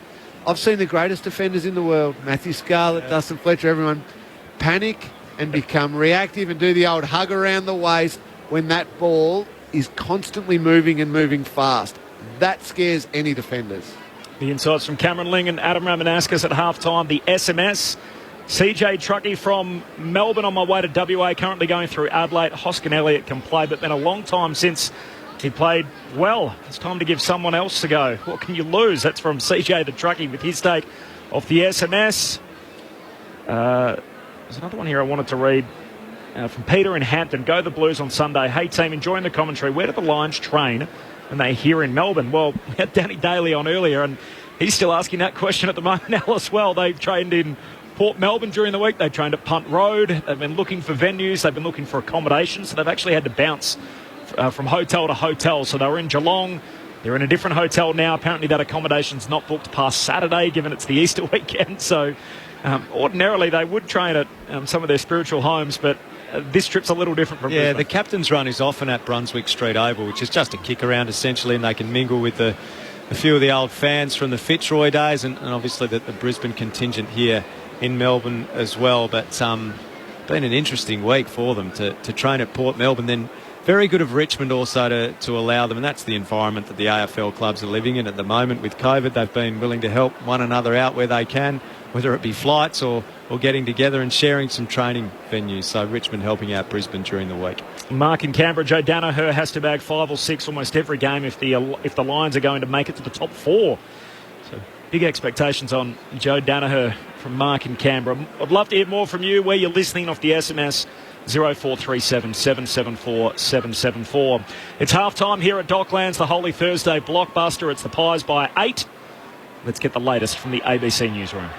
I've seen the greatest defenders in the world, Matthew Scarlett, Dustin Fletcher, everyone, panic and become reactive and do the old hug around the waist when that ball is constantly moving and moving fast. That scares any defenders. The insights from Cameron Ling and Adam Ramanauskas at halftime. The SMS. CJ Truckee from Melbourne on my way to WA, currently going through Adelaide. Hoskin Elliott can play, but been a long time since he played well. It's time to give someone else a go. What can you lose? That's from CJ the Truckee with his take off the SMS. There's another one here I wanted to read from Peter in Hampton. Go the Blues on Sunday. Hey team, enjoying the commentary. Where do the Lions train when they're here in Melbourne? Well, we had Danny Daly on earlier, and he's still asking that question at the moment now as well. They've trained in Port Melbourne during the week. They trained at Punt Road. They've been looking for venues. They've been looking for accommodation. So they've actually had to bounce from hotel to hotel. So they were in Geelong. They're in a different hotel now. Apparently that accommodation's not booked past Saturday, given it's the Easter weekend. So ordinarily they would train at some of their spiritual homes, but this trip's a little different from Brisbane. The captain's run is often at Brunswick Street Oval, which is just a kick around essentially, and they can mingle with a few of the old fans from the Fitzroy days, and obviously the Brisbane contingent here in Melbourne as well. But been an interesting week for them to train at Port Melbourne, then very good of Richmond also to allow them, and that's the environment that the AFL clubs are living in at the moment with COVID. They've been willing to help one another out where they can, whether it be flights or getting together and sharing some training venues. So Richmond helping out Brisbane during the week. Mark in Canberra, Joe Danaher has to bag 5 or 6 almost every game if the Lions are going to make it to the top 4. So big expectations on Joe Danaher from Mark in Canberra. I'd love to hear more from you where you're listening off the SMS 0437 774 774. It's halftime here at Docklands, the Holy Thursday blockbuster. It's the Pies by 8. Let's get the latest from the ABC newsroom.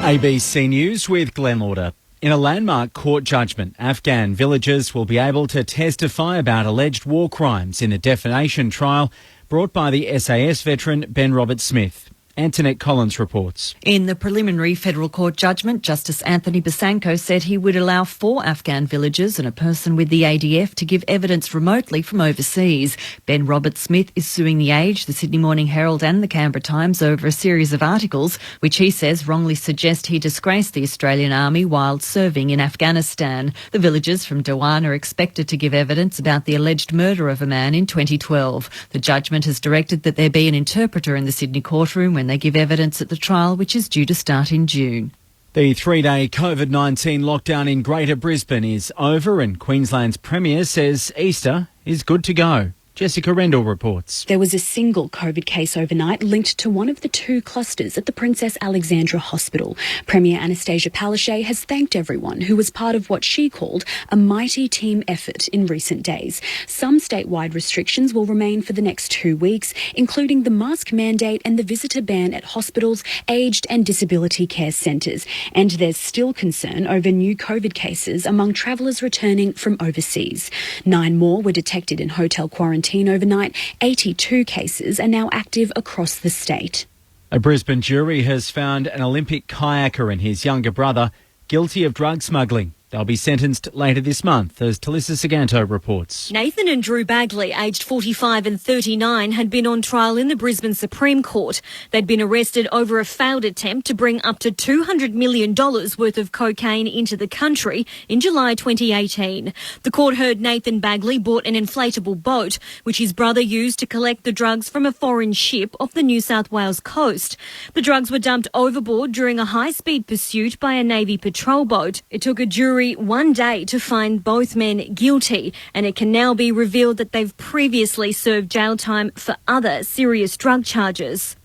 ABC News with Glenn Lauder. In a landmark court judgment, Afghan villagers will be able to testify about alleged war crimes in a defamation trial brought by the SAS veteran Ben Roberts-Smith. Antoinette Collins reports. In the preliminary federal court judgment, Justice Anthony Basanko said he would allow 4 Afghan villagers and a person with the ADF to give evidence remotely from overseas. Ben Roberts-Smith is suing The Age, the Sydney Morning Herald and the Canberra Times over a series of articles which he says wrongly suggest he disgraced the Australian Army while serving in Afghanistan. The villagers from Dewan are expected to give evidence about the alleged murder of a man in 2012. The judgment has directed that there be an interpreter in the Sydney courtroom when they give evidence at the trial, which is due to start in June. The 3-day COVID-19 lockdown in Greater Brisbane is over, and Queensland's Premier says Easter is good to go. Jessica Rendell reports. There was a single COVID case overnight linked to one of the 2 clusters at the Princess Alexandra Hospital. Premier Anastasia Palaszczuk has thanked everyone who was part of what she called a mighty team effort in recent days. Some statewide restrictions will remain for the next 2 weeks, including the mask mandate and the visitor ban at hospitals, aged and disability care centres. And there's still concern over new COVID cases among travellers returning from overseas. 9 more were detected in hotel quarantine overnight. 82 cases are now active across the state. A Brisbane jury has found an Olympic kayaker and his younger brother guilty of drug smuggling. They'll be sentenced later this month, as Talissa Saganto reports. Nathan and Drew Bagley, aged 45 and 39, had been on trial in the Brisbane Supreme Court. They'd been arrested over a failed attempt to bring up to $200 million worth of cocaine into the country in July 2018. The court heard Nathan Bagley bought an inflatable boat, which his brother used to collect the drugs from a foreign ship off the New South Wales coast. The drugs were dumped overboard during a high-speed pursuit by a Navy patrol boat. It took a jury 1 day to find both men guilty, and it can now be revealed that they've previously served jail time for other serious drug charges.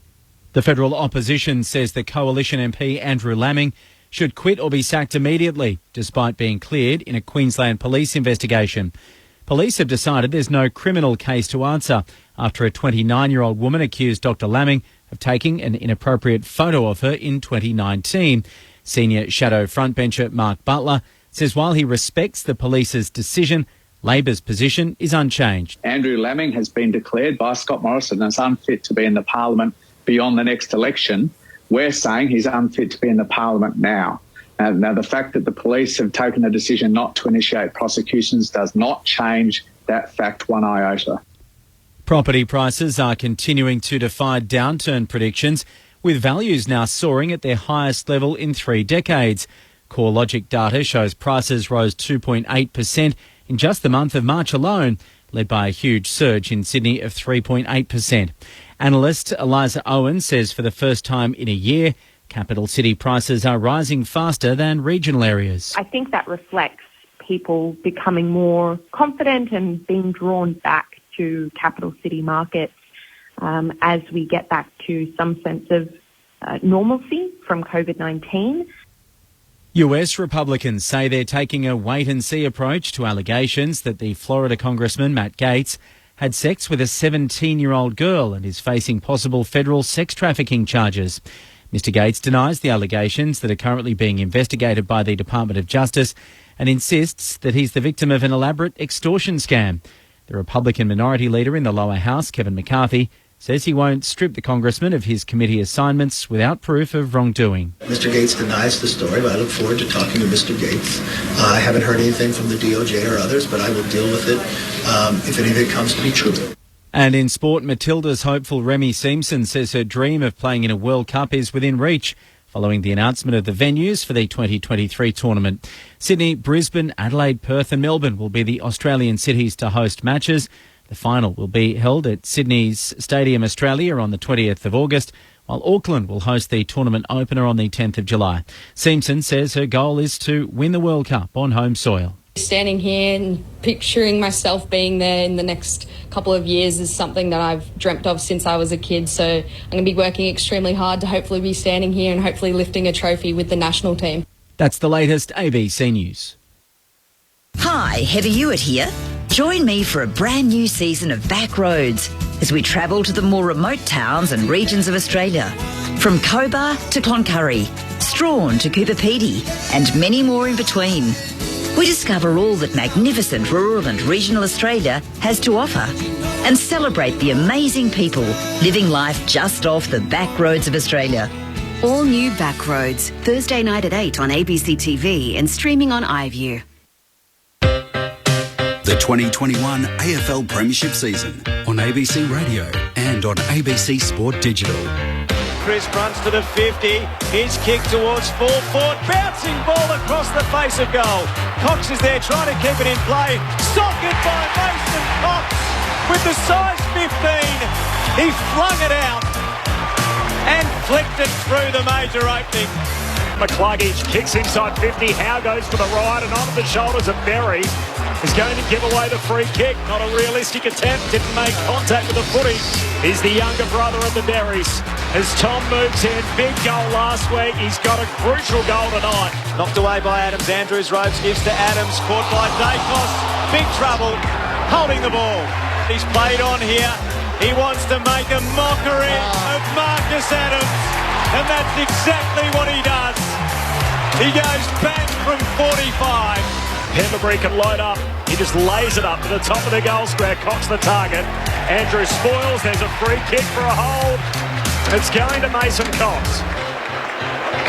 The federal opposition says the Coalition MP Andrew Laming should quit or be sacked immediately, despite being cleared in a Queensland police investigation. Police have decided there's no criminal case to answer after a 29-year-old woman accused Dr Laming of taking an inappropriate photo of her in 2019. Senior Shadow frontbencher Mark Butler says while he respects the police's decision, Labor's position is unchanged. Andrew Laming has been declared by Scott Morrison as unfit to be in the parliament beyond the next election. We're saying he's unfit to be in the parliament now. Now, the fact that the police have taken a decision not to initiate prosecutions does not change that fact one iota. Property prices are continuing to defy downturn predictions, with values now soaring at their highest level in 3 decades. CoreLogic data shows prices rose 2.8% in just the month of March alone, led by a huge surge in Sydney of 3.8%. Analyst Eliza Owen says for the first time in a year, capital city prices are rising faster than regional areas. I think that reflects people becoming more confident and being drawn back to capital city markets as we get back to some sense of normalcy from COVID-19. US Republicans say they're taking a wait-and-see approach to allegations that the Florida Congressman Matt Gaetz had sex with a 17-year-old girl and is facing possible federal sex trafficking charges. Mr Gaetz denies the allegations that are currently being investigated by the Department of Justice and insists that he's the victim of an elaborate extortion scam. The Republican Minority Leader in the lower house, Kevin McCarthy, says he won't strip the congressman of his committee assignments without proof of wrongdoing. Mr. Gaetz denies the story, but I look forward to talking to Mr. Gaetz. I haven't heard anything from the DOJ or others, but I will deal with it if any of it comes to be true. And in sport, Matilda's hopeful Remy Simpson says her dream of playing in a World Cup is within reach, following the announcement of the venues for the 2023 tournament. Sydney, Brisbane, Adelaide, Perth and Melbourne will be the Australian cities to host matches. The final will be held at Sydney's Stadium Australia on the 20th of August, while Auckland will host the tournament opener on the 10th of July. Simpson says her goal is to win the World Cup on home soil. Standing here and picturing myself being there in the next couple of years is something that I've dreamt of since I was a kid. So I'm going to be working extremely hard to hopefully be standing here and hopefully lifting a trophy with the national team. That's the latest ABC News. Hi, Heather Hewitt here. Join me for a brand new season of Back Roads as we travel to the more remote towns and regions of Australia. From Cobar to Cloncurry, Strawn to Cooper Pedy, and many more in between. We discover all that magnificent rural and regional Australia has to offer and celebrate the amazing people living life just off the back roads of Australia. All new Back Roads, Thursday night at 8 on ABC TV and streaming on iView. The 2021 AFL Premiership season on ABC Radio and on ABC Sport Digital. Chris runs to the 50. His kick towards full forward. Bouncing ball across the face of goal. Cox is there trying to keep it in play. Socket by Mason Cox with the size 15. He flung it out and flicked it through the major opening. McCluggage kicks inside 50. Howe goes for the ride and onto the shoulders of Berry. Is going to give away the free kick. Not a realistic attempt. Didn't make contact with the footy. He's the younger brother of the Berries. As Tom moves in, big goal last week. He's got a crucial goal tonight. Knocked away by Adams. Andrews Ropes gives to Adams. Caught by Dacos. Big trouble. Holding the ball. He's played on here. He wants to make a mockery of Marcus Adams. And that's exactly what he does. He goes back from 45. Pendlebury can load up. He just lays it up to the top of the goal square. Cox the target. Andrew spoils. There's a free kick for a hold. It's going to Mason Cox.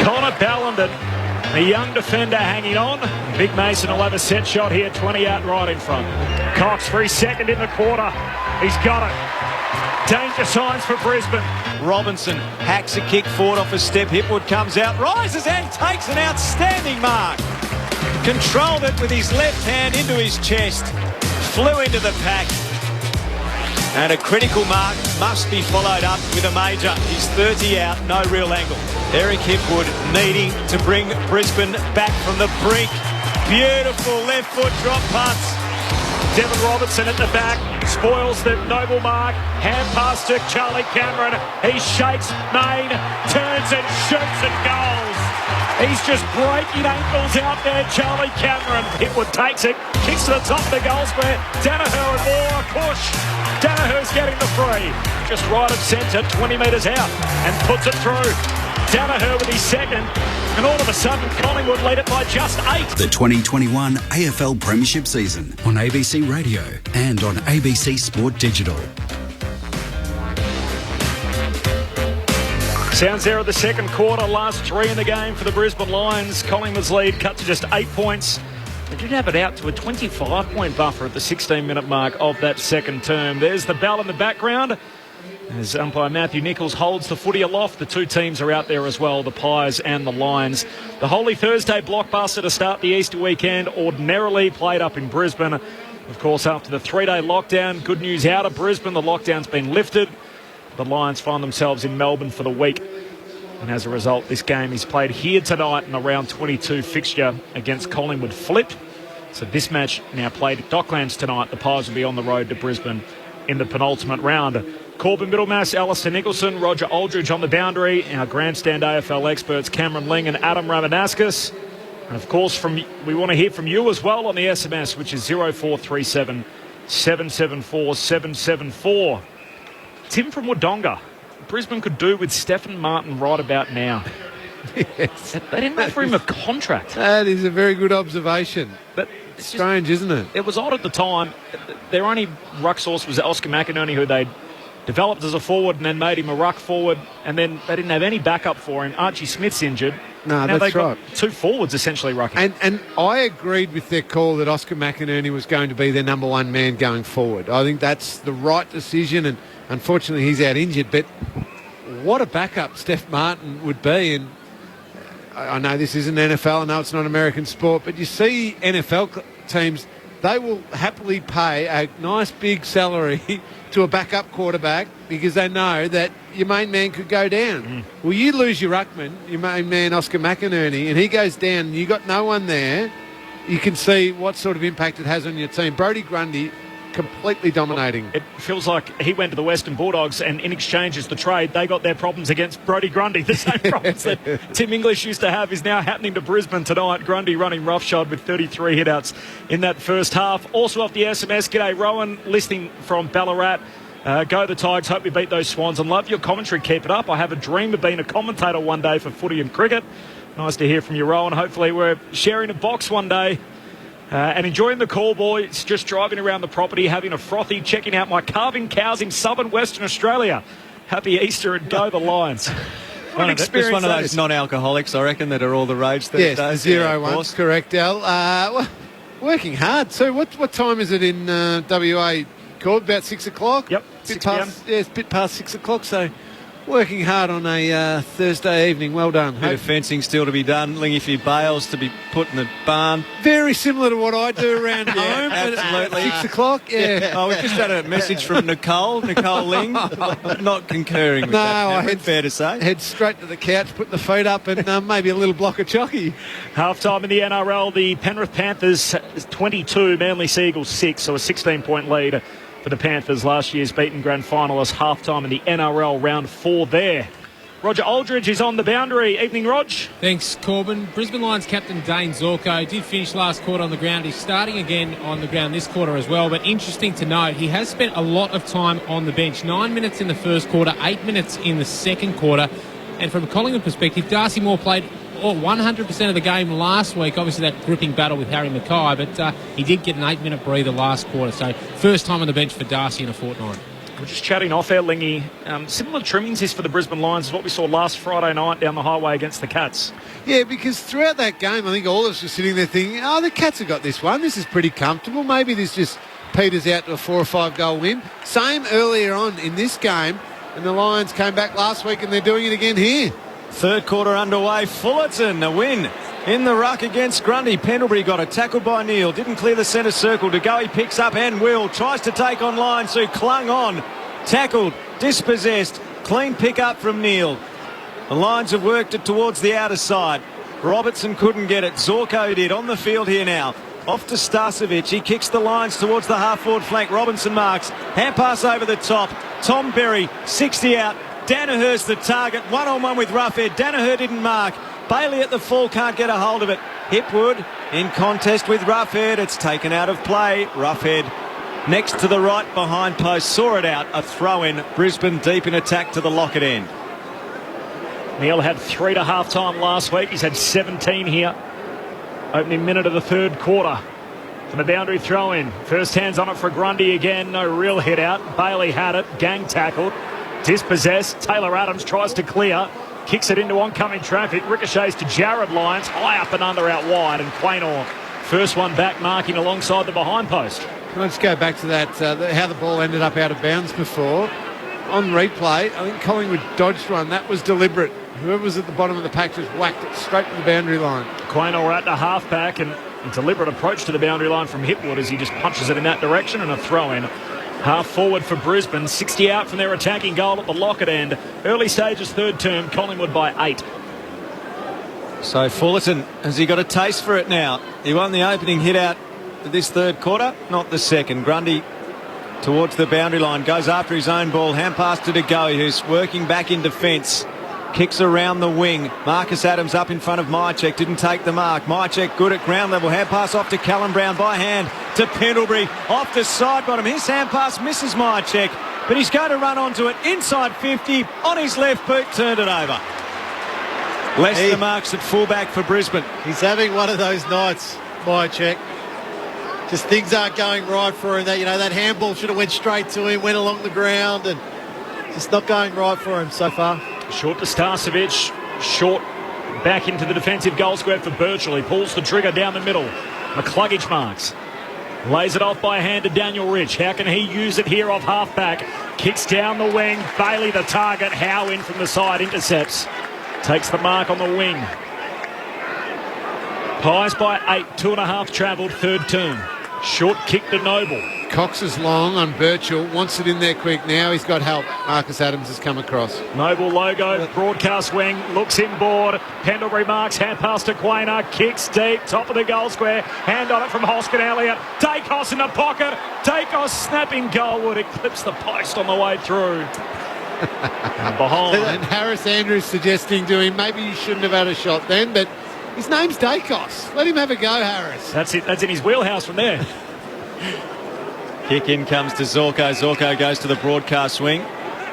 Connor Ballenden The young defender hanging on. Big Mason will have a set shot here, 20 out right in front. Cox for his second in the quarter. He's got it. Danger signs for Brisbane. Robinson hacks a kick forward off a step. Hipwood comes out, rises and takes an outstanding mark. Controlled it with his left hand into his chest. Flew into the pack. And a critical mark must be followed up with a major. He's 30 out, no real angle. Eric Hipwood needing to bring Brisbane back from the brink. Beautiful left foot drop pass. Devon Robertson at the back, spoils the noble mark, hand pass to Charlie Cameron. He shakes main, turns and shoots and goals. He's just breaking ankles out there, Charlie Cameron. Hipwood takes it, kicks to the top of the goal square. Danaher and more, push. Danaher's getting the free. Just right of centre, 20 metres out, and puts it through. Danaher with his second, and all of a sudden Collingwood lead it by just 8. The 2021 AFL Premiership season on ABC Radio and on ABC Sport Digital. Sounds there of the second quarter, last 3 in the game for the Brisbane Lions. Collingwood's lead cut to just 8 points. They did have it out to a 25-point buffer at the 16-minute mark of that second term. There's the bell in the background as umpire Matthew Nichols holds the footy aloft. The two teams are out there as well, the Pies and the Lions. The Holy Thursday blockbuster to start the Easter weekend, ordinarily played up in Brisbane. Of course, after the 3-day lockdown, good news out of Brisbane, the lockdown's been lifted. The Lions find themselves in Melbourne for the week. And as a result, this game is played here tonight in the round 22 fixture against Collingwood Flip. So this match now played at Docklands tonight. The Pies will be on the road to Brisbane in the penultimate round. Corbin Middlemass, Alistair Nicholson, Roger Aldridge on the boundary. Our grandstand AFL experts Cameron Ling and Adam Ramanauskas. And of course, we want to hear from you as well on the SMS, which is 0437 774 774. Tim from Wodonga. Brisbane could do with Stephen Martin right about now. Yes. They didn't offer him a contract. That is a very good observation. But it's strange, isn't it? It was odd at the time. Their only ruck source was Oscar McInerney, who they developed as a forward and then made him a ruck forward, and then they didn't have any backup for him. Archie Smith's injured. No, now that's they've right. got two forwards essentially rucking. And I agreed with their call that Oscar McInerney was going to be their number one man going forward. I think that's the right decision, and unfortunately he's out injured. But what a backup Steph Martin would be. And I know this isn't NFL, I know it's not American sport, but you see NFL teams, they will happily pay a nice big salary to a backup quarterback because they know that your main man could go down. Well, you lose your ruckman, your main man Oscar McInerney, and he goes down and you got no one there, you can see what sort of impact it has on your team. Brody Grundy completely dominating. It feels like he went to the Western Bulldogs, and in exchange as the trade, they got their problems against Brody Grundy. The same problems that Tim English used to have is now happening to Brisbane tonight. Grundy running roughshod with 33 hitouts in that first half. Also off the SMS, g'day Rowan, listening from Ballarat. Go the Tigers, hope we beat those Swans, and love your commentary, keep it up. I have a dream of being a commentator one day for footy and cricket. Nice to hear from you, Rowan. Hopefully we're sharing a box one day. And enjoying the call, boys. Just driving around the property, having a frothy, checking out my calving cows in southern Western Australia. Happy Easter and go the Lions. What an experience. It's one of those non-alcoholics, I reckon, that are all the rage these days. Yes, 0-1, correct, Al. Well, working hard. So what time is it in WA? Called about 6 o'clock? Yep, 6 p.m. Yeah, it's a bit past 6 o'clock, so working hard on a Thursday evening. Well done. Bit of fencing still to be done. Lingy few bales to be put in the barn. Very similar to what I do around home. Absolutely. At 6 o'clock, yeah. Oh, we just had a message from Nicole Ling, not concurring with that. No, fair to say. Head straight to the couch, put the feet up, and maybe a little block of chocky. Half-time in the NRL, the Penrith Panthers 22, Manly Sea Eagles 6, so a 16-point lead for the Panthers, last year's beaten grand finalists. Half-time in the NRL round 4 there. Roger Aldridge is on the boundary. Evening, Rog. Thanks, Corbin. Brisbane Lions captain Dane Zorko did finish last quarter on the ground. He's starting again on the ground this quarter as well. But interesting to note, he has spent a lot of time on the bench. 9 minutes in the first quarter, 8 minutes in the second quarter. And from a Collingwood perspective, Darcy Moore played 100% of the game last week. Obviously that gripping battle with Harry Mackay, but he did get an 8-minute breather last quarter. So first time on the bench for Darcy in a fortnight. We're just chatting off air, Lingy. Similar trimmings is for the Brisbane Lions as what we saw last Friday night down the highway against the Cats. Yeah, because throughout that game, I think all of us were sitting there thinking, oh, the Cats have got this one. This is pretty comfortable. Maybe this just peters out to a 4 or 5 goal win. Same earlier on in this game, and the Lions came back last week and they're doing it again here. Third quarter underway. Fullerton, a win in the ruck against Grundy. Pendlebury got a tackle by Neal. Didn't clear the centre circle. De Goey picks up and will. Tries to take on Lyons, who clung on. Tackled, dispossessed. Clean pick up from Neal. The Lions have worked it towards the outer side. Robertson couldn't get it. Zorko did on the field here now. Off to Starcevic. He kicks the Lions towards the half-forward flank. Robinson marks. Hand pass over the top. Tom Berry, 60 out. Danaher's the target. One-on-one with Roughhead. Danaher didn't mark. Bailey at the full can't get a hold of it. Hipwood in contest with Roughhead. It's taken out of play. Roughhead next to the right behind post. Saw it out. A throw-in. Brisbane deep in attack to the Lockett end. Neal had 3 to half-time last week. He's had 17 here. Opening minute of the third quarter. From the boundary throw-in. First hands on it for Grundy again. No real hit out. Bailey had it. Gang tackled. Dispossessed. Taylor Adams tries to clear. Kicks it into oncoming traffic. Ricochets to Jared Lyons. High up and under out wide. And Quaynor, first one back, marking alongside the behind post. Can I just go back to that, how the ball ended up out of bounds before? On replay, I think Collingwood dodged one. That was deliberate. Whoever was at the bottom of the pack just whacked it straight to the boundary line. Quaynor at the halfback, and a deliberate approach to the boundary line from Hipwood as he just punches it in that direction, and a throw-in. Half forward for Brisbane, 60 out from their attacking goal at the Lockett end. Early stages, third term, Collingwood by 8. So Fullerton, has he got a taste for it now? He won the opening hit out this third quarter, not the second. Grundy towards the boundary line, goes after his own ball. Hand pass to De Goey, who's working back in defence. Kicks around the wing. Marcus Adams up in front of Myercheck. Didn't take the mark. Myercheck good at ground level. Hand pass off to Callum Brown by hand to Pendlebury. Off the side bottom. His hand pass misses Myercheck. But he's going to run onto it inside 50. On his left boot. Turned it over. Lester marks at fullback for Brisbane. He's having one of those nights, Myercheck. Just things aren't going right for him. That handball should have went straight to him. Went along the ground and just not going right for him so far. Short to Starcevic, short back into the defensive goal square for Birchall. He pulls the trigger down the middle. McCluggage marks. Lays it off by hand to Daniel Rich. How can he use it here off halfback? Kicks down the wing. Bailey the target. Howe in from the side. Intercepts. Takes the mark on the wing. Pies by 8. 2.5 travelled. Third turn. Short kick to Noble. Cox is long on Birchall. Wants it in there quick. Now he's got help. Marcus Adams has come across. Noble logo. Broadcast wing. Looks inboard. Pendlebury marks. Hand pass to Quaynor. Kicks deep. Top of the goal square. Hand on it from Hoskin Elliott. Dacos in the pocket. Dacos snapping goalward. It clips the post on the way through. And behind. And Harris Andrews suggesting to him maybe you shouldn't have had a shot then, but his name's Dacos. Let him have a go, Harris. That's it. That's in his wheelhouse from there. Kick in comes to Zorko. Zorko goes to the broadcast wing.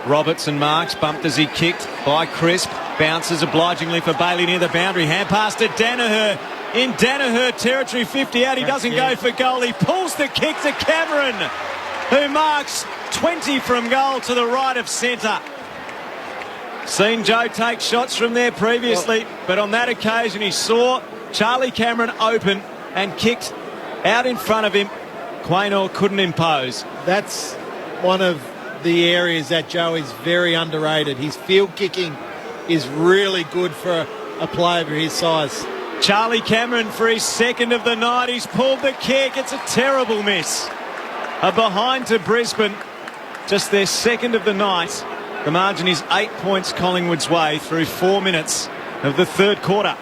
Robertson marks, bumped as he kicked by Crisp. Bounces obligingly for Bailey near the boundary. Hand pass to Danaher. In Danaher territory, 50 out. He doesn't go for goal. He pulls the kick to Cameron, who marks 20 from goal to the right of centre. Seen Joe take shots from there previously, but on that occasion he saw Charlie Cameron open and kicked out in front of him. Quaynor couldn't impose. That's one of the areas that Joe is very underrated. His field kicking is really good for a player of his size. Charlie Cameron for his second of the night. He's pulled the kick. It's a terrible miss. A behind to Brisbane. Just their second of the night. The margin is 8 points Collingwood's way through 4 minutes of the third quarter.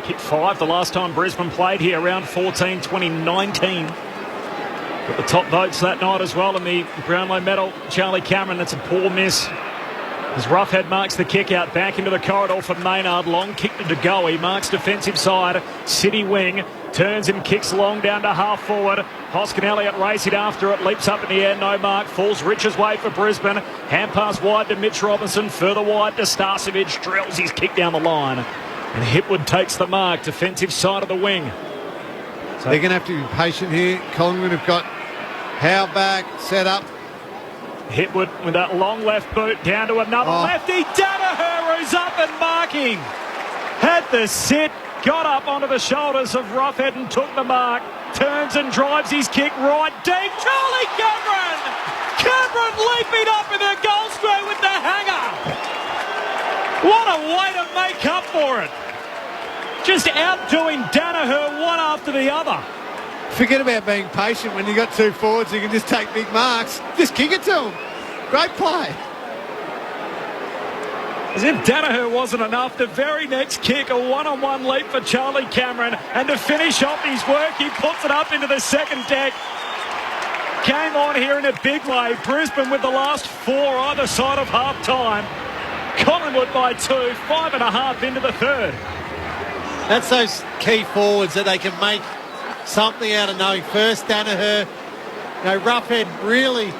Kick 5 the last time Brisbane played here, round 14, 2019. Got the top votes that night as well in the Brownlow medal. Charlie Cameron, that's a poor miss. As Roughhead marks the kick out back into the corridor for Maynard. Long kick to De Goey. Marks defensive side. City wing. Turns and kicks long down to half forward. Hoskin Elliott racing after it. Leaps up in the air. No mark. Falls Rich's way for Brisbane. Hand pass wide to Mitch Robinson. Further wide to Starcevic. Drills his kick down the line. And Hipwood takes the mark. Defensive side of the wing. So they're going to have to be patient here. Collingwood have got Howe back, set up. Hipwood with that long left boot down to another lefty. Danaher, who's up and marking. Had the sit, got up onto the shoulders of Roughhead and took the mark. Turns and drives his kick right deep. Charlie Cameron! Cameron leaping up in the goal square with the hanger. What a way to make up for it. Just outdoing Danaher one after the other. Forget about being patient when you got two forwards. You can just take big marks. Just kick it to them. Great play. As if Danaher wasn't enough, the very next kick, a one-on-one leap for Charlie Cameron. And to finish off his work, he puts it up into the second deck. Came on here in a big way. Brisbane with the last 4 either side of half-time. Collingwood by 2, 5.5 into the third. That's those key forwards that they can make something out of knowing. First, Danaher, Roughhead really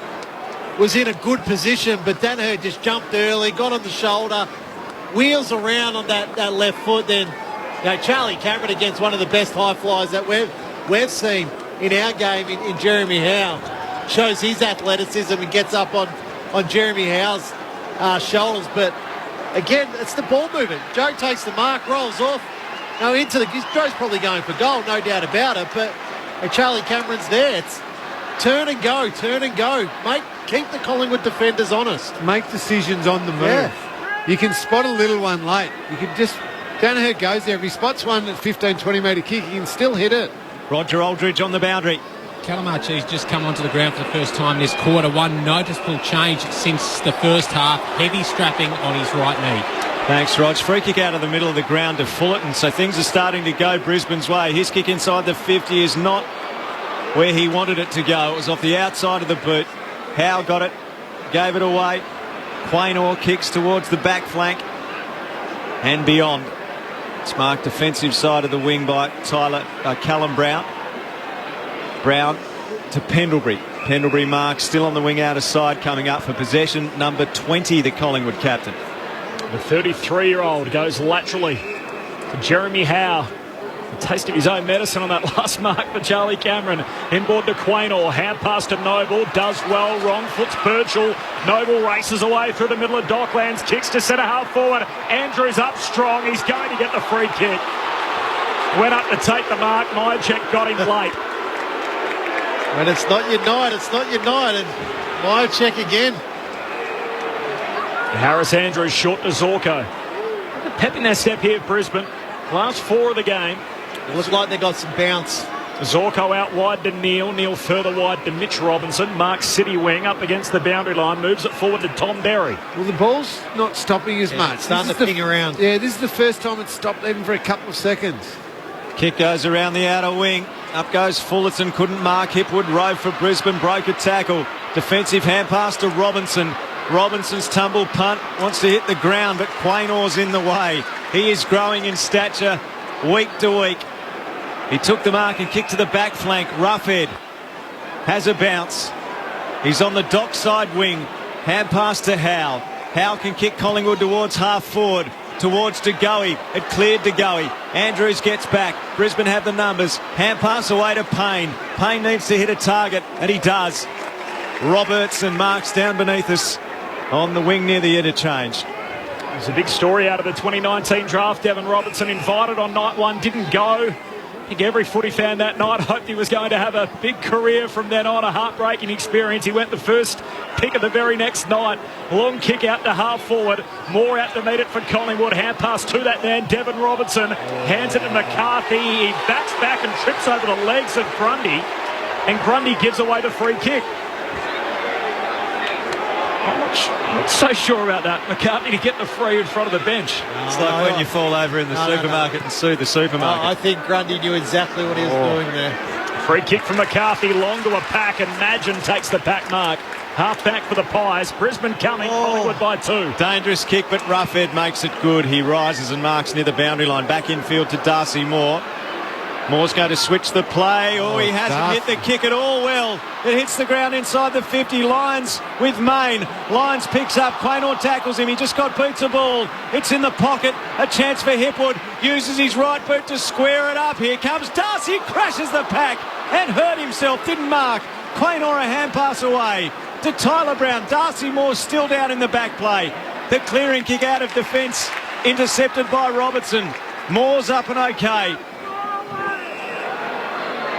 was in a good position, but Danaher just jumped early, got on the shoulder, wheels around on that left foot. Then, Charlie Cameron against one of the best high flyers that we've seen in our game in Jeremy Howe. Shows his athleticism and gets up on Jeremy Howe's shoulders. But again, it's the ball movement. Joe takes the mark, rolls off. Joe's probably going for goal, no doubt about it. But Charlie Cameron's there. It's turn and go. Keep the Collingwood defenders honest. Make decisions on the move. Yeah. You can spot a little one late. You can just... Danaher goes there. If he spots one at 15, 20 metre kick, he can still hit it. Roger Aldridge on the boundary. Calamarchi's just come onto the ground for the first time this quarter. One noticeable change since the first half. Heavy strapping on his right knee. Thanks, Rog. Free kick out of the middle of the ground to Fullerton. So things are starting to go Brisbane's way. His kick inside the 50 is not where he wanted it to go. It was off the outside of the boot. Howe got it, gave it away. Quaynor kicks towards the back flank and beyond. It's marked defensive side of the wing by Callum Brown. Brown to Pendlebury. Pendlebury marks still on the wing outer side, coming up for possession. Number 20, the Collingwood captain. The 33-year-old goes laterally to Jeremy Howe. A taste of his own medicine on that last mark for Charlie Cameron. Inboard to Quaynor. Howe pass to Noble. Does well. Wrong foot's Birchall. Noble races away through the middle of Docklands. Kicks to centre half forward. Andrews up strong. He's going to get the free kick. Went up to take the mark. Myercheck got him late. When it's not your night, it's not your night. And Myercheck again. Harris Andrews short to Zorko. Pep in their step here at Brisbane. Last 4 of the game. It looks like they got some bounce. Zorko out wide to Neil. Neil further wide to Mitch Robinson. Mark City wing up against the boundary line. Moves it forward to Tom Berry. Well, the ball's not stopping as much. It's starting to ping around. Yeah, this is the first time it's stopped even for a couple of seconds. Kick goes around the outer wing. Up goes Fullerton. Couldn't mark. Hipwood rove for Brisbane. Broke a tackle. Defensive hand pass to Robinson. Robinson's tumble punt wants to hit the ground, but Quaynor's in the way. He is growing in stature week to week. He took the mark and kicked to the back flank. Roughhead has a bounce. He's on the dockside wing. Hand pass to Howe. Howe can kick Collingwood towards half forward. Towards De Goey. It cleared De Goey. Andrews gets back. Brisbane have the numbers. Hand pass away to Payne. Payne needs to hit a target, and he does. Robertson marks down beneath us on the wing near the interchange. There's a big story out of the 2019 draft. Devon Robertson invited on night 1, didn't go. I think every footy fan that night hoped he was going to have a big career from then on, a heartbreaking experience. He went the first pick of the very next night. Long kick out to half forward. Moore out to meet it for Collingwood. Hand pass to that man, Devon Robertson. Hands it to McCarthy. He backs back and trips over the legs of Grundy. And Grundy gives away the free kick. I'm not so sure about that. McCartney to get the free in front of the bench. It's like when you fall over in the supermarket and sue the supermarket. I think Grundy knew exactly what he was doing there. Free kick from McCarthy, long to a pack, and Madgen takes the pack mark. Half back for the Pies. Brisbane coming, Collingwood by 2. Dangerous kick, but Roughhead makes it good. He rises and marks near the boundary line. Back infield to Darcy Moore. Moore's going to switch the play. He hasn't hit the kick at all well. It hits the ground inside the 50. Lyons with Main. Lyons picks up. Quaynor tackles him. He just got boots a ball. It's in the pocket. A chance for Hipwood. Uses his right boot to square it up. Here comes Darcy. Crashes the pack and hurt himself. Didn't mark. Quaynor a hand pass away. to Tyler Brown. Darcy Moore still down in the back play. The clearing kick out of defence, intercepted by Robertson. Moore's up and okay.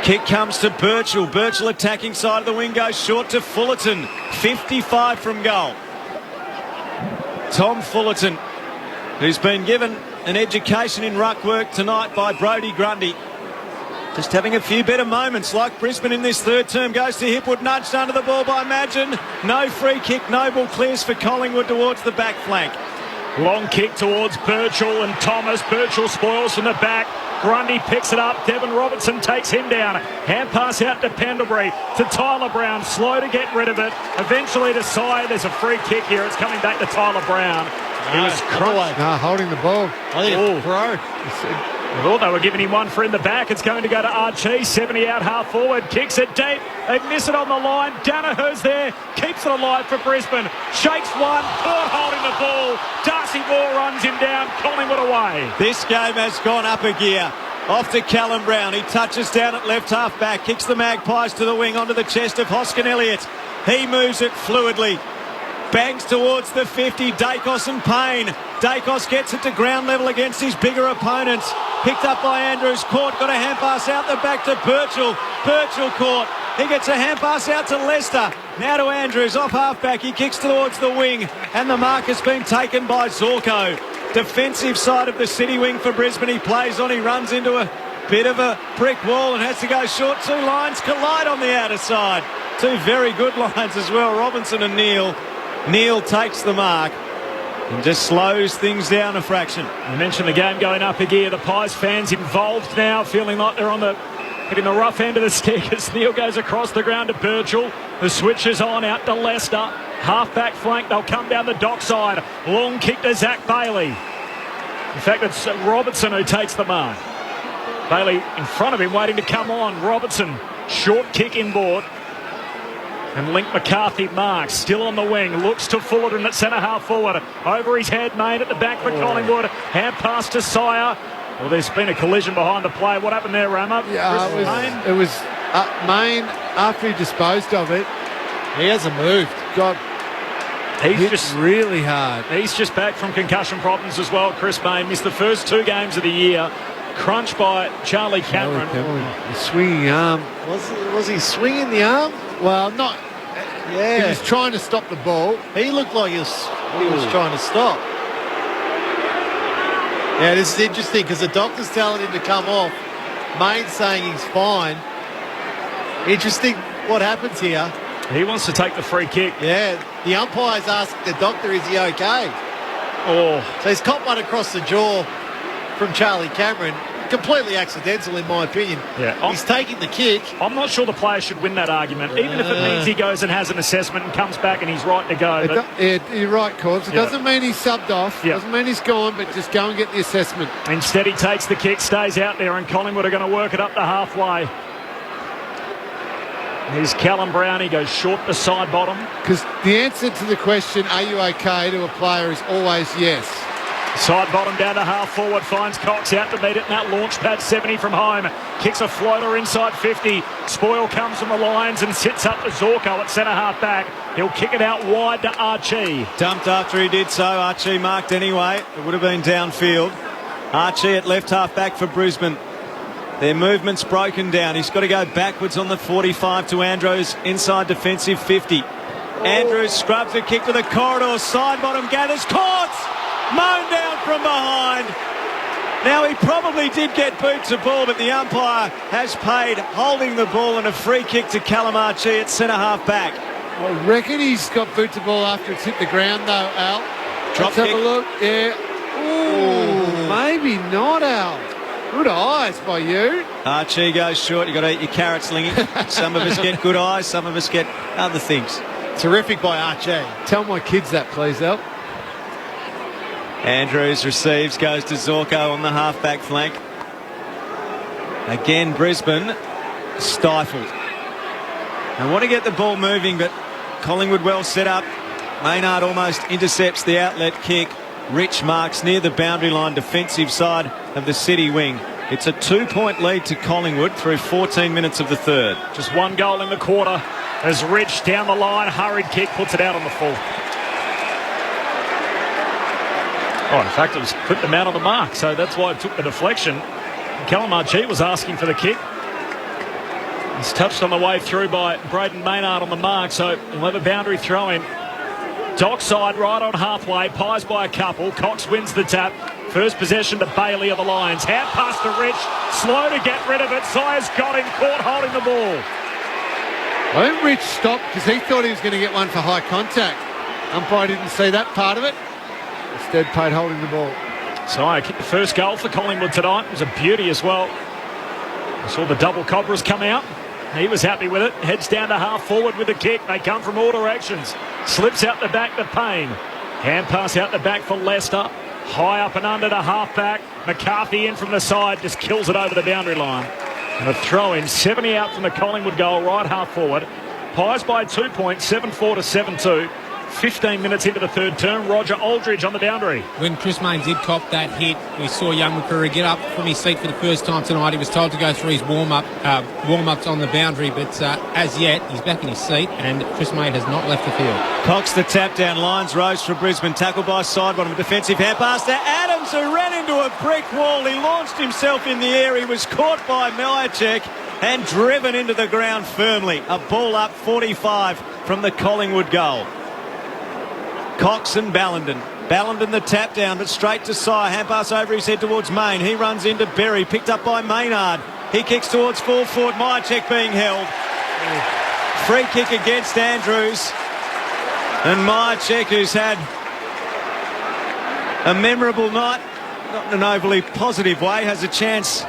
Kick comes to Birchall. Birchall attacking side of the wing, goes short to Fullerton. 55 from goal. Tom Fullerton, who's been given an education in ruck work tonight by Brody Grundy. Just having a few better moments, like Brisbane in this third term. Goes to Hipwood, nudged under the ball by Madgen. No free kick, no ball clears for Collingwood towards the back flank. Long kick towards Birchall and Thomas. Birchall spoils from the back. Grundy picks it up. Devon Robertson takes him down. Hand pass out to Pendlebury, to Tyler Brown. Slow to get rid of it. Eventually to Sire. There's a free kick here. It's coming back to Tyler Brown. He was crunched. No, holding the ball. I think it's throw. I thought they were giving him one for in the back. It's going to go to Archie. 70 out, half forward. Kicks it deep. They miss it on the line. Danaher's there. Keeps it alive for Brisbane. Shakes one. Port holding the ball. Darcy Moore runs him down. Collingwood away. This game has gone up a gear. Off to Callum Brown. He touches down at left half back. Kicks the Magpies to the wing onto the chest of Hoskin Elliott. He moves it fluidly. Bangs towards the 50. Dacos and Payne. Dacos gets it to ground level against his bigger opponents. Picked up by Andrews. Caught. Got a hand pass out the back to Birchall. Birchall caught. He gets a hand pass out to Lester. Now to Andrews. Off half back. He kicks towards the wing. And the mark has been taken by Zorko. Defensive side of the city wing for Brisbane. He plays on. He runs into a bit of a brick wall and has to go short. Two lines collide on the outer side. Two very good lines as well. Robinson and Neal. Neal takes the mark and just slows things down a fraction. I mentioned the game going up a gear. The Pies fans involved now, feeling like they're hitting the rough end of the stick as Neal goes across the ground to Birchall. The switch is on out to Lester. Half-back flank. They'll come down the dock side. Long kick to Zach Bailey. In fact, it's Robertson who takes the mark. Bailey in front of him waiting to come on. Robertson, short kick inboard. And Link McCarthy marks, still on the wing, looks to Fullerton at centre half forward. Over his head, Main at the back for Collingwood. Hand pass to Sire. Well, there's been a collision behind the play. What happened there, Rama? Yeah, it was Main, after he disposed of it, he hasn't moved. He's just really hard. He's just back from concussion problems as well. Chris Main missed the first 2 games of the year. Crunched by Charlie Cameron. The swinging arm. Was he swinging the arm? Well, not. Yeah. He was trying to stop the ball. He looked like he was trying to stop. Yeah, this is interesting because the doctor's telling him to come off. Main's saying he's fine. Interesting what happens here. He wants to take the free kick. Yeah, the umpire's asking the doctor, is he okay? So he's caught one across the jaw from Charlie Cameron. Completely accidental, in my opinion. Yeah, he's taking the kick. I'm not sure the player should win that argument, even if it means he goes and has an assessment and comes back and he's right to go. You're right, Corbs. It doesn't mean he's subbed off. Doesn't mean he's gone, but just go and get the assessment. Instead, he takes the kick, stays out there, and Collingwood are going to work it up to halfway. Here's Callum Brown. He goes short to side bottom. Because the answer to the question, are you okay, to a player is always yes. Side bottom down to half forward, finds Cox out to meet it in that launch pad. 70 from home, kicks a floater inside 50. Spoil comes from the lines and sits up to Zorko at centre half back. He'll kick it out wide to Archie. Dumped after he did so. Archie marked anyway. It would have been downfield. Archie at left half back for Brisbane. Their movement's broken down. He's got to go backwards on the 45 to Andrews inside defensive 50. Andrews scrubs a kick to the corridor. Side bottom gathers, caught. Mown down from behind. Now he probably did get boot to ball, but the umpire has paid holding the ball and a free kick to Callum Archie at centre half back. I reckon he's got boot to ball after it's hit the ground though, Al. Drop Let's have a look. Yeah. Ooh, maybe not, Al. Good eyes by you. Archie goes short. You've got to eat your carrots, Lingy. Some of us get good eyes, some of us get other things. Terrific by Archie. Tell my kids that, please, Al. Andrews receives, goes to Zorko on the half-back flank. Again, Brisbane stifled. They want to get the ball moving, but Collingwood well set up. Maynard almost intercepts the outlet kick. Rich marks near the boundary line, defensive side of the city wing. It's a 2-point lead to Collingwood through 14 minutes of the third. Just one goal in the quarter. as Rich down the line, hurried kick, puts it out on the full. Oh, in fact, it was put them out on the mark, so that's why it took the deflection. Calamar G was asking for the kick. It's touched on the way through by Braden Maynard on the mark, so we'll have a boundary throw in. Dockside right on halfway, Pies by a couple. Cox wins the tap. First possession to Bailey of the Lions. Hand pass to Rich, slow to get rid of it. Sire's got him, caught holding the ball. I think Rich stopped because he thought he was going to get one for high contact. Umpire didn't see that part of it. Instead paid holding the ball. Sire kicked the first goal for Collingwood tonight. It was a beauty as well. I saw the double Cobras come out. He was happy with it. Heads down to half forward with the kick. They come from all directions. Slips out the back to Payne. Hand pass out the back for Leicester. High up and under to half back. McCarthy in from the side. Just kills it over the boundary line. And a throw in. 70 out from the Collingwood goal. Right half forward. Pies by 2 points. 7-4 to 7-2. 15 minutes into the third term. Roger Aldridge on the boundary. When Chris Mayne did cop that hit, we saw young Mccreary get up from his seat for the first time tonight. He was told to go through his warm-ups on the boundary, but as yet, he's back in his seat, and Chris Mayne has not left the field. Cox the tap down lines. Rose for Brisbane. Tackled by Sidebottom. Defensive hand pass to Adams, who ran into a brick wall. He launched himself in the air. He was caught by Myercheck and driven into the ground firmly. A ball up 45 from the Collingwood goal. Cox and Ballenden. Ballenden the tap down, but straight to Sire. Hand pass over his head towards Mayne. He runs into Berry, picked up by Maynard. He kicks towards full forward. Myercheck being held. Free kick against Andrews. And Myercheck, who's had a memorable night, not in an overly positive way, has a chance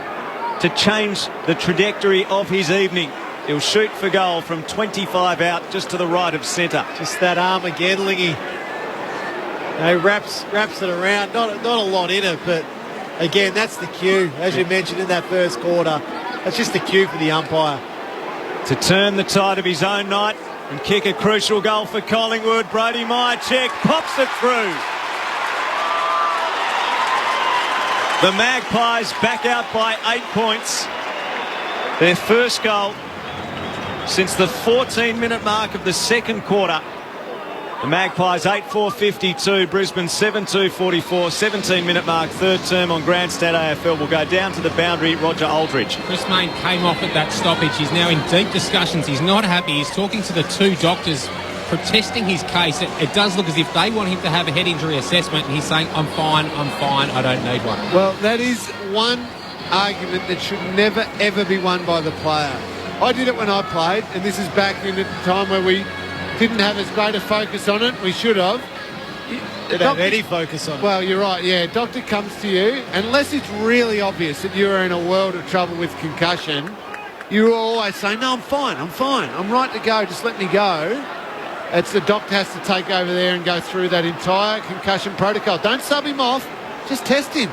to change the trajectory of his evening. He'll shoot for goal from 25 out, just to the right of centre. Just that arm again, Lingy. He wraps it around. Not a lot in it, but again, that's the cue, as you mentioned in that first quarter. That's just the cue for the umpire. To turn the tide of his own night and kick a crucial goal for Collingwood, Brody Myercheck pops it through. The Magpies back out by 8 points. Their first goal since the 14-minute mark of the second quarter. The Magpies 8-4-52, Brisbane 7-2-44, 17-minute mark, third term on Grandstad AFL. Will go down to the boundary, Roger Aldridge. Chris Mayne came off at that stoppage. He's now in deep discussions. He's not happy. He's talking to the two doctors protesting his case. It does look as if they want him to have a head injury assessment, and he's saying, I'm fine, I don't need one. Well, that is one argument that should never, ever be won by the player. I did it when I played, and this is back in a time where we didn't have as great a focus on it. We should have. Didn't have any focus on it. Well, you're right, yeah. Doctor comes to you, unless it's really obvious that you're in a world of trouble with concussion, you always say, no, I'm fine, I'm right to go, just let me go. It's the doctor has to take over there and go through that entire concussion protocol. Don't sub him off, just test him.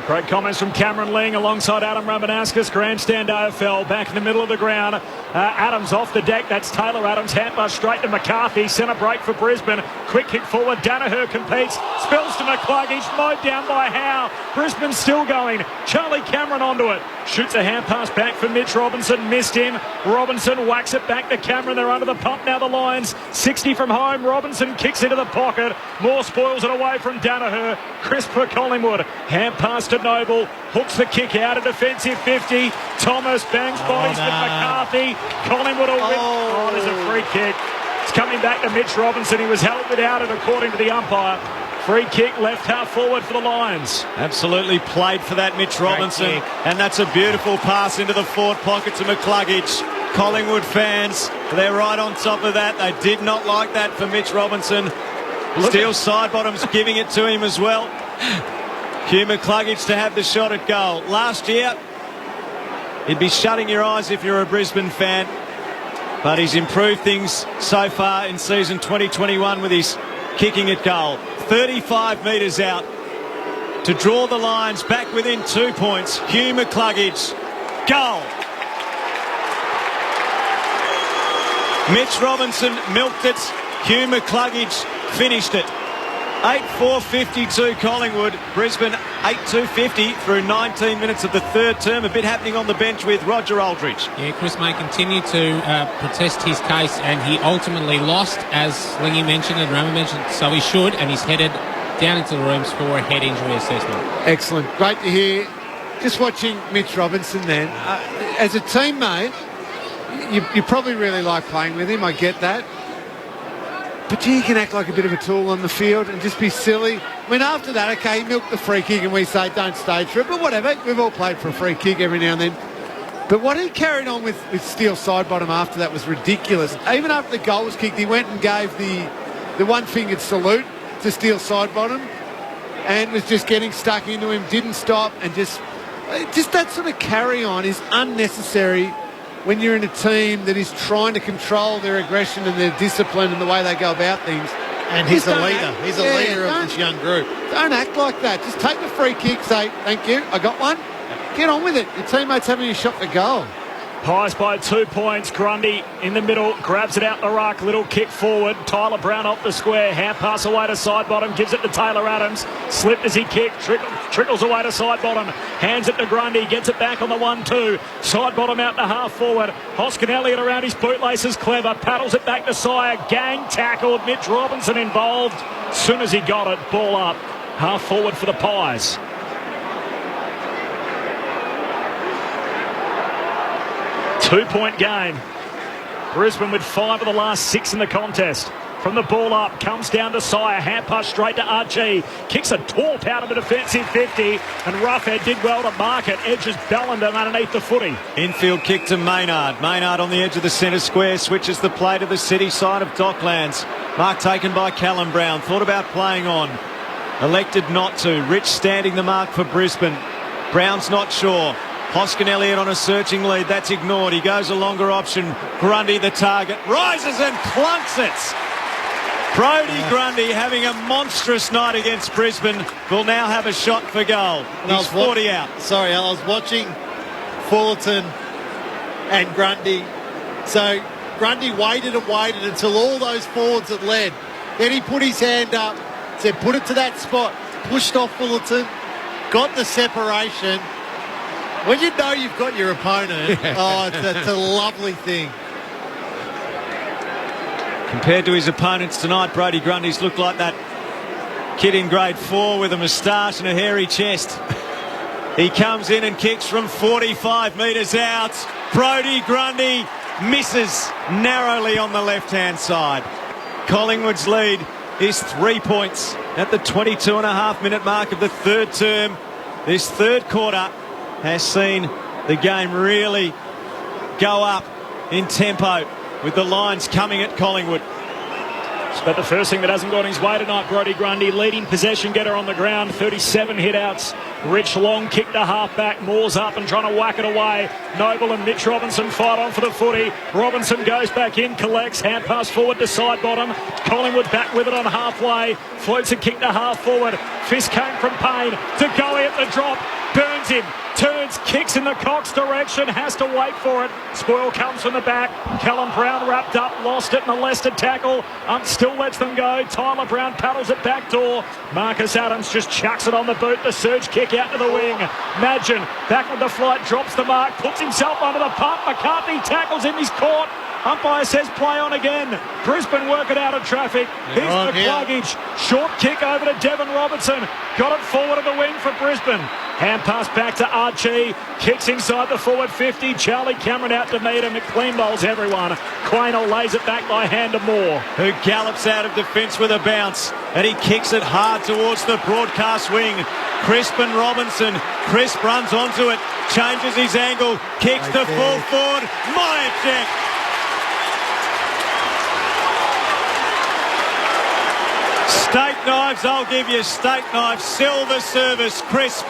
Great comments from Cameron Ling alongside Adam Ramanaskas. Grandstand AFL back in the middle of the ground. Adams off the deck. That's Taylor Adams. Hand pass straight to McCarthy. Centre break for Brisbane. Quick kick forward. Danaher competes. Spills to McCluggage. Mowed down by Howe. Brisbane still going. Charlie Cameron onto it. Shoots a hand pass back for Mitch Robinson. Missed him. Robinson whacks it back to Cameron. They're under the pump now, the Lions. 60 from home. Robinson kicks into the pocket. Moore spoils it away from Danaher. Crisp for Collingwood. Hand pass to Noble. Hooks the kick out. A defensive 50. Thomas bangs bodies with McCarthy. Collingwood will win. Oh, there's a free kick. It's coming back to Mitch Robinson. He was held without it according to the umpire. Free kick left half forward for the Lions. Absolutely played for that, Mitch Robinson. And that's a beautiful pass into the forward pocket to McCluggage. Collingwood fans, they're right on top of that. They did not like that for Mitch Robinson. Steel Sidebottom's giving it to him as well. Hugh McCluggage to have the shot at goal. Last year, you'd be shutting your eyes if you're a Brisbane fan. But he's improved things so far in season 2021 with his kicking at goal. 35 metres out to draw the Lions back within 2 points. Hugh McCluggage, goal. Mitch Robinson milked it. Hugh McCluggage finished it. 8-4-52 Collingwood. Brisbane 8-2-50 through 19 minutes of the third term. A bit happening on the bench with Roger Aldridge. Yeah, Chris May continued to protest his case, and he ultimately lost, as Lingy mentioned and Rama mentioned, so he should, and he's headed down into the rooms for a head injury assessment. Excellent. Great to hear. Just watching Mitch Robinson then. As a teammate, you probably really like playing with him. I get that. But you can act like a bit of a tool on the field and just be silly. I mean, after that, okay, he milked the free kick and we say don't stage for it, but whatever. We've all played for a free kick every now and then. But what he carried on with Steele Sidebottom after that was ridiculous. Even after the goal was kicked, he went and gave the one-fingered salute to Steele Sidebottom and was just getting stuck into him, didn't stop, and just that sort of carry-on is unnecessary when you're in a team that is trying to control their aggression and their discipline and the way they go about things. And he's a leader. He's a leader of this young group. Don't act like that. Just take the free kick, say, thank you, I got one. Get on with it. Your teammate's having a shot for goal. Pies by 2 points. Grundy in the middle, grabs it out the ruck, little kick forward. Tyler Brown off the square, hand pass away to Sidebottom, gives it to Taylor Adams. Slipped as he kicked, trickles away to Sidebottom, hands it to Grundy, gets it back on the 1-2. Sidebottom out to half forward. Hoskin Elliott around his bootlaces, clever, paddles it back to Sire. Gang tackled, Mitch Robinson involved. As soon as he got it, ball up, half forward for the Pies. 2-point game. Brisbane with 5 of the last 6 in the contest. From the ball up, comes down to Sire, hand pass straight to Archie, kicks a torp out of the defensive 50, and Roughhead did well to mark it, edges Bellenden underneath the footy. Infield kick to Maynard. Maynard on the edge of the centre square, switches the play to the city side of Docklands. Mark taken by Callum Brown, thought about playing on, elected not to. Rich standing the mark for Brisbane. Brown's not sure. Hoskin Elliott on a searching lead. That's ignored. He goes a longer option. Grundy, the target, rises and clunks it. Brody Grundy having a monstrous night against Brisbane will now have a shot for goal. He's 40 out. Sorry, I was watching Fullerton and Grundy. So Grundy waited and waited until all those forwards had led. Then he put his hand up, said put it to that spot, pushed off Fullerton, got the separation. When you know you've got your opponent, it's a lovely thing. Compared to his opponents tonight, Brody Grundy's looked like that kid in grade 4 with a moustache and a hairy chest. He comes in and kicks from 45 metres out. Brody Grundy misses narrowly on the left-hand side. Collingwood's lead is 3 points at the 22.5-minute mark of the third term. This third quarter has seen the game really go up in tempo with the lines coming at Collingwood. But the first thing that hasn't gone his way tonight, Brody Grundy, leading possession getter on the ground, 37 hit-outs. Rich long kick to half-back, Moore's up and trying to whack it away. Noble and Mitch Robinson fight on for the footy. Robinson goes back in, collects, hand pass forward to Sidebottom. Collingwood back with it on halfway, floats a kick to half-forward. Fist came from Payne to Gully at the drop, burns him. Turns, kicks in the Cox direction, has to wait for it. Spoil comes from the back. Callum Brown wrapped up, lost it in the Leicester tackle. Still lets them go. Tyler Brown paddles it back door. Marcus Adams just chucks it on the boot. The surge kick out to the wing. Madgen back with the flight, drops the mark, puts himself under the pump. McCartney tackles him, he's caught. Umpire says play on again. Brisbane work it out of traffic. Here's McCluggage. Short kick over to Devon Robertson. Got it forward of the wing for Brisbane. Hand pass back to Archie. Kicks inside the forward 50. Charlie Cameron out to meet him. McLean bowls everyone. Quaynor lays it back by hand to Moore, who gallops out of defence with a bounce. And he kicks it hard towards the broadcast wing. Crisp and Robinson. Crisp runs onto it. Changes his angle. Kicks to full forward. Myercheck. Steak knives, I'll give you steak knives. Silver service, Crisp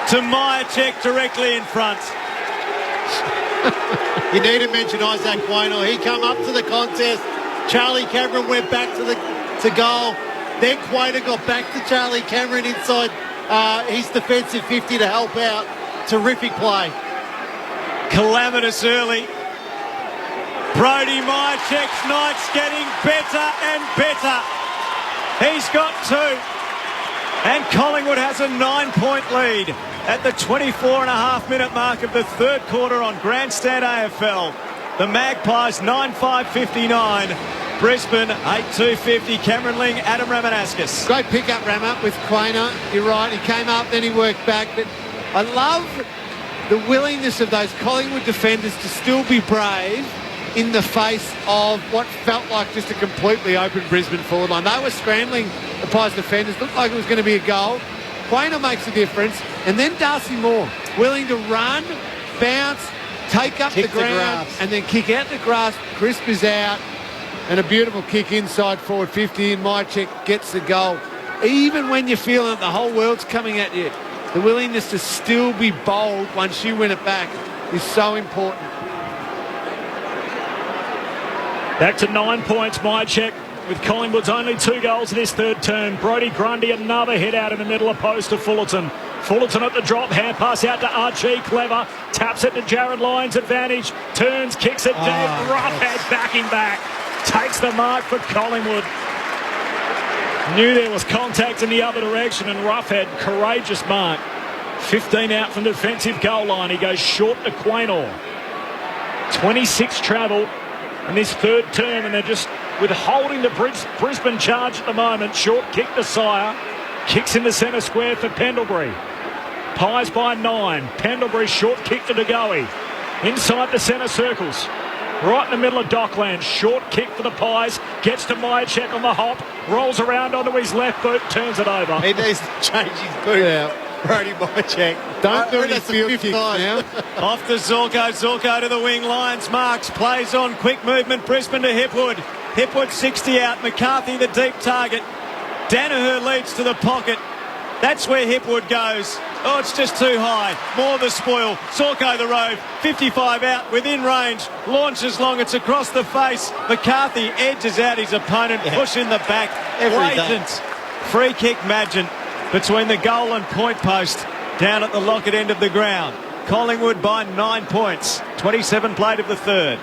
to Myercheck directly in front. You need to mention Isaac Quaynor. He come up to the contest. Charlie Cameron went back to goal. Then Quaynor got back to Charlie Cameron inside his defensive 50 to help out. Terrific play. Calamitous early. Brody Myercheck's night's getting better and better. He's got 2. And Collingwood has a 9-point lead at the 24.5-minute mark of the third quarter on Grandstand AFL. The Magpies 9-5-59. Brisbane 8-2-50. Cameron Ling, Adam Ramanauskas. Great pick-up, Rama, with Quainer. You're right, he came up, then he worked back. But I love the willingness of those Collingwood defenders to still be brave in the face of what felt like just a completely open Brisbane forward line. They were scrambling, the Pies defenders. Looked like it was going to be a goal. Quainer makes a difference. And then Darcy Moore, willing to run, bounce, take up the ground, and then kick out the grass. Crisp is out. And a beautiful kick inside forward 50, and Mychek gets the goal. Even when you're feeling that the whole world's coming at you, the willingness to still be bold once you win it back is so important. Back to 9 points, Mychek, with Collingwood's only 2 goals in his third term. Brody Grundy, another hit out in the middle opposed to Fullerton. Fullerton at the drop, hand pass out to Archie, clever, taps it to Jared Lyons, advantage, turns, kicks it deep, Roughhead backing back. Takes the mark for Collingwood. Knew there was contact in the other direction, and Roughhead, courageous mark. 15 out from the defensive goal line. He goes short to Quaynor. 26 travel in this third term, and they're just withholding the Brisbane charge at the moment. Short kick to Sire. Kicks in the centre square for Pendlebury. Pies by 9. Pendlebury short kick to DeGoey. Inside the centre circles. Right in the middle of Dockland. Short kick for the Pies. Gets to Mychek on the hop. Rolls around onto his left boot. Turns it over. He needs to change his boot. Yeah. Brody Mychek. Don't do any field kicks now. Off to Zorko. Zorko to the wing. Lions marks. Plays on. Quick movement. Brisbane to Hipwood. Hipwood 60 out. McCarthy the deep target. Danaher leads to the pocket. That's where Hipwood goes. Oh, it's just too high. More the spoil. Zorko the rove. 55 out within range. Launches long. It's across the face. McCarthy edges out his opponent. Push in the back. Blatant free kick Magent between the goal and point post down at the Lockett end of the ground. Collingwood by 9 points. 27 played of the third.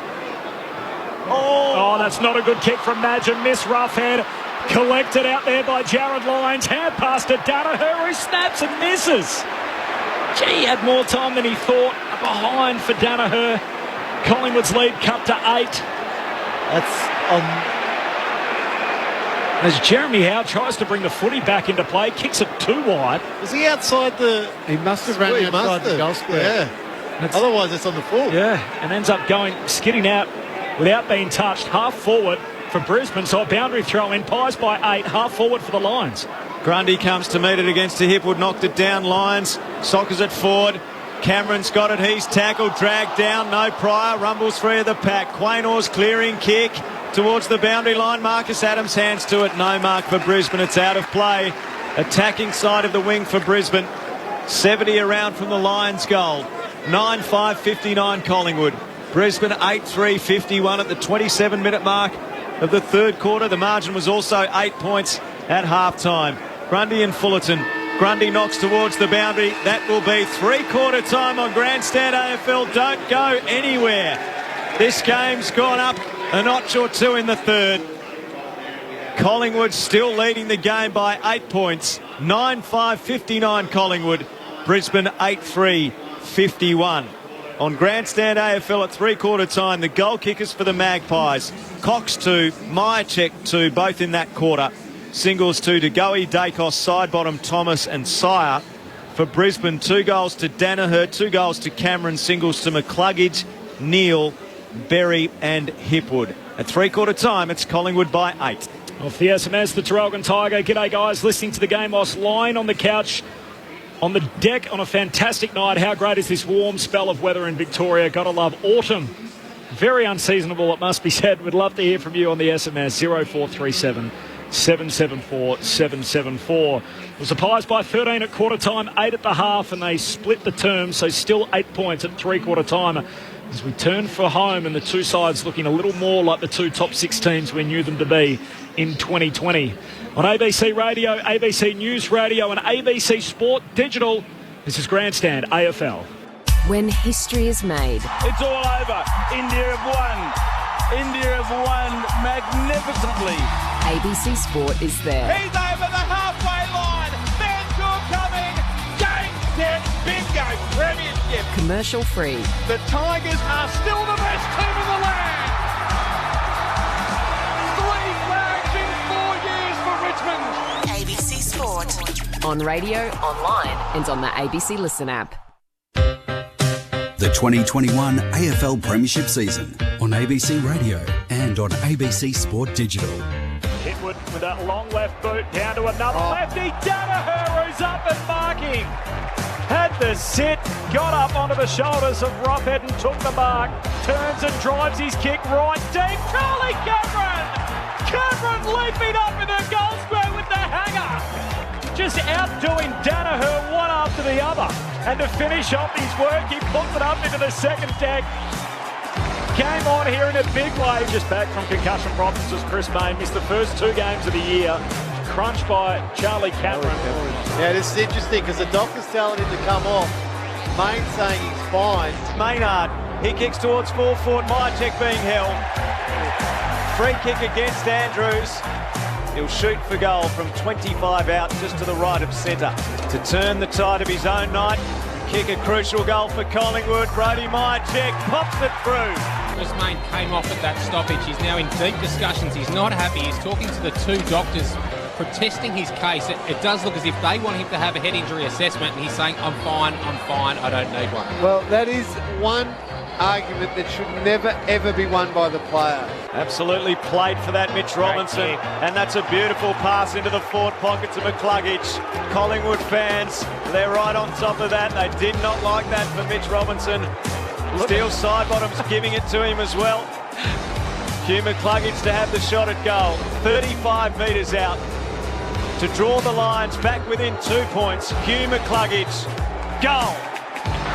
Oh, that's not a good kick from Magent. Miss Roughhead. Collected out there by Jared Lyons. Hand pass to Danaher, who snaps and misses. Gee, he had more time than he thought. Behind for Danaher. Collingwood's lead cut to 8. That's as Jeremy Howe tries to bring the footy back into play, kicks it too wide. Was he outside the... He must have run outside the goal square. Yeah. Otherwise, it's on the full. Yeah, and ends up skidding out without being touched. Half forward for Brisbane, so a boundary throw in. Pies by 8, half forward for the Lions. Grundy comes to meet it against the Hipwood, knocked it down. Lions soccers it forward. Cameron's got it, he's tackled, dragged down, no Pryor, rumbles free of the pack. Quaynor's clearing kick towards the boundary line. Marcus Adams hands to it, no mark for Brisbane, it's out of play. Attacking side of the wing for Brisbane. 70 around from the Lions goal. 9-5-59 Collingwood. Brisbane 8-3-51 at the 27-minute mark of the third quarter. The margin was also 8 points at half-time. Grundy and Fullerton. Grundy knocks towards the boundary. That will be three-quarter time on Grandstand AFL. Don't go anywhere. This game's gone up a notch or two in the third. Collingwood still leading the game by 8 points. 9-5-59 Collingwood. Brisbane 8-3-51. On Grandstand AFL at three-quarter time, the goal kickers for the Magpies. Cox 2, Mychek 2, both in that quarter. Singles to DeGoey, Dacos, Sidebottom, Thomas and Sire. For Brisbane, 2 goals to Danaher, 2 goals to Cameron, singles to McCluggage, Neal, Berry and Hipwood. At three-quarter time, it's Collingwood by 8. Off the SMS, the Traralgon Tiger. G'day, guys. Listening to the game whilst lying on the couch on the deck on a fantastic night. How great is this warm spell of weather in Victoria? Gotta love autumn. Very unseasonable, it must be said. We'd love to hear from you on the SMS 0437 774 774. It was the Pies by 13 at quarter time, 8 at the half, and they split the term, so still 8 points at three-quarter time. As we turn for home, and the two sides looking a little more like the two top 6 teams we knew them to be in 2020. On ABC Radio, ABC News Radio and ABC Sport Digital, this is Grandstand AFL. When history is made. It's all over. India have won. India have won magnificently. ABC Sport is there. He's over the halfway line. Mansour coming. Game, set, bingo. Premiership. Commercial free. The Tigers are still the best team in the land. 3 flags in 4 years for Richmond. ABC Sport. On radio, online, and on the ABC Listen app. The 2021 AFL Premiership season on ABC Radio and on ABC Sport Digital. Hitwood with that long left boot down to another lefty. Danaher, who's up and marking. Had the sit, got up onto the shoulders of Roughead and took the mark. Turns and drives his kick right deep. Charlie Cameron! Cameron leaping up in the goal square with the hanger. Just outdoing Danaher one after the other. And to finish off his work, he puts it up into the second deck. Came on here in a big way. Just back from concussion problems as Chris Mayne missed the first 2 games of the year. Crunched by Charlie Cameron. Yeah, this is interesting because the doctor's telling him to come off. Mayne's saying he's fine. Maynard, he kicks towards 4 foot. Mychek being held. Free kick against Andrews. He'll shoot for goal from 25 out, just to the right of centre. To turn the tide of his own night, kick a crucial goal for Collingwood. Brody Mychek pops it through. Chris Mayne came off at that stoppage. He's now in deep discussions. He's not happy. He's talking to the 2 doctors, protesting his case. It does look as if they want him to have a head injury assessment, and he's saying, I'm fine, I don't need one. Well, that is one argument that should never, ever be won by the player. Absolutely played for that, Mitch Robinson. And that's a beautiful pass into the forward pocket to McCluggage. Collingwood fans, they're right on top of that. They did not like that for Mitch Robinson. Steel Sidebottom's giving it to him as well. Hugh McCluggage to have the shot at goal. 35 metres out to draw the lines back within 2 points. Hugh McCluggage, goal.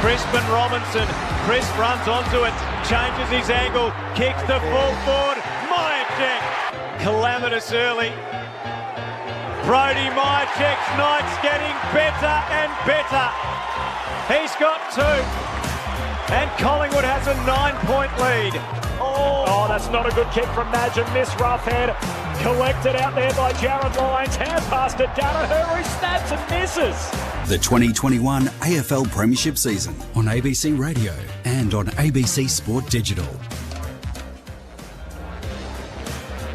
Crispin Robinson, Chris runs onto it, changes his angle, kicks the full forward. Mychek, calamitous early. Brody Mychek's night's getting better and better. He's got 2. And Collingwood has a 9-point lead. Oh, that's not a good kick from Madge, and this Roughhead collected out there by Jared Lyons. Hand pass to Danaher, who snaps and misses. The 2021 AFL Premiership season on ABC Radio and on ABC Sport Digital.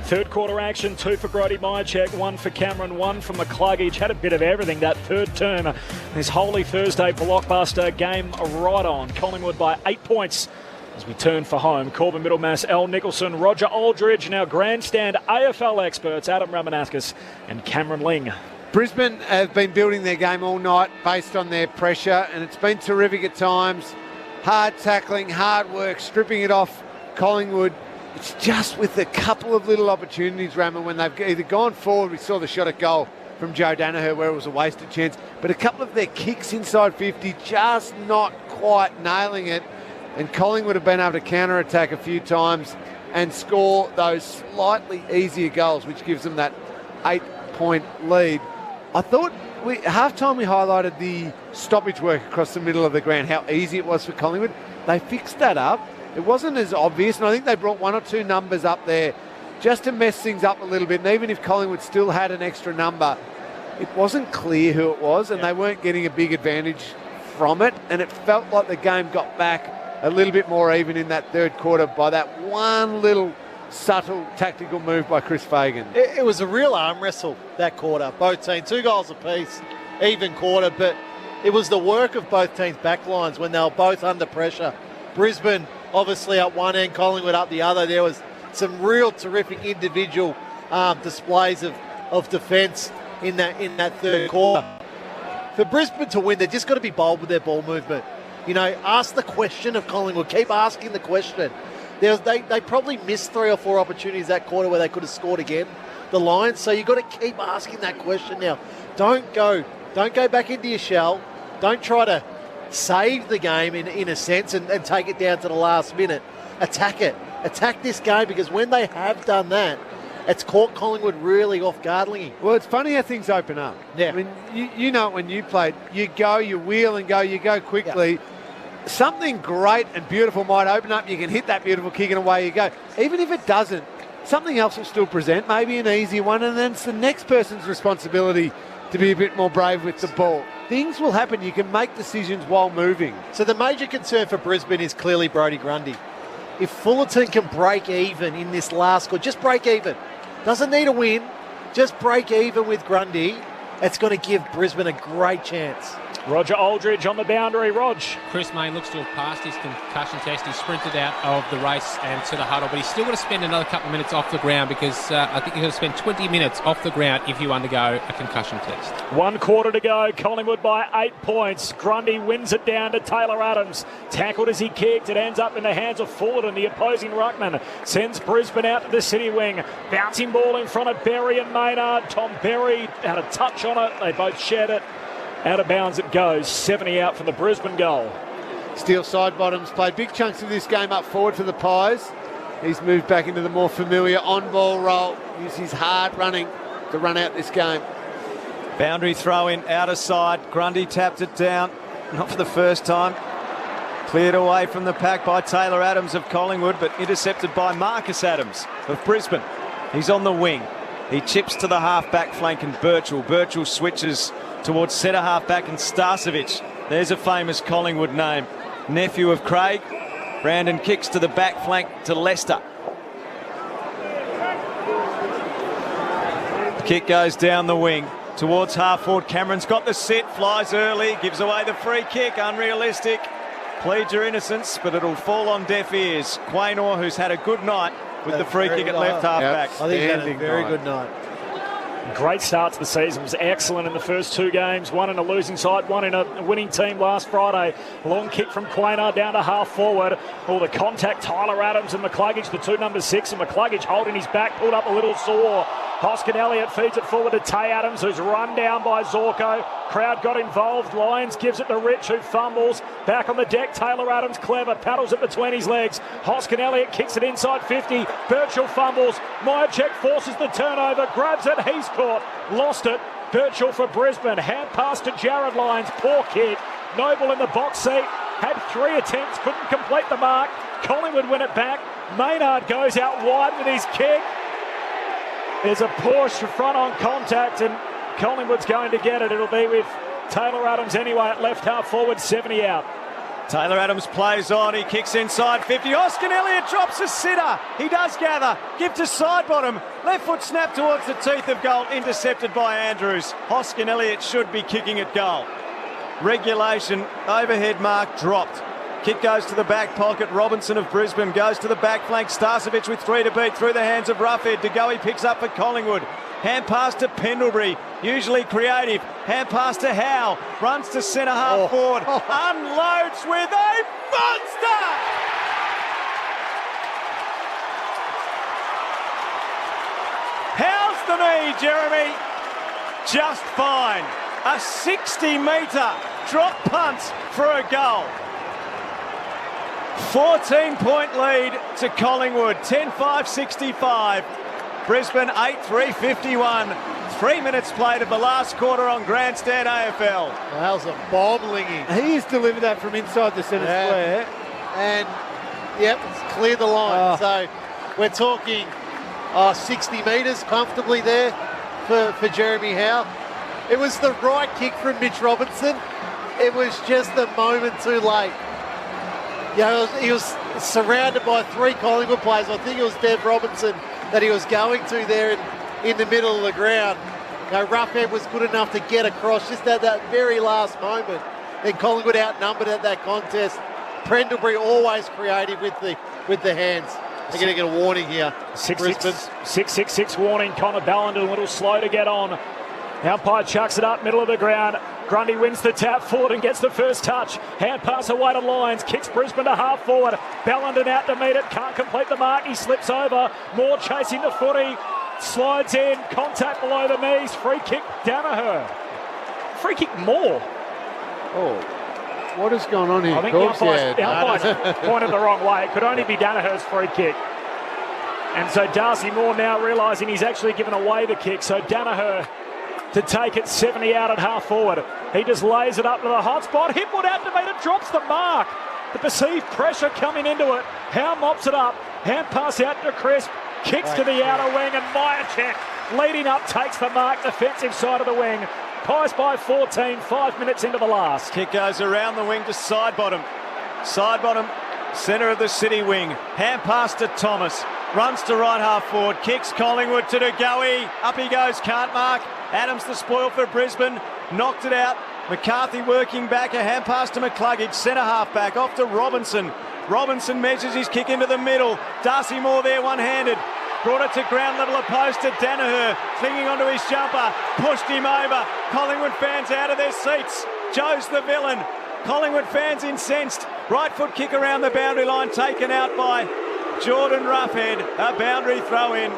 Third quarter action, 2 for Brody Mychek, 1 for Cameron, 1 for McCluggage. Had a bit of everything that third term. This Holy Thursday blockbuster game right on. Collingwood by 8 points as we turn for home. Corbin Middlemass, Al Nicholson, Roger Aldridge, and our grandstand AFL experts Adam Ramanauskas and Cameron Ling. Brisbane have been building their game all night based on their pressure, and it's been terrific at times. Hard tackling, hard work, stripping it off Collingwood. It's just with a couple of little opportunities, Rama, when they've either gone forward. We saw the shot at goal from Joe Danaher where it was a wasted chance, but a couple of their kicks inside 50 just not quite nailing it, and Collingwood have been able to counter-attack a few times and score those slightly easier goals, which gives them that 8-point lead. I thought half-time we highlighted the stoppage work across the middle of the ground, how easy it was for Collingwood. They fixed that up. It wasn't as obvious, and I think they brought 1 or 2 numbers up there just to mess things up a little bit. And even if Collingwood still had an extra number, it wasn't clear who it was, and they weren't getting a big advantage from it. And it felt like the game got back a little bit more even in that third quarter by that one little subtle tactical move by Chris Fagan. It was a real arm wrestle that quarter. Both teams, 2 goals apiece, even quarter, but it was the work of both teams' backlines when they were both under pressure. Brisbane obviously up one end, Collingwood up the other. There was some real terrific individual displays of defence in that third quarter. For Brisbane to win, they've just got to be bold with their ball movement. You know, ask the question of Collingwood. Keep asking the question. They probably missed 3 or 4 opportunities that quarter where they could have scored again, the Lions. So you've got to keep asking that question now. Don't go back into your shell. Don't try to save the game in a sense and take it down to the last minute. Attack it. Attack this game, because when they have done that, it's caught Collingwood really off guard. Well, it's funny how things open up. Yeah. I mean, you know when you played, you go, you wheel and go, you go quickly. Yeah. Something great and beautiful might open up. You can hit that beautiful kick and away you go. Even if it doesn't, something else will still present, maybe an easy one, and then it's the next person's responsibility to be a bit more brave with the ball. Things will happen. You can make decisions while moving. So the major concern for Brisbane is clearly Brody Grundy. If Fullerton can break even in this last score, just break even, doesn't need a win, just break even with Grundy, it's going to give Brisbane a great chance. Roger Aldridge on the boundary. Rog. Chris Mayne looks to have passed his concussion test. He sprinted out of the race and to the huddle, but he's still got to spend another couple of minutes off the ground because I think he's got to spend 20 minutes off the ground if you undergo a concussion test. 1 quarter to go. Collingwood by 8 points. Grundy wins it down to Taylor Adams. Tackled as he kicked. It ends up in the hands of Fullerton, the opposing ruckman. Sends Brisbane out to the city wing. Bouncing ball in front of Berry and Maynard. Tom Berry had a touch on it. They both shared it. Out of bounds it goes. 70 out from the Brisbane goal. Steele Sidebottom's played big chunks of this game up forward for the Pies. He's moved back into the more familiar on-ball role. Uses his hard running to run out this game. Boundary throw in, outer side. Grundy tapped it down. Not for the first time. Cleared away from the pack by Taylor Adams of Collingwood, but intercepted by Marcus Adams of Brisbane. He's on the wing. He chips to the half-back flank and Birchall. Birchall switches towards centre half-back and Starcevic. There's a famous Collingwood name. Nephew of Craig. Brandon kicks to the back flank to Lester. Kick goes down the wing towards half-forward. Cameron's got the sit, flies early, gives away the free kick. Unrealistic. Pleads your innocence, but it'll fall on deaf ears. Quaynor, who's had a good night with the free kick at left half-back. I think he had a very good night. Great start to the season. Was excellent in the first 2 games. One in a losing side, one in a winning team last Friday. Long kick from Quaynor down to half forward. All the contact, Tyler Adams and McCluggage, the 2 number 6, and McCluggage holding his back, pulled up a little sore. Hoskin Elliott feeds it forward to Tay Adams, who's run down by Zorko. Crowd got involved. Lyons gives it to Rich, who fumbles. Back on the deck, Taylor Adams, clever, paddles it between his legs. Hoskin Elliott kicks it inside 50. Birchall fumbles. Myercheck forces the turnover, grabs it, he's caught. Lost it. Birchall for Brisbane. Hand pass to Jared Lyons. Poor kick. Noble in the box seat. Had 3 attempts, couldn't complete the mark. Collingwood win it back. Maynard goes out wide with his kick. There's a push front on contact and Collingwood's going to get it. It'll be with Taylor Adams anyway at left half forward, 70 out. Taylor Adams plays on, he kicks inside 50. Hoskin Elliott drops a sitter. He does gather. Give to Sidebottom. Left foot snap towards the teeth of goal, intercepted by Andrews. Hoskin Elliott should be kicking at goal. Regulation, overhead mark dropped. Kick goes to the back pocket. Robinson of Brisbane goes to the back flank. Starcevic with 3 to beat through the hands of Roughhead. De Goey picks up for Collingwood. Hand pass to Pendlebury, usually creative. Hand pass to Howe, runs to centre half forward. Unloads with a monster! How's the knee, Jeremy? Just fine. A 60-metre drop punt for a goal. 14-point lead to Collingwood, 10-5-65. Brisbane 8-3-51. 3 minutes played of the last quarter on Grandstand AFL. That was a bomb, Lingy. He's delivered that from inside the centre square. And, yep, it's cleared the line. So we're talking 60 metres comfortably there for Jeremy Howe. It was the right kick from Mitch Robinson. It was just a moment too late. You know, he was surrounded by 3 Collingwood players. I think it was Dev Robinson that he was going to there in the middle of the ground. You know, Roughhead was good enough to get across just at that very last moment. Then Collingwood outnumbered at that contest. Pendlebury always creative with the hands. They're going to get a warning here. 6-6-6 warning. Connor Ballenden a little slow to get on. Umpire chucks it up, middle of the ground. Grundy wins the tap forward and gets the first touch. Hand pass away to Lyons. Kicks Brisbane to half forward. Ballenden out to meet it. Can't complete the mark. He slips over. Moore chasing the footy. Slides in. Contact below the knees. Free kick Danaher. Free kick Moore. Oh, what is going on here? I think the umpire's pointed the wrong way. It could only be Danaher's free kick. And so Darcy Moore now realising he's actually given away the kick. So Danaher to take it 70 out at half forward. He just lays it up to the hot spot. Hipwood out to meet it, drops the mark. The perceived pressure coming into it. Howe mops it up. Hand pass out to Crisp. Kicks to the outer wing, and Myercheck leading up takes the mark, defensive side of the wing. Pies by 14, 5 minutes into the last. Kick goes around the wing to side bottom. Side bottom, centre of the city wing. Hand pass to Thomas. Runs to right half forward. Kicks Collingwood to Degoe. Up he goes, can't mark. Adams the spoil for Brisbane. Knocked it out. McCarthy working back. A hand pass to McCluggage. Centre half back. Off to Robinson. Robinson measures his kick into the middle. Darcy Moore there one-handed. Brought it to ground level opposed to Danaher. Clinging onto his jumper. Pushed him over. Collingwood fans out of their seats. Joe's the villain. Collingwood fans incensed. Right foot kick around the boundary line taken out by Jordan Roughhead. A boundary throw in.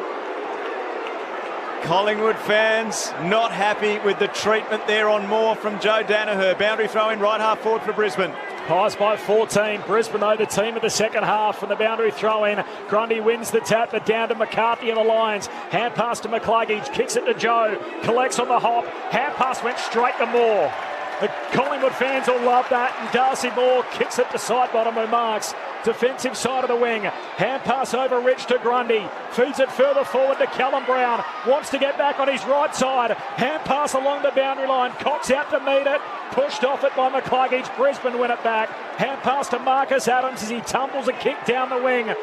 Collingwood fans not happy with the treatment there on Moore from Joe Danaher. Boundary throw in right half forward for Brisbane. Pies by 14. Brisbane, though, the team of the second half from the boundary throw-in. Grundy wins the tap, but down to McCarthy and the Lions. Hand pass to McCluggage. Kicks it to Joe. Collects on the hop. Hand pass went straight to Moore. The Collingwood fans all love that. And Darcy Moore kicks it to side bottom who marks. Defensive side of the wing. Hand pass over Rich to Grundy. Feeds it further forward to Callum Brown. Wants to get back on his right side. Hand pass along the boundary line. Cox out to meet it. Pushed off it by McCluggage. Brisbane win it back. Hand pass to Marcus Adams as he tumbles a kick down the wing.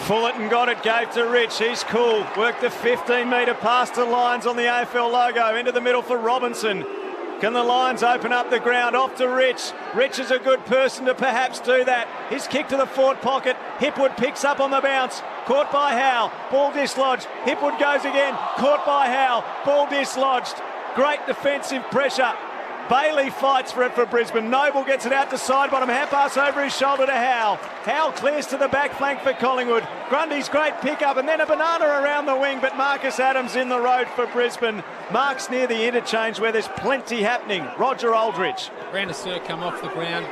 Fullerton got it, gave to Rich. He's cool. Worked the 15-metre pass to Lions on the AFL logo. Into the middle for Robinson. Can the Lions open up the ground? Off to Rich. Rich is a good person to perhaps do that. His kick to the forward pocket. Hipwood picks up on the bounce. Caught by Howe. Ball dislodged. Hipwood goes again. Caught by Howe. Ball dislodged. Great defensive pressure. Bailey fights for it for Brisbane. Noble gets it out to side bottom. Hand pass over his shoulder to Howe. Howe clears to the back flank for Collingwood. Grundy's great pickup and then a banana around the wing, but Marcus Adams in the road for Brisbane. Marks near the interchange where there's plenty happening. Roger Aldridge. Brandon Sir come off the ground.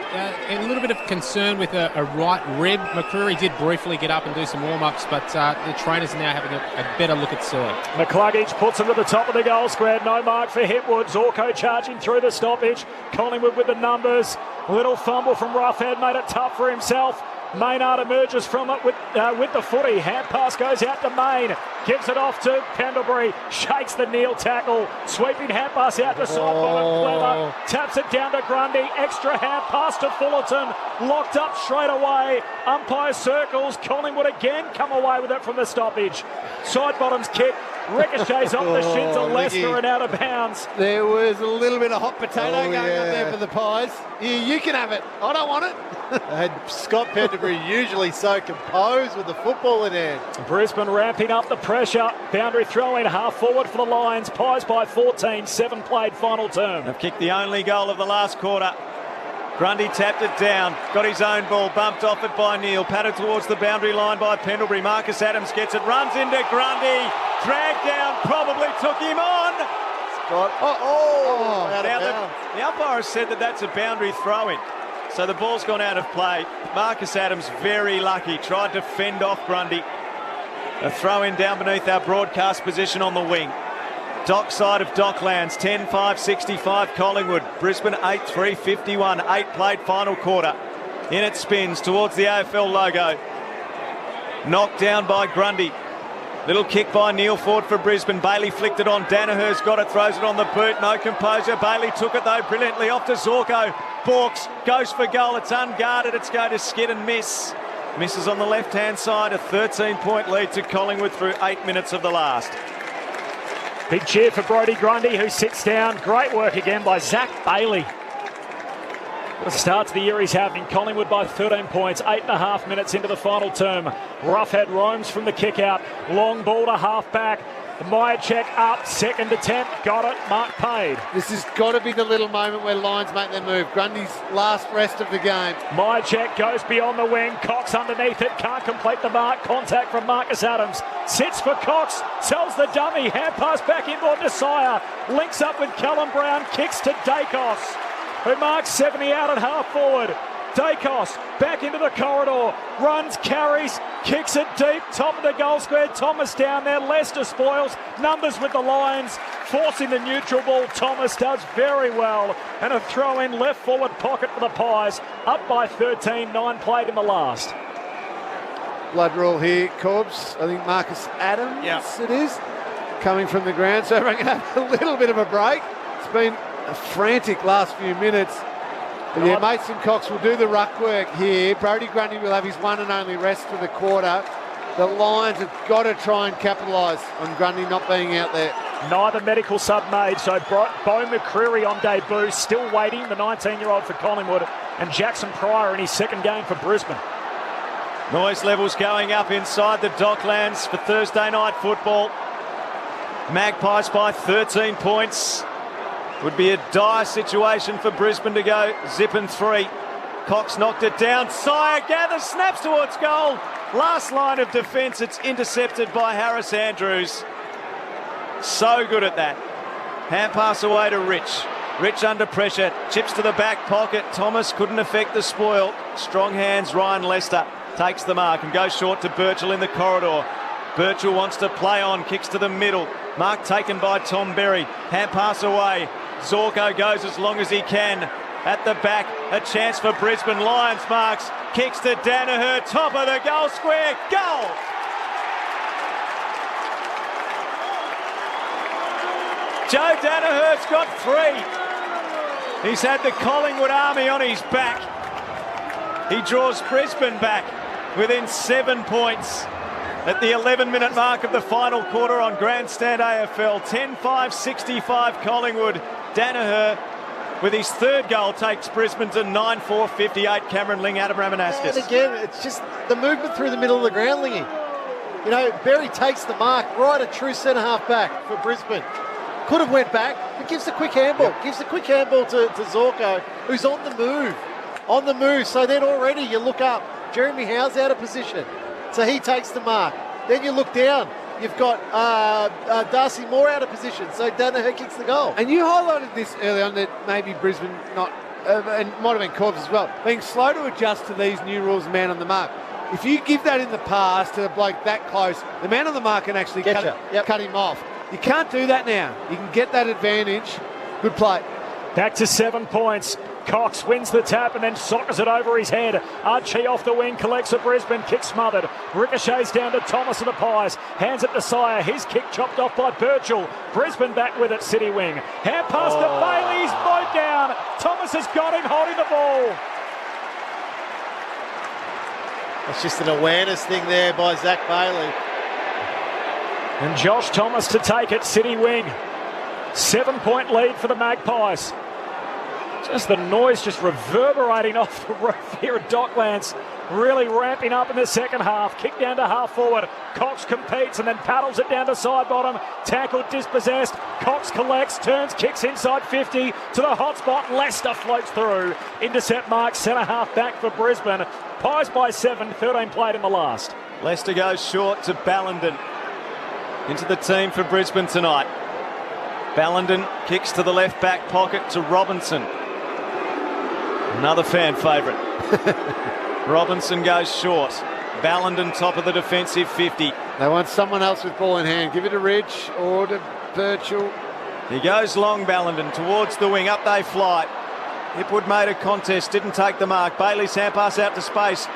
A little bit of concern with a right rib. McCreary did briefly get up and do some warm-ups, but the trainers are now having a better look at Sir. McCluggage puts him to the top of the goal square. No mark for Hipwood. Zorko charging through the stoppage. Collingwood with the numbers. Little fumble from Roughhead made it tough for himself. Maynard emerges from it with the footy. Hand pass goes out to Main. Gives it off to Pendlebury. Shakes the kneel tackle. Sweeping hand pass out to side bottom. Clever. Taps it down to Grundy. Extra hand pass to Fullerton. Locked up straight away. Umpire circles. Collingwood again come away with it from the stoppage. Side bottom's kick. Ricochets off the shins of Leicester and out of bounds. There was a little bit of hot potato going up there for the Pies. You can have it. I don't want it. And Scott Pendlebury usually so composed with the football in hand. Brisbane ramping up the pressure. Boundary throw in half forward for the Lions. Pies by 14. 7 played final term. They've kicked the only goal of the last quarter. Grundy tapped it down, got his own ball, bumped off it by Neal, patted towards the boundary line by Pendlebury. Marcus Adams gets it, runs into Grundy, dragged down, probably took him on. Scott, out of bounds. The umpire has said that that's a boundary throw-in, so the ball's gone out of play. Marcus Adams, very lucky, tried to fend off Grundy. A throw-in down beneath our broadcast position on the wing. Dock side of Docklands, 10-5-65 Collingwood. Brisbane 8-3-51. 8 played final quarter. In it spins towards the AFL logo. Knocked down by Grundy. Little kick by Neal Ford for Brisbane. Bailey flicked it on. Danaher's got it, throws it on the boot. No composure. Bailey took it though brilliantly off to Zorko. Borks goes for goal. It's unguarded. It's going to skid and miss. Misses on the left-hand side. A 13-point lead to Collingwood through 8 minutes of the last. Big cheer for Brody Grundy, who sits down. Great work again by Zach Bailey. What a start to the year he's having. Collingwood by 13 points, 8.5 minutes into the final term. Roughhead roams from the kick out. Long ball to half back. Myercheck up, second attempt, got it, mark paid. This has got to be the little moment where Lions make their move. Grundy's last rest of the game. Myercheck goes beyond the wing, Cox underneath it, can't complete the mark, contact from Marcus Adams. Sits for Cox, sells the dummy, hand pass back inboard to Sire. Links up with Callum Brown, kicks to Dacos, who marks 70 out at half forward. Dacos back into the corridor, runs, carries, kicks it deep, top of the goal square. Thomas down there, Leicester spoils, numbers with the Lions, forcing the neutral ball. Thomas does very well, and a throw in left forward pocket for the Pies, up by 13, 9 played in the last. blood rule here, Corbs. I think Marcus Adams it is, coming from the ground. So we're going to have a little bit of a break. It's been a frantic last few minutes. But yeah, Mason Cox will do the ruck work here. Brody Grundy will have his one and only rest for the quarter. The Lions have got to try and capitalise on Grundy not being out there. Neither medical sub made, so Beau Mccreary on debut, still waiting, the 19-year-old for Collingwood, and Jackson Pryor in his second game for Brisbane. Noise levels going up inside the Docklands for Thursday night football. Magpies by 13 points. Would be a dire situation for Brisbane to go zipping 3. Cox knocked it down. Sire gathers, snaps towards goal. Last line of defence, it's intercepted by Harris Andrews. So good at that. Hand pass away to Rich. Rich under pressure, chips to the back pocket. Thomas couldn't affect the spoil. Strong hands, Ryan Lester takes the mark and goes short to Birchall in the corridor. Birchall wants to play on, kicks to the middle. Mark taken by Tom Berry. Hand pass away. Zorko goes as long as he can. At the back, a chance for Brisbane. Lions marks, kicks to Danaher, top of the goal square, goal! Joe Danaher's got 3. He's had the Collingwood army on his back. He draws Brisbane back within 7 points at the 11-minute mark of the final quarter on Grandstand AFL. 10-5-65 Collingwood. Danaher, with his third goal, takes Brisbane to 9-4-58. Cameron Ling, Adam Ramanauskas. And again, it's just the movement through the middle of the ground, Lingy. You know, Berry takes the mark right at true centre-half back for Brisbane. Could have went back, but gives the quick handball. Gives the quick handball to Zorko, who's on the move. On the move, so then already you look up. Jeremy Howe's out of position, so he takes the mark. Then you look down. You've got Darcy Moore out of position, so Danaher kicks the goal. And you highlighted this early on that maybe Brisbane not, and might have been Corbs as well, being slow to adjust to these new rules, man on the mark. If you give that in the pass to a bloke that close, the man on the mark can actually cut him off. You can't do that now. You can get that advantage. Good play. Back to 7 points. Cox wins the tap and then sockers it over his head. Archie off the wing, collects a Brisbane, kick smothered. Ricochets down to Thomas of the Pies. Hands it to Sire. His kick chopped off by Birchall. Brisbane back with it, City wing. Hand pass to Bailey. He's mowed down. Thomas has got him holding the ball. It's just an awareness thing there by Zach Bailey. And Josh Thomas to take it, City wing. 7-point lead for the Magpies. Just the noise just reverberating off the roof here at Docklands. Really ramping up in the second half. Kick down to half forward. Cox competes and then paddles it down to side bottom. Tackled, dispossessed. Cox collects, turns, kicks inside 50 to the hot spot. Lester floats through. Intercept mark, centre half back for Brisbane. Pies by 7, 13 played in the last. Lester goes short to Ballenden. Into the team for Brisbane tonight. Ballenden kicks to the left back pocket to Robinson. Another fan favourite. Robinson goes short. Ballenden top of the defensive 50. They want someone else with ball in hand. Give it to Rich or to Birchall. He goes long, Ballenden, towards the wing. Up they fly. Hipwood made a contest, didn't take the mark. Bailey's hand pass out to space.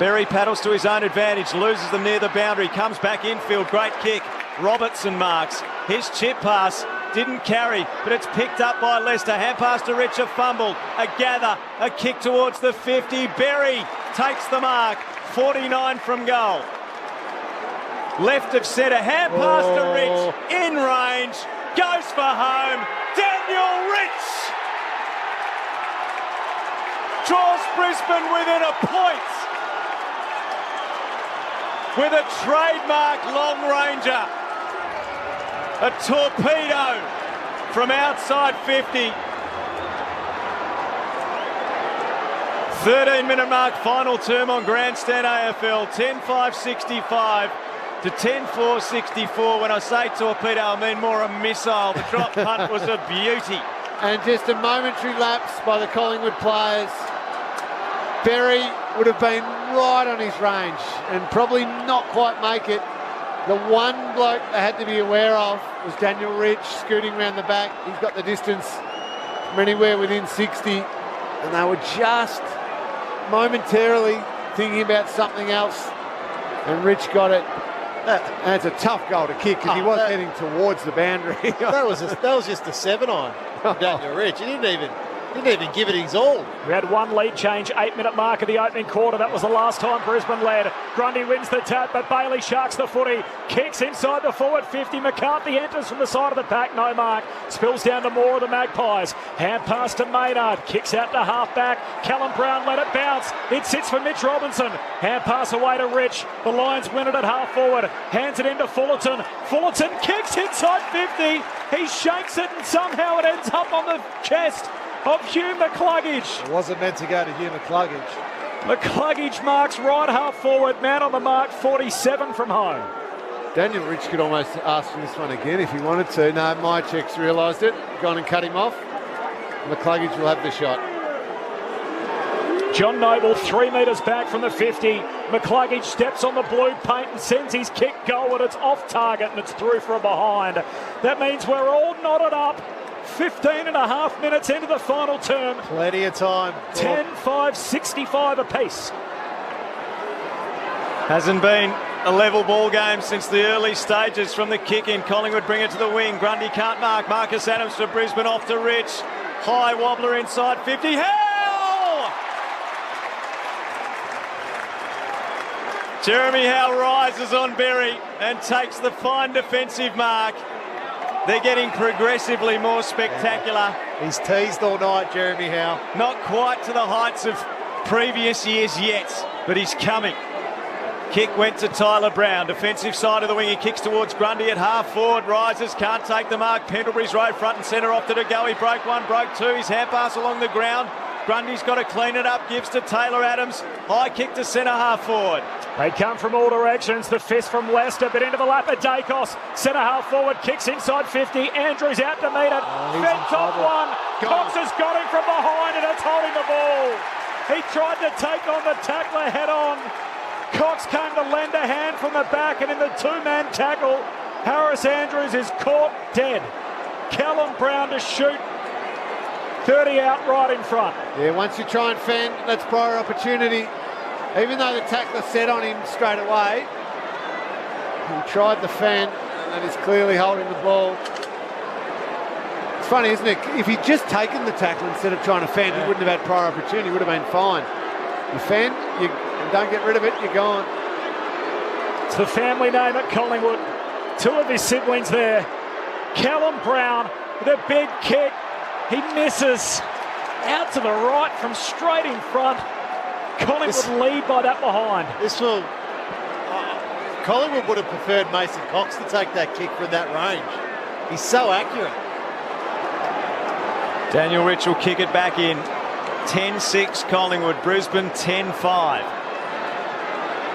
Berry paddles to his own advantage, loses them near the boundary, comes back infield, great kick. Robertson marks. His chip pass didn't carry, but it's picked up by Lester. Hand pass to Rich, a fumble, a gather, a kick towards the 50. Berry takes the mark, 49 from goal. Left of centre, hand pass to Rich, in range, goes for home. Daniel Rich draws Brisbane within a point with a trademark long ranger. A torpedo from outside 50. 13-minute mark, final term on Grandstand AFL. 10-5-65 to 10-4-64. When I say torpedo, I mean more a missile. The drop punt was a beauty. And just a momentary lapse by the Collingwood players. Berry would have been right on his range and probably not quite make it. The one bloke they had to be aware of was Daniel Rich scooting around the back. He's got the distance from anywhere within 60. And they were just momentarily thinking about something else. And Rich got it. And it's a tough goal to kick because he was heading towards the boundary. that was just a 7-iron. Daniel Rich. He didn't even give it his all. We had one lead change, 8-minute mark of the opening quarter. That was the last time Brisbane led. Grundy wins the tap, but Bailey sharks the footy. Kicks inside the forward 50. McCarthy enters from the side of the pack. No mark. Spills down to Moore of the Magpies. Hand pass to Maynard. Kicks out to half-back. Callum Brown let it bounce. It sits for Mitch Robinson. Hand pass away to Rich. The Lions win it at half-forward. Hands it into Fullerton. Fullerton kicks inside 50. He shakes it and somehow it ends up on the chest of Hugh McCluggage. It wasn't meant to go to Hugh McCluggage. McCluggage marks right half forward. Man on the mark, 47 from home. Daniel Rich could almost ask for this one again if he wanted to. No, Mychek's realised it. Gone and cut him off. McCluggage will have the shot. John Noble 3 metres back from the 50. McCluggage steps on the blue paint and sends his kick goal, and it's off target and it's through for a behind. That means we're all knotted up. 15 and a half minutes into the final term. Plenty of time. 10-5, 65 apiece. Hasn't been a level ball game since the early stages from the kick in. Collingwood bring it to the wing. Grundy can't mark. Marcus Adams for Brisbane off to Rich. High wobbler inside 50. Howe! Jeremy Howe rises on Berry and takes the fine defensive mark. They're getting progressively more spectacular. He's teased all night, Jeremy Howe. Not quite to the heights of previous years yet, but he's coming. Kick went to Tyler Brown. Defensive side of the wing. He kicks towards Grundy at half forward. Rises, can't take the mark. Pendlebury's right front and centre off to go. He broke one, broke two. His hand pass along the ground. Grundy's got to clean it up. Gives to Taylor Adams. High kick to centre half forward. They come from all directions. The fist from Leicester, but into the lap of Dacos. Centre half forward, kicks inside 50. Andrews out to meet it. Fed top one. Cox has got him from behind and it's holding the ball. He tried to take on the tackler head on. Cox came to lend a hand from the back, and in the two-man tackle, Harris Andrews is caught dead. Callum Brown to shoot. 30 out right in front. Yeah, once you try and fend, that's prior opportunity. Even though the tackler set on him straight away, he tried the fend, and is clearly holding the ball. It's funny, isn't it? If he'd just taken the tackle instead of trying to fend, he wouldn't have had prior opportunity. He would have been fine. You fend, you don't get rid of it, you're gone. It's the family name at Collingwood. Two of his siblings there. Callum Brown with a big kick. He misses out to the right from straight in front. Collingwood lead by that behind. Collingwood would have preferred Mason Cox to take that kick from that range. He's so accurate. Daniel Rich will kick it back in. 10-6 Collingwood, Brisbane 10-5.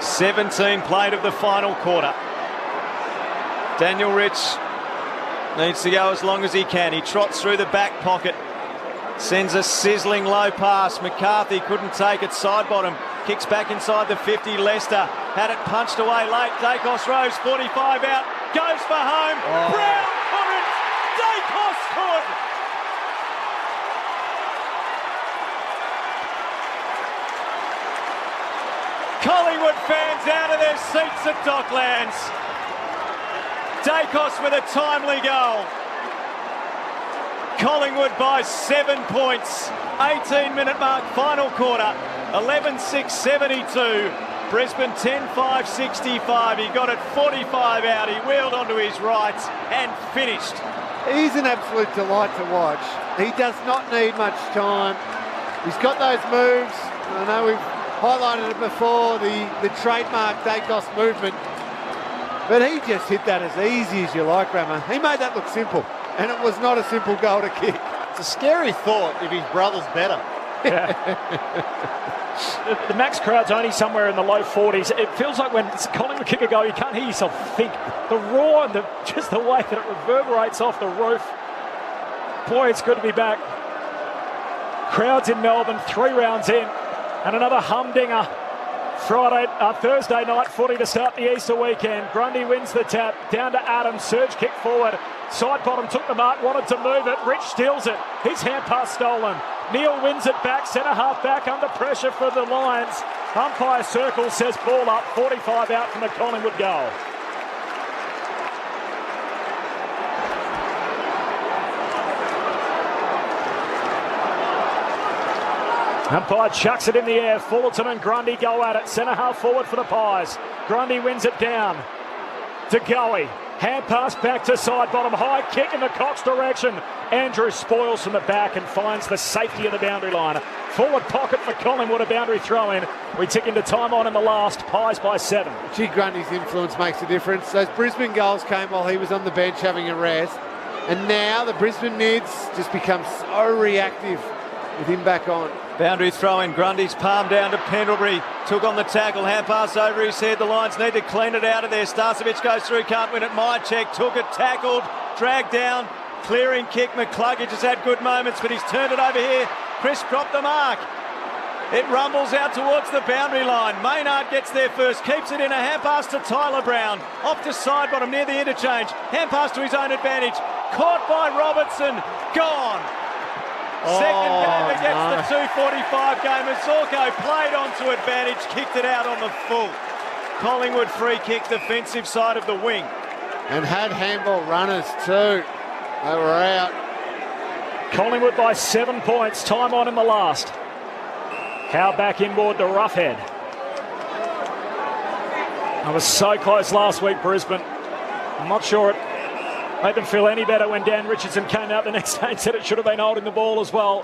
17 played of the final quarter. Daniel Rich needs to go as long as he can. He trots through the back pocket. Sends a sizzling low pass. McCarthy couldn't take it. Side bottom. Kicks back inside the 50. Leicester had it punched away late. Dacos Rose, 45 out. Goes for home. Brown couldn't. Dacos could. Collingwood fans out of their seats at Docklands. Dacos with a timely goal. Collingwood by 7 points. 18-minute mark, final quarter. 11-6-72. Brisbane 10-5-65. He got it 45 out. He wheeled onto his right and finished. He's an absolute delight to watch. He does not need much time. He's got those moves. I know we've highlighted it before, the trademark Dacos movement. But he just hit that as easy as you like, Rammer. He made that look simple, and it was not a simple goal to kick. It's a scary thought if his brother's better. Yeah. the max crowd's only somewhere in the low 40s. It feels like when Collingwood kick a goal, you can't hear yourself think. The roar and just the way that it reverberates off the roof. Boy, it's good to be back. Crowds in Melbourne, 3 rounds in, and another humdinger. Thursday night footy to start the Easter weekend. Grundy wins the tap. Down to Adams. Surge kick forward. Side bottom took the mark. Wanted to move it. Rich steals it. His hand pass stolen. Neal wins it back. Centre half back under pressure for the Lions. Umpire circle says ball up, 45 out from the Collingwood goal. Umpire chucks it in the air. Fullerton and Grundy go at it. Centre half forward for the Pies. Grundy wins it down to Goey. Hand pass back to side bottom. High kick in the Cox direction. Andrews spoils from the back and finds the safety of the boundary line. Forward pocket for Collingwood, a boundary throw in. We tick into time on in the last. Pies by 7. Gee, Grundy's influence makes a difference. Those Brisbane goals came while he was on the bench having a rest. And now the Brisbane mids just become so reactive with him back on. Boundary throw in. Grundy's palm down to Pendlebury. Took on the tackle. Hand pass over his head. The Lions need to clean it out of there. Starcevic goes through. Can't win it. Myercheck took it. Tackled. Dragged down. Clearing kick. McCluggage has had good moments, but he's turned it over here. Chris dropped the mark. It rumbles out towards the boundary line. Maynard gets there first. Keeps it in. A hand pass to Tyler Brown. Off to side bottom near the interchange. Hand pass to his own advantage. Caught by Robertson. Gone. Second game against the 2:45 game as Zorko played onto advantage, kicked it out on the full. Collingwood free kick, defensive side of the wing. And had handball runners too. They were out. Collingwood by 7 points, time on in the last. Howe back inboard to Roughhead. I was so close last week, Brisbane. I'm not sure it made them feel any better when Dan Richardson came out the next day and said it should have been holding the ball as well.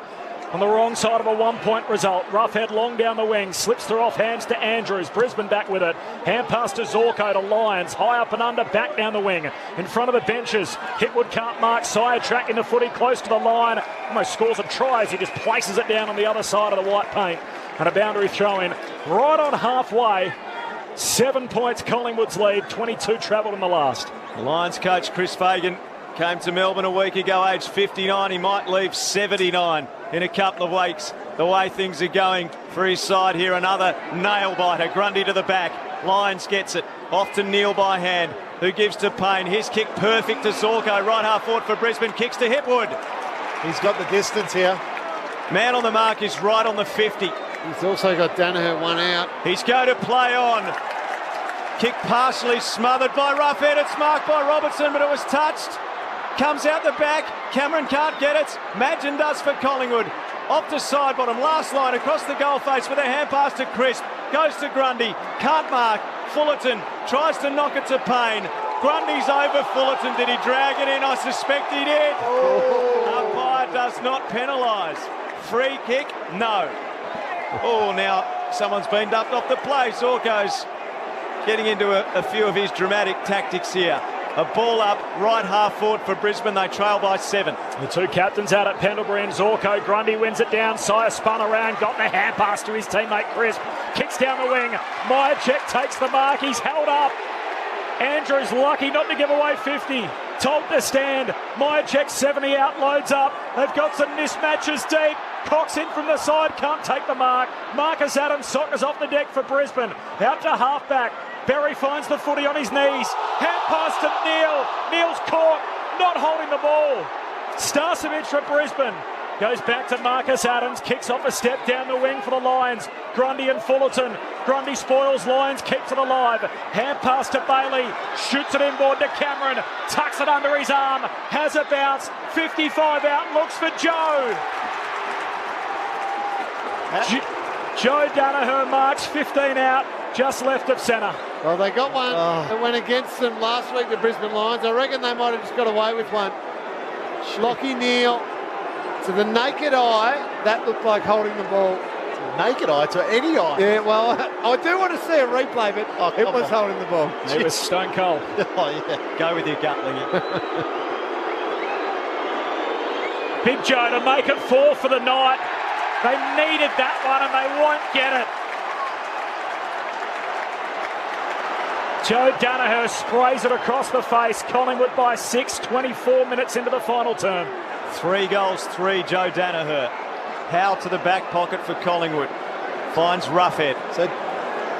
On the wrong side of a 1-point result. Roughhead long down the wing, slips through off hands to Andrews. Brisbane back with it. Hand pass to Zorko to Lyons. High up and under, back down the wing. In front of the benches. Hitwood can't mark. Sire tracking the footy close to the line. Almost scores a try as he just places it down on the other side of the white paint. And a boundary throw in right on halfway. 7 points Collingwood's lead. 22 travelled in the last. The Lions coach Chris Fagan came to Melbourne a week ago, aged 59. He might leave 79 in a couple of weeks. The way things are going for his side here, another nail-biter. Grundy to the back. Lyons gets it. Off to Neal by hand, who gives to Payne. His kick perfect to Zorko. Right half forward for Brisbane. Kicks to Hipwood. He's got the distance here. Man on the mark is right on the 50. He's also got Danaher one out. He's going to play on. Kick partially smothered by Roughhead. It's marked by Robertson, but it was touched. Comes out the back. Cameron can't get it. Madgen does for Collingwood. Off to side bottom. Last line across the goal face with a hand pass to Crisp. Goes to Grundy. Can't mark. Fullerton tries to knock it to Payne. Grundy's over Fullerton. Did he drag it in? I suspect he did. Umpire does not penalise. Free kick? No. Oh, now someone's been dumped off the play. Zorko's getting into a few of his dramatic tactics here. A ball up, right half forward for Brisbane. They trail by 7. The two captains out at Pendlebury and Zorko. Grundy wins it down. Sire spun around, got the hand pass to his teammate Crisp. Kicks down the wing. Myercheck takes the mark. He's held up. Andrews lucky not to give away 50. Told to stand. Myercheck 70 out, loads up. They've got some mismatches deep. Cox in from the side, can't take the mark. Marcus Adams soccers off the deck for Brisbane. Out to halfback. Berry finds the footy on his knees. Hand pass to Neal. Neal's caught, not holding the ball. Starcevic for Brisbane. Goes back to Marcus Adams. Kicks off a step down the wing for the Lions. Grundy and Fullerton. Grundy spoils Lions, keeps it alive. Hand pass to Bailey. Shoots it inboard to Cameron. Tucks it under his arm. Has a bounce. 55 out. Looks for Joe. Joe Danaher marks 15 out. Just left of centre. Well, they got one that went against them last week, the Brisbane Lions. I reckon they might have just got away with one. Lockie Neal, to the naked eye, that looked like holding the ball. To the naked eye, to any eye? Yeah, well, I do want to see a replay, but it was holding the ball. It was stone cold. Oh, yeah. Go with your gut, Lingy. Big Joe to make it 4 for the night. They needed that one and they won't get it. Joe Danaher sprays it across the face. Collingwood by 6, 24 minutes into the final term. 3 goals, 3, Joe Danaher. Howe to the back pocket for Collingwood. Finds Roughhead. So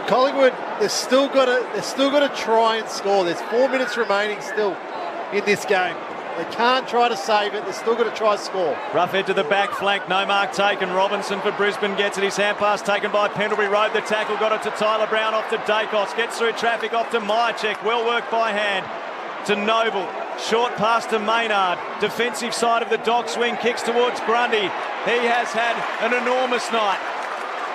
Collingwood, they've still got to try and score. There's 4 minutes remaining still in this game. They can't try to save it. They're still going to try to score. Rough head to the back flank. No mark taken. Robinson for Brisbane gets it. His hand pass taken by Pendlebury. Rode the tackle. Got it to Tyler Brown off to Dacos. Gets through traffic off to Myercheck. Well worked by hand to Noble. Short pass to Maynard. Defensive side of the dock swing. Kicks towards Grundy. He has had an enormous night.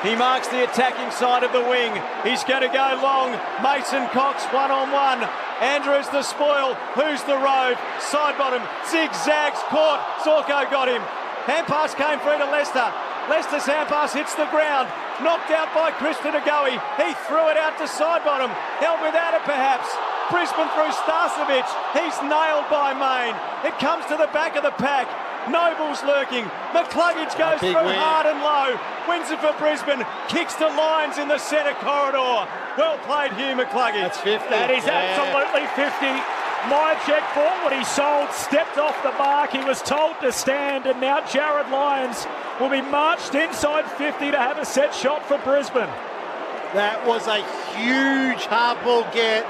He marks the attacking side of the wing. He's going to go long. Mason Cox one-on-one. Andrews the spoil. Who's the rove? Side bottom. Zigzags. Caught. Zorko got him. Hand pass came through to Leicester. Leicester's hand pass hits the ground. Knocked out by Krista Degoe. He threw it out to side bottom. Held without it perhaps. Brisbane through Starcevic. He's nailed by Main. It comes to the back of the pack. Noble's lurking. McCluggage goes through hard and low. Wins it for Brisbane. Kicks to Lyons in the centre corridor. Well played, Hugh McCluggage. That's 50. That is absolutely 50. Myercheck bought what he sold, stepped off the mark. He was told to stand, and now Jared Lyons will be marched inside 50 to have a set shot for Brisbane. That was a huge hard ball get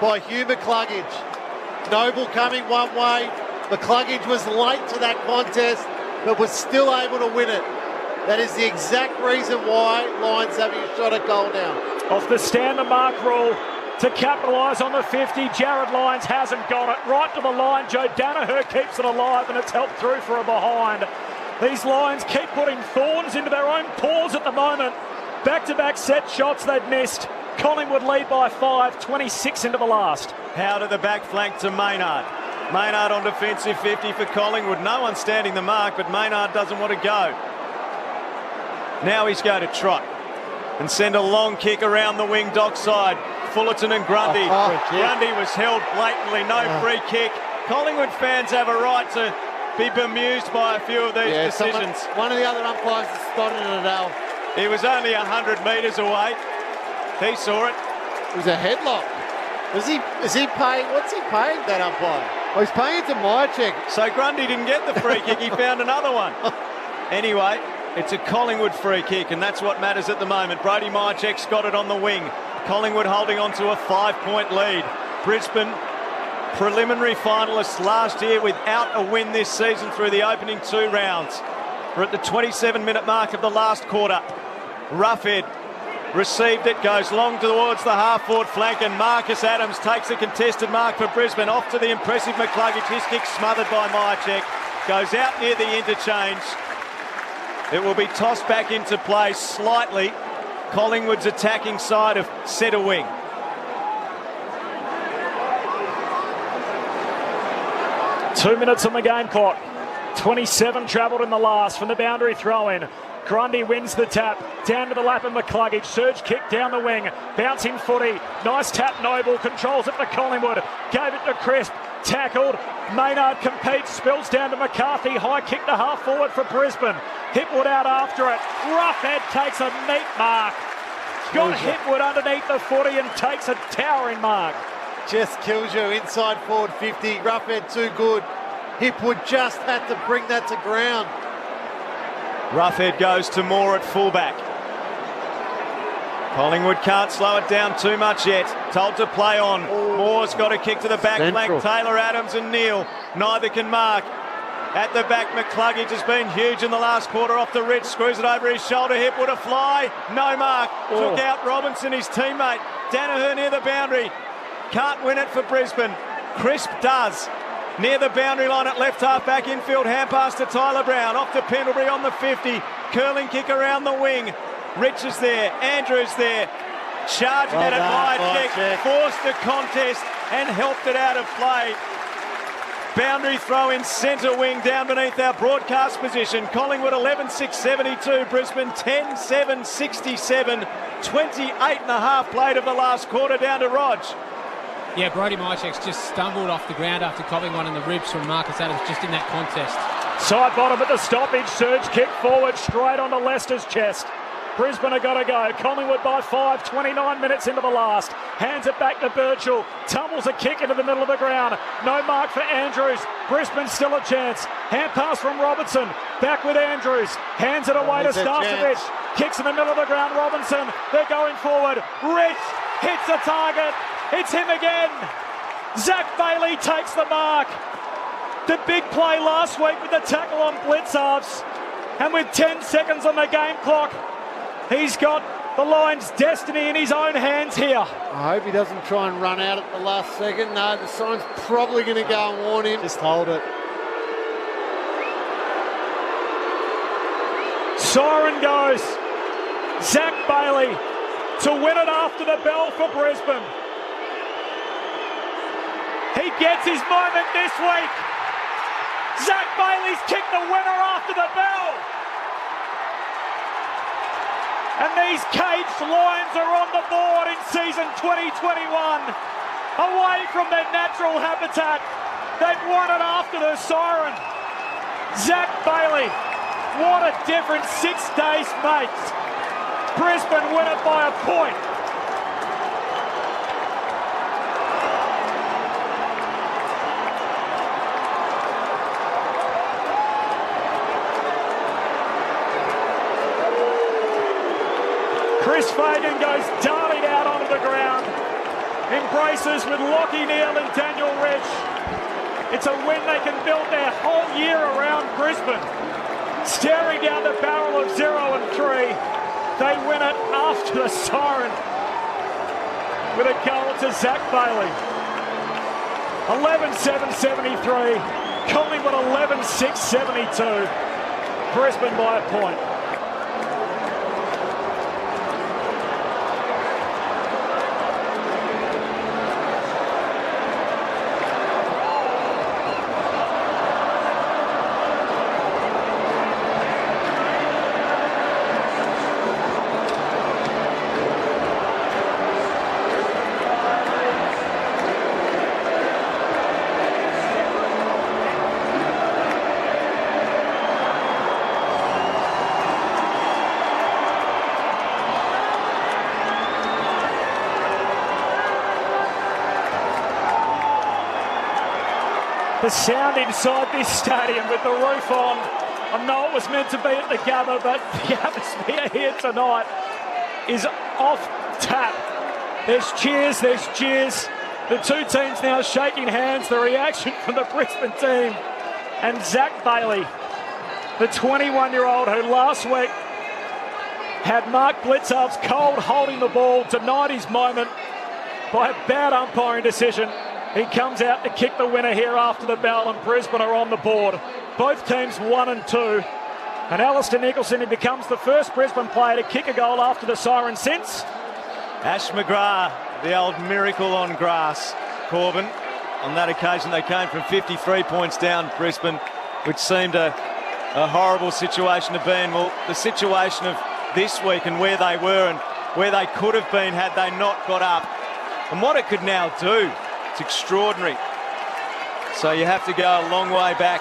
by Hugh McCluggage. Noble coming one way. McCluggage was late to that contest, but was still able to win it. That is the exact reason why Lions having a shot at goal now. Off the stand the mark rule to capitalise on the 50. Jared Lyons hasn't got it. Right to the line. Joe Danaher keeps it alive, and it's helped through for a behind. These Lions keep putting thorns into their own paws at the moment. Back-to-back set shots they've missed. Collingwood lead by 5, 26 into the last. Howe to the back flank to Maynard. Maynard on defensive 50 for Collingwood. No one standing the mark, but Maynard doesn't want to go. Now he's going to trot and send a long kick around the wing dockside. Fullerton and Grundy. Grundy was held blatantly, no free kick. Collingwood fans have a right to be bemused by a few of these decisions. One of the other umpires spotted it out. He was only 100 metres away. He saw it. It was a headlock. Is he paying? What's he paying that umpire? Oh, he's paying it to Myercheck. So Grundy didn't get the free kick. He found another one. Anyway, it's a Collingwood free kick, and that's what matters at the moment. Brody Myercheck's got it on the wing. Collingwood holding on to a 5-point lead. Brisbane, preliminary finalists last year without a win this season through the opening 2 rounds. We're at the 27-minute mark of the last quarter. Roughhead received it, goes long towards the half-forward flank, and Marcus Adams takes a contested mark for Brisbane. Off to the impressive McCluggage. His kick smothered by Myercheck. Goes out near the interchange. It will be tossed back into play slightly. Collingwood's attacking side of centre wing. Two minutes on the game clock. 27 travelled in the last from the boundary throw-in. Grundy wins the tap, down to the lap of McCluggage, surge kick down the wing, bouncing footy, nice tap Noble, controls it for Collingwood, gave it to Crisp, tackled, Maynard competes, spills down to McCarthy, high kick to half forward for Brisbane, Hipwood out after it, Roughhead takes a neat mark, got Hipwood underneath the footy and takes a towering mark. Just kills you inside forward 50, Roughhead too good, Hipwood just had to bring that to ground. Roughhead goes to Moore at fullback. Collingwood can't slow it down too much yet. Told to play on. Moore's got a kick to the back flank. Taylor Adams and Neal. Neither can mark. At the back, McCluggage has been huge in the last quarter off the ridge. Screws it over his shoulder. Hipwood a fly. No mark. Took out Robinson, his teammate. Danaher near the boundary. Can't win it for Brisbane. Crisp does. Near the boundary line at left half back infield, hand pass to Tyler Brown, off to Pendlebury on the 50, curling kick around the wing, Rich is there, Andrews there, charging at it wide kick, forced the contest and helped it out of play. Boundary throw in centre wing down beneath our broadcast position. Collingwood 11-6-72, Brisbane 10-7-67, 28 and a half played of the last quarter down to Rog. Yeah, Brody Myercheck's just stumbled off the ground after copping one in the ribs from Marcus Adams just in that contest. Side bottom at the stoppage, surge kick forward straight onto Leicester's chest. Brisbane have got to go. Collingwood by 5, 29 minutes into the last. Hands it back to Birchall. Tumbles a kick into the middle of the ground. No mark for Andrews. Brisbane still a chance. Hand pass from Robertson. Back with Andrews. Hands it away to Starcevic. Kicks in the middle of the ground. Robinson. They're going forward. Rich hits the target. It's him again. Zach Bailey takes the mark. the big play last week with the tackle on Blitzarves. And with 10 seconds on the game clock, he's got the Lions' destiny in his own hands here. I hope he doesn't try and run out at the last second. No, the sign's probably going to go and warn him. Just hold it. Siren goes. Zach Bailey to win it after the bell for Brisbane. He gets his moment this week. Zach Bailey's kicked the winner after the bell. And these caged Lions are on the board in season 2021. Away from their natural habitat. They've won it after the siren. Zach Bailey, what a difference 6 days makes. Brisbane win it by a point. Chris Fagan goes darting out onto the ground. Embraces with Lockie Neal and Daniel Rich. It's a win they can build their whole year around Brisbane. Staring down the barrel of 0 and 3. They win it after the siren. With a goal to Zach Bailey. 11-7-73. Collingwood 11-6-72. Brisbane by a point. The sound inside this stadium with the roof on. I know it was meant to be at the Gabba, but the atmosphere here tonight is off tap. There's cheers, there's cheers. The two teams now shaking hands. The reaction from the Brisbane team. And Zach Bailey, the 21-year-old who last week had Mark Blitzarves cold holding the ball, denied his moment by a bad umpiring decision. He comes out to kick the winner here after the bell, and Brisbane are on the board. Both teams 1 and 2. And Alistair Nicholson, he becomes the first Brisbane player to kick a goal after the siren since Ash McGrath, the old miracle on grass. Corbin, on that occasion they came from 53 points down, Brisbane, which seemed a horrible situation to be in. Well, the situation of this week and where they were and where they could have been had they not got up, and what it could now do. It's extraordinary. So you have to go a long way back.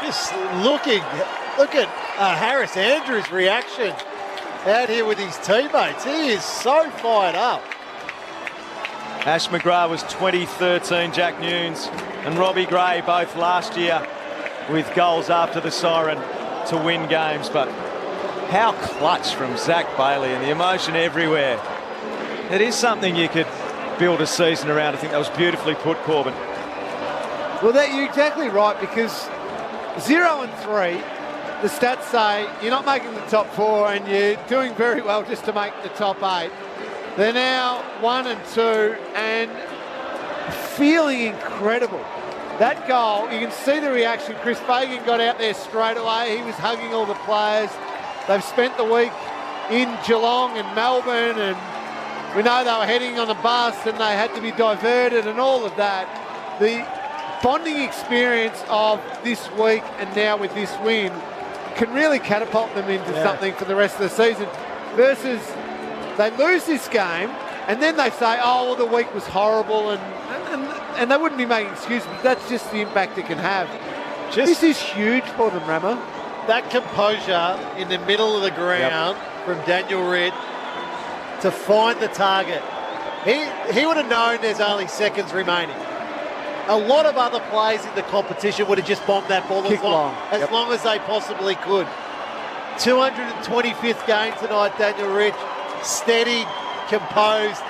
Just look at Harris Andrews' reaction out here with his teammates. He is so fired up. Ash McGrath was 2013, Jack Nunes and Robbie Gray both last year with goals after the siren to win games. But how clutch from Zach Bailey, and the emotion everywhere. It is something you could build a season around. I think that was beautifully put, Corbin. Well, you're exactly right, because 0 and 3, the stats say you're not making the top 4 and you're doing very well just to make the top 8. They're now 1 and 2 and feeling incredible. That goal, you can see the reaction. Chris Fagan got out there straight away. He was hugging all the players. They've spent the week in Geelong and Melbourne, and we know they were heading on a bus and they had to be diverted and all of that. The bonding experience of this week and now with this win can really catapult them into something for the rest of the season, versus they lose this game and then they say, oh, well, the week was horrible, and they wouldn't be making excuses, but that's just the impact it can have. This is huge for them, Ramo. That composure in the middle of the ground from Daniel Ridd to find the target. He would have known there's only seconds remaining. A lot of other players in the competition would have just bombed that ball as long as they possibly could. 225th game tonight, Daniel Rich. Steady, composed,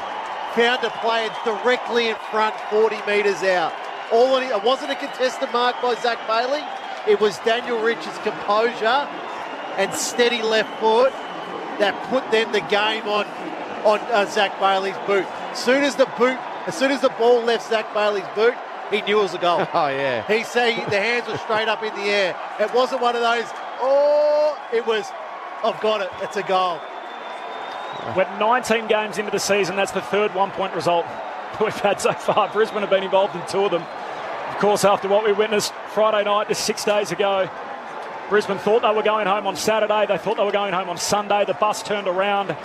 found a player directly in front, 40 metres out. It wasn't a contested mark by Zach Bailey. It was Daniel Rich's composure and steady left foot that put then the game on Zach Bailey's boot. As soon as the ball left Zach Bailey's boot, he knew it was a goal. Oh, yeah. He said the hands were straight up in the air. It wasn't one of those, it was, I've got it, it's a goal. We're 19 games into the season. That's the third one-point result we've had so far. Brisbane have been involved in 2 of them. Of course, after what we witnessed Friday night, just 6 days ago, Brisbane thought they were going home on Saturday. They thought they were going home on Sunday. The bus turned around,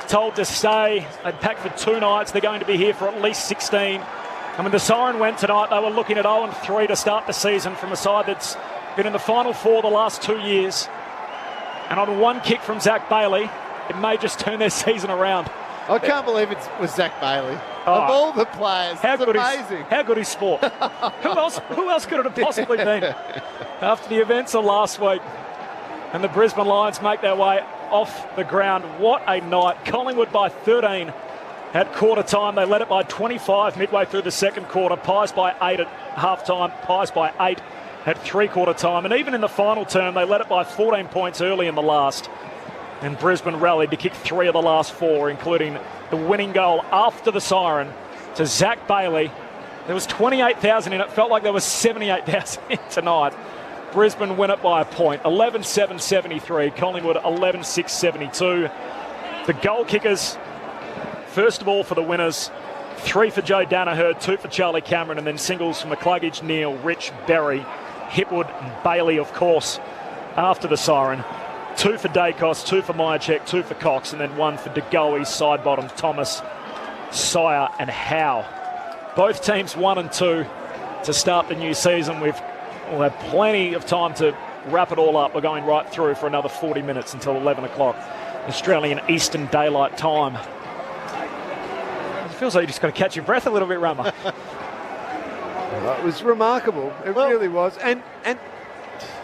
told to stay. They'd packed for 2 nights. They're going to be here for at least 16. And when the siren went tonight, they were looking at 0-3 to start the season from a side that's been in the Final Four the last 2 years. And on one kick from Zach Bailey, it may just turn their season around. I can't believe it was Zach Bailey. Of all the players, it's amazing. How good is sport? Who else could it have possibly been? After the events of last week. And the Brisbane Lions make their way off the ground. What a night. Collingwood by 13 at quarter time. They led it by 25 midway through the second quarter. Pies by 8 at half time. Pies by 8 at three-quarter time. And even in the final term, they led it by 14 points early in the last. And Brisbane rallied to kick 3 of the last 4, including the winning goal after the siren to Zach Bailey. There was 28,000 in it. Felt like there was 78,000 in tonight. Brisbane win it by a point. 11-7-73. Collingwood 11-6-72. The goal kickers, first of all for the winners, 3 for Joe Danaher, 2 for Charlie Cameron, and then singles for McCluggage, Neal, Rich, Berry, Hipwood, and Bailey, of course, after the siren. 2 for Dacos, 2 for Myercheck, 2 for Cox, and then 1 for De Goey, Sidebottom, Thomas, Sire, and Howe. Both teams 1 and 2 to start the new season. We'll have plenty of time to wrap it all up. We're going right through for another 40 minutes until 11 o'clock Australian Eastern Daylight Time. It feels like you just got to catch your breath a little bit, Rama. It was remarkable. It really was. And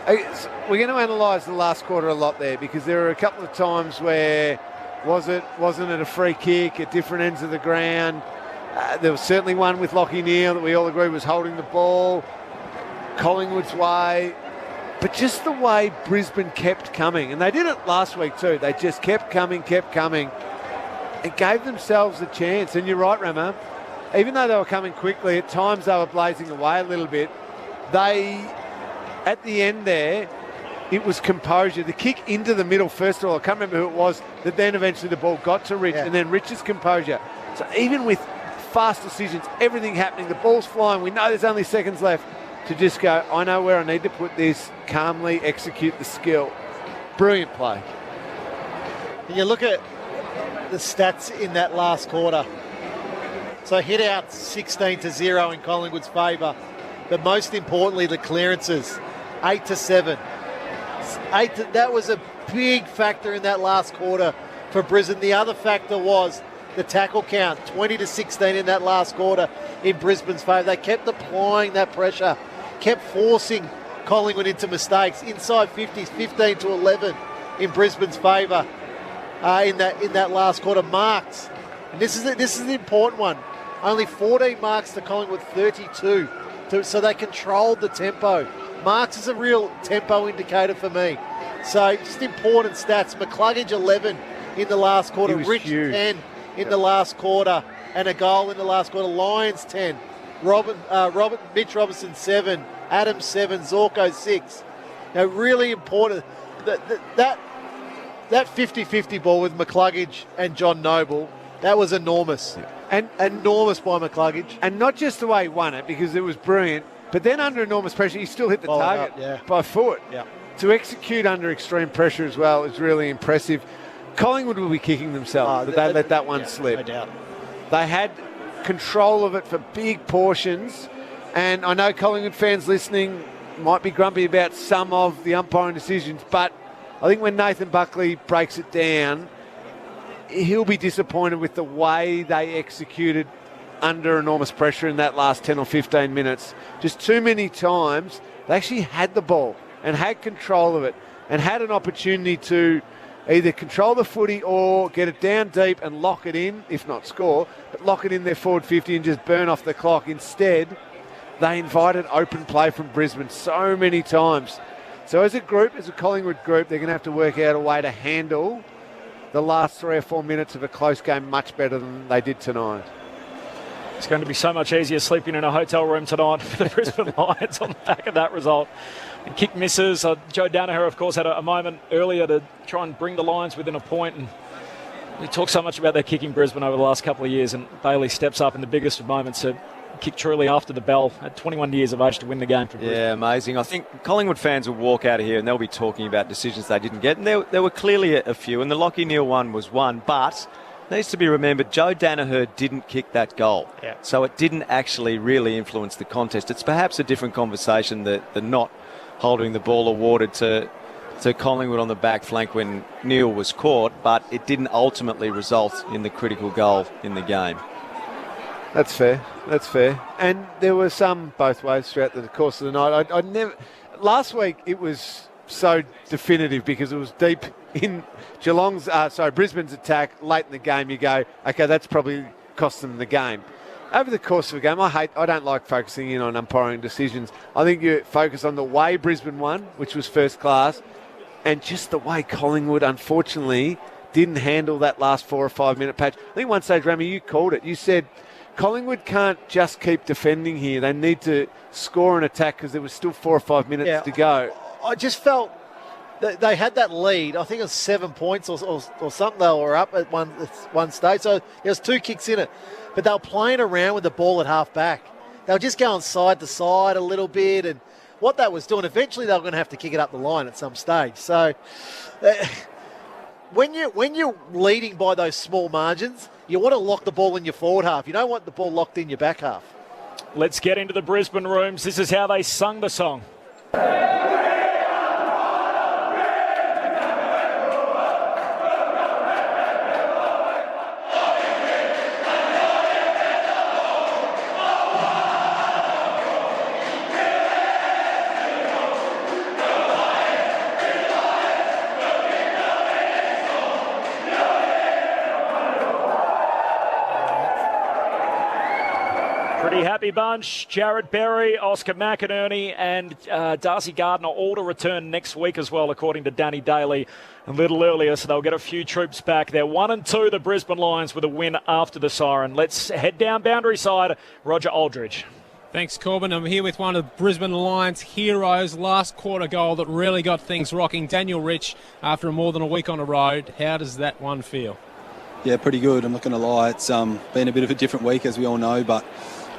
we're going to analyse the last quarter a lot there, because there were a couple of times where wasn't it a free kick at different ends of the ground. There was certainly one with Lachie Neale that we all agree was holding the ball Collingwood's way. But just the way Brisbane kept coming, and they did it last week too. They just kept coming, and gave themselves a chance. And you're right, Rama, even though they were coming quickly, at times they were blazing away a little bit. At the end there, it was composure. The kick into the middle, first of all, I can't remember who it was, that then eventually the ball got to Rich, and then Rich's composure. So even with fast decisions, everything happening, the ball's flying, we know there's only seconds left, to just go, I know where I need to put this, calmly execute the skill. Brilliant play. You look at the stats in that last quarter. So hit out 16-0 in Collingwood's favour. But most importantly, the clearances, 8-7. That was a big factor in that last quarter for Brisbane. The other factor was the tackle count, 20-16 in that last quarter in Brisbane's favour. They kept applying that pressure, kept forcing Collingwood into mistakes. Inside 50s, 15-11 in Brisbane's favour in that last quarter. Marks, and this is an important one. Only 14 marks to Collingwood, 32. So they controlled the tempo. Marks is a real tempo indicator for me. So just important stats. McCluggage 11 in the last quarter. Rich huge. 10 in the last quarter, and a goal in the last quarter. Lions 10. Mitch Robinson 7. Adams 7. Zorko 6. Now really important. That 50-50 ball with McCluggage and John Noble, that was enormous. Yeah. And enormous by McCluggage. And not just the way he won it, because it was brilliant, but then under enormous pressure, he still hit the target by foot. Yeah. To execute under extreme pressure as well is really impressive. Collingwood will be kicking themselves that they let that one slip. No doubt. They had control of it for big portions, and I know Collingwood fans listening might be grumpy about some of the umpiring decisions, but I think when Nathan Buckley breaks it down, he'll be disappointed with the way they executed under enormous pressure in that last 10 or 15 minutes. Just too many times they actually had the ball and had control of it and had an opportunity to either control the footy or get it down deep and lock it in, if not score, but lock it in their forward 50 and just burn off the clock. Instead, they invited open play from Brisbane so many times. So as a group, as a Collingwood group, they're going to have to work out a way to handle the last 3 or 4 minutes of a close game much better than they did tonight. It's going to be so much easier sleeping in a hotel room tonight for the Brisbane Lions on the back of that result. And kick misses. Joe Danaher, of course, had a moment earlier to try and bring the Lions within a point. And we talk so much about their kicking Brisbane over the last couple of years, and Bailey steps up in the biggest of moments to kick truly after the bell at 21 years of age to win the game for Brisbane. Yeah, amazing. I think Collingwood fans will walk out of here and they'll be talking about decisions they didn't get. And there were clearly a few, and the Lachie Neale one was one, but needs to be remembered, Joe Danaher didn't kick that goal. Yeah. So it didn't actually really influence the contest. It's perhaps a different conversation that the not holding the ball awarded to Collingwood on the back flank when Neale was caught, but it didn't ultimately result in the critical goal in the game. That's fair. That's fair. And there were some both ways throughout the course of the night. I never. Last week it was so definitive because it was deep in Brisbane's attack late in the game. You go, okay, that's probably cost them the game. Over the course of a game, I don't like focusing in on umpiring decisions. I think you focus on the way Brisbane won, which was first class, and just the way Collingwood, unfortunately, didn't handle that last 4 or 5 minute patch. I think one stage, Rami, you called it. You said Collingwood can't just keep defending here. They need to score an attack because there was still 4 or 5 minutes to go. I just felt that they had that lead. I think it was 7 points or something. They were up at one stage. So there was 2 kicks in it. But they were playing around with the ball at half back. They were just going side to side a little bit. And what that was doing, eventually they were going to have to kick it up the line at some stage. So when you're leading by those small margins, you want to lock the ball in your forward half. You don't want the ball locked in your back half. Let's get into the Brisbane rooms. This is how they sung the song. Happy bunch. Jared Berry, Oscar McInerney and Darcy Gardner all to return next week as well, according to Danny Daly a little earlier, so they'll get a few troops back. They're 1-2, the Brisbane Lions, with a win after the siren. Let's head down boundary side. Roger Aldridge. Thanks, Corbin. I'm here with one of Brisbane Lions' heroes. Last quarter goal that really got things rocking. Daniel Rich, after more than a week on the road. How does that one feel? Yeah, pretty good. I'm not going to lie. It's been a bit of a different week, as we all know, but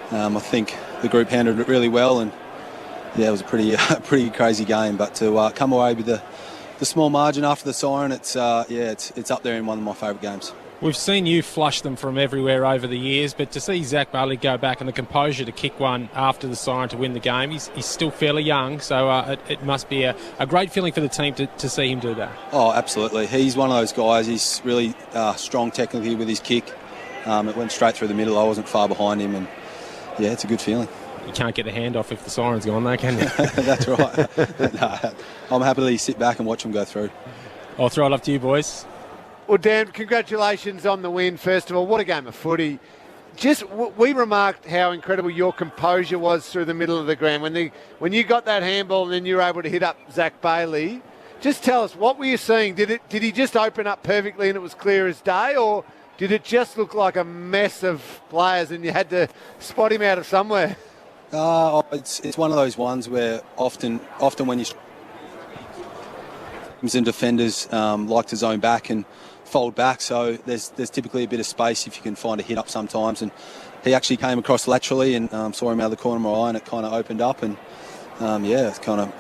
I think the group handled it really well, and yeah, it was a pretty crazy game. But to come away with the small margin after the siren, it's up there in one of my favourite games. We've seen you flush them from everywhere over the years, but to see Zach Bailey go back and the composure to kick one after the siren to win the game, he's still fairly young, so it must be a great feeling for the team to see him do that. Oh, absolutely. He's one of those guys. He's really strong technically with his kick. It went straight through the middle. I wasn't far behind him, and yeah, it's a good feeling. You can't get the handoff if the siren's gone, though, can you? That's right. No, I'm happy to sit back and watch them go through. I'll throw it up to you, boys. Well, Dan, congratulations on the win, first of all. What a game of footy. We remarked how incredible your composure was through the middle of the ground. When you got that handball and then you were able to hit up Zach Bailey, just tell us, what were you seeing? Did he just open up perfectly and it was clear as day, or did it just look like a mess of players and you had to spot him out of somewhere? It's one of those ones where often when you and defenders like to zone back and fold back, so there's typically a bit of space if you can find a hit up sometimes. And he actually came across laterally and saw him out of the corner of my eye, and it kind of opened up, and I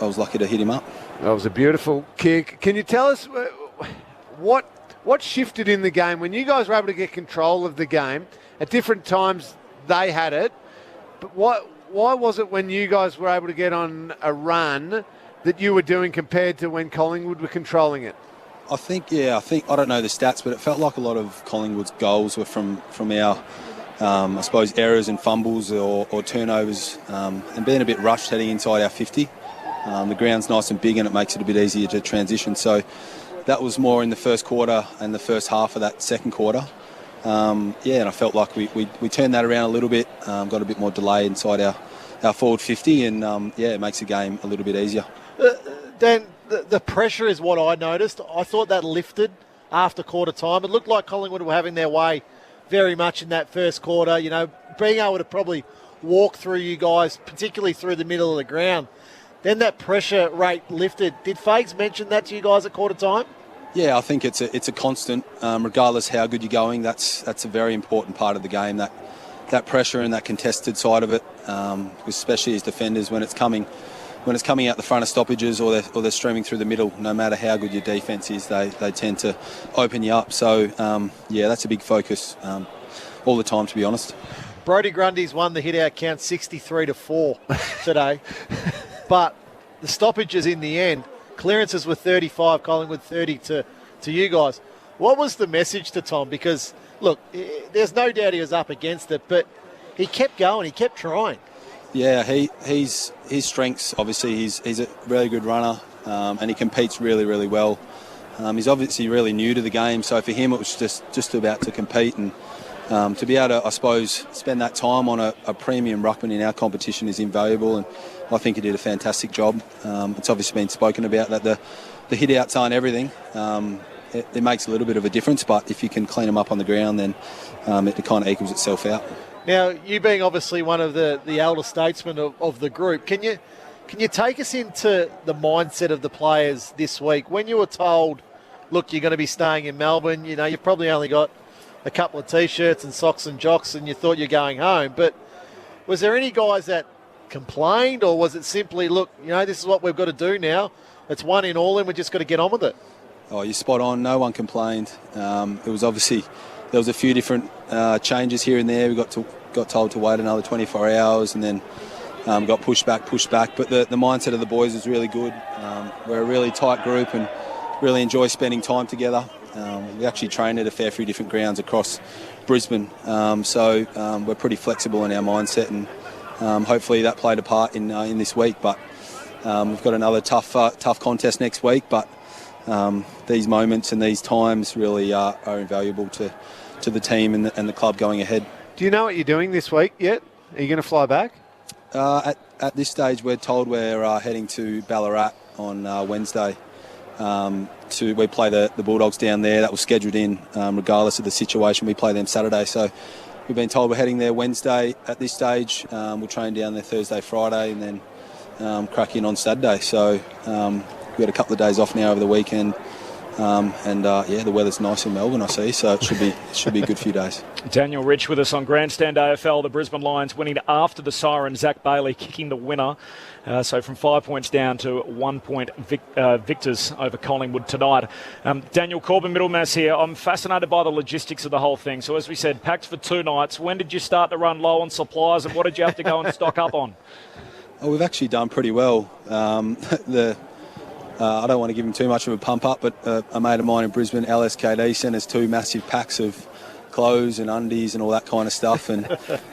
was lucky to hit him up. That was a beautiful kick. Can you tell us what shifted in the game when you guys were able to get control of the game? At different times they had it, but why was it when you guys were able to get on a run that you were doing compared to when Collingwood were controlling it? I think I don't know the stats, but it felt like a lot of Collingwood's goals were from our I suppose errors and fumbles or turnovers, and being a bit rushed heading inside our 50. The ground's nice and big and it makes it a bit easier to transition, so that was more in the first quarter and the first half of that second quarter. And I felt like we turned that around a little bit, got a bit more delay inside our forward 50, and it makes the game a little bit easier. Dan, the pressure is what I noticed. I thought that lifted after quarter time. It looked like Collingwood were having their way very much in that first quarter. You know, being able to probably walk through you guys, particularly through the middle of the ground. Then that pressure rate lifted. Did Fags mention that to you guys at quarter time? Yeah, I think it's a constant, regardless how good you're going. That's a very important part of the game. That pressure and that contested side of it, especially as defenders when it's coming out the front of stoppages or they're streaming through the middle. No matter how good your defence is, they tend to open you up. So that's a big focus all the time, to be honest. Brody Grundy's won the hit-out count 63-4 today. But the stoppages in the end, clearances were 35, Collingwood 30 to you guys. What was the message to Tom? Because, look, there's no doubt he was up against it, but he kept going, he kept trying. Yeah, his strengths, obviously, he's a really good runner and he competes really, really well. He's obviously really new to the game, so for him it was just about to compete, and to be able to, I suppose, spend that time on a premium ruckman in our competition is invaluable, and I think he did a fantastic job. It's obviously been spoken about that the hit-outs aren't everything. It makes a little bit of a difference, but if you can clean them up on the ground, then it kind of equals itself out. Now, you being obviously one of the elder statesmen of the group, can you take us into the mindset of the players this week? When you were told, look, you're going to be staying in Melbourne, you know, you've probably only got a couple of T-shirts and socks and jocks and you thought you're going home, but was there any guys that complained, or was it simply, look, you know, this is what we've got to do now, it's one in all and we've just got to get on with it? Oh, you're spot on. No one complained. It was obviously, there was a few different changes here and there. We got told to wait another 24 hours and then got pushed back. But the mindset of the boys is really good. We're a really tight group and really enjoy spending time together. We actually train at a fair few different grounds across Brisbane. So we're pretty flexible in our mindset, and hopefully that played a part in this week. But we've got another tough contest next week. But these moments and these times really are invaluable to the team and the club going ahead. Do you know what you're doing this week yet? Are you going to fly back? At this stage, we're told we're heading to Ballarat on Wednesday. We play the Bulldogs down there. That was scheduled in regardless of the situation. We play them Saturday. So we've been told we're heading there Wednesday at this stage. We'll train down there Thursday, Friday, and then crack in on Saturday. So we've got a couple of days off now over the weekend. The weather's nice in Melbourne, I see, so it should be a good few days. Daniel Rich with us on Grandstand AFL. The Brisbane Lions winning after the siren. Zach Bailey kicking the winner. So from 5 points down to 1 point victors over Collingwood tonight. Daniel Corbin, Middlemass here. I'm fascinated by the logistics of the whole thing. So as we said, packed for 2 nights. When did you start to run low on supplies, and what did you have to go and stock up on? Oh, we've actually done pretty well. I don't want to give him too much of a pump up, but a mate of mine in Brisbane, LSKD, sent us 2 massive packs of clothes and undies and all that kind of stuff, and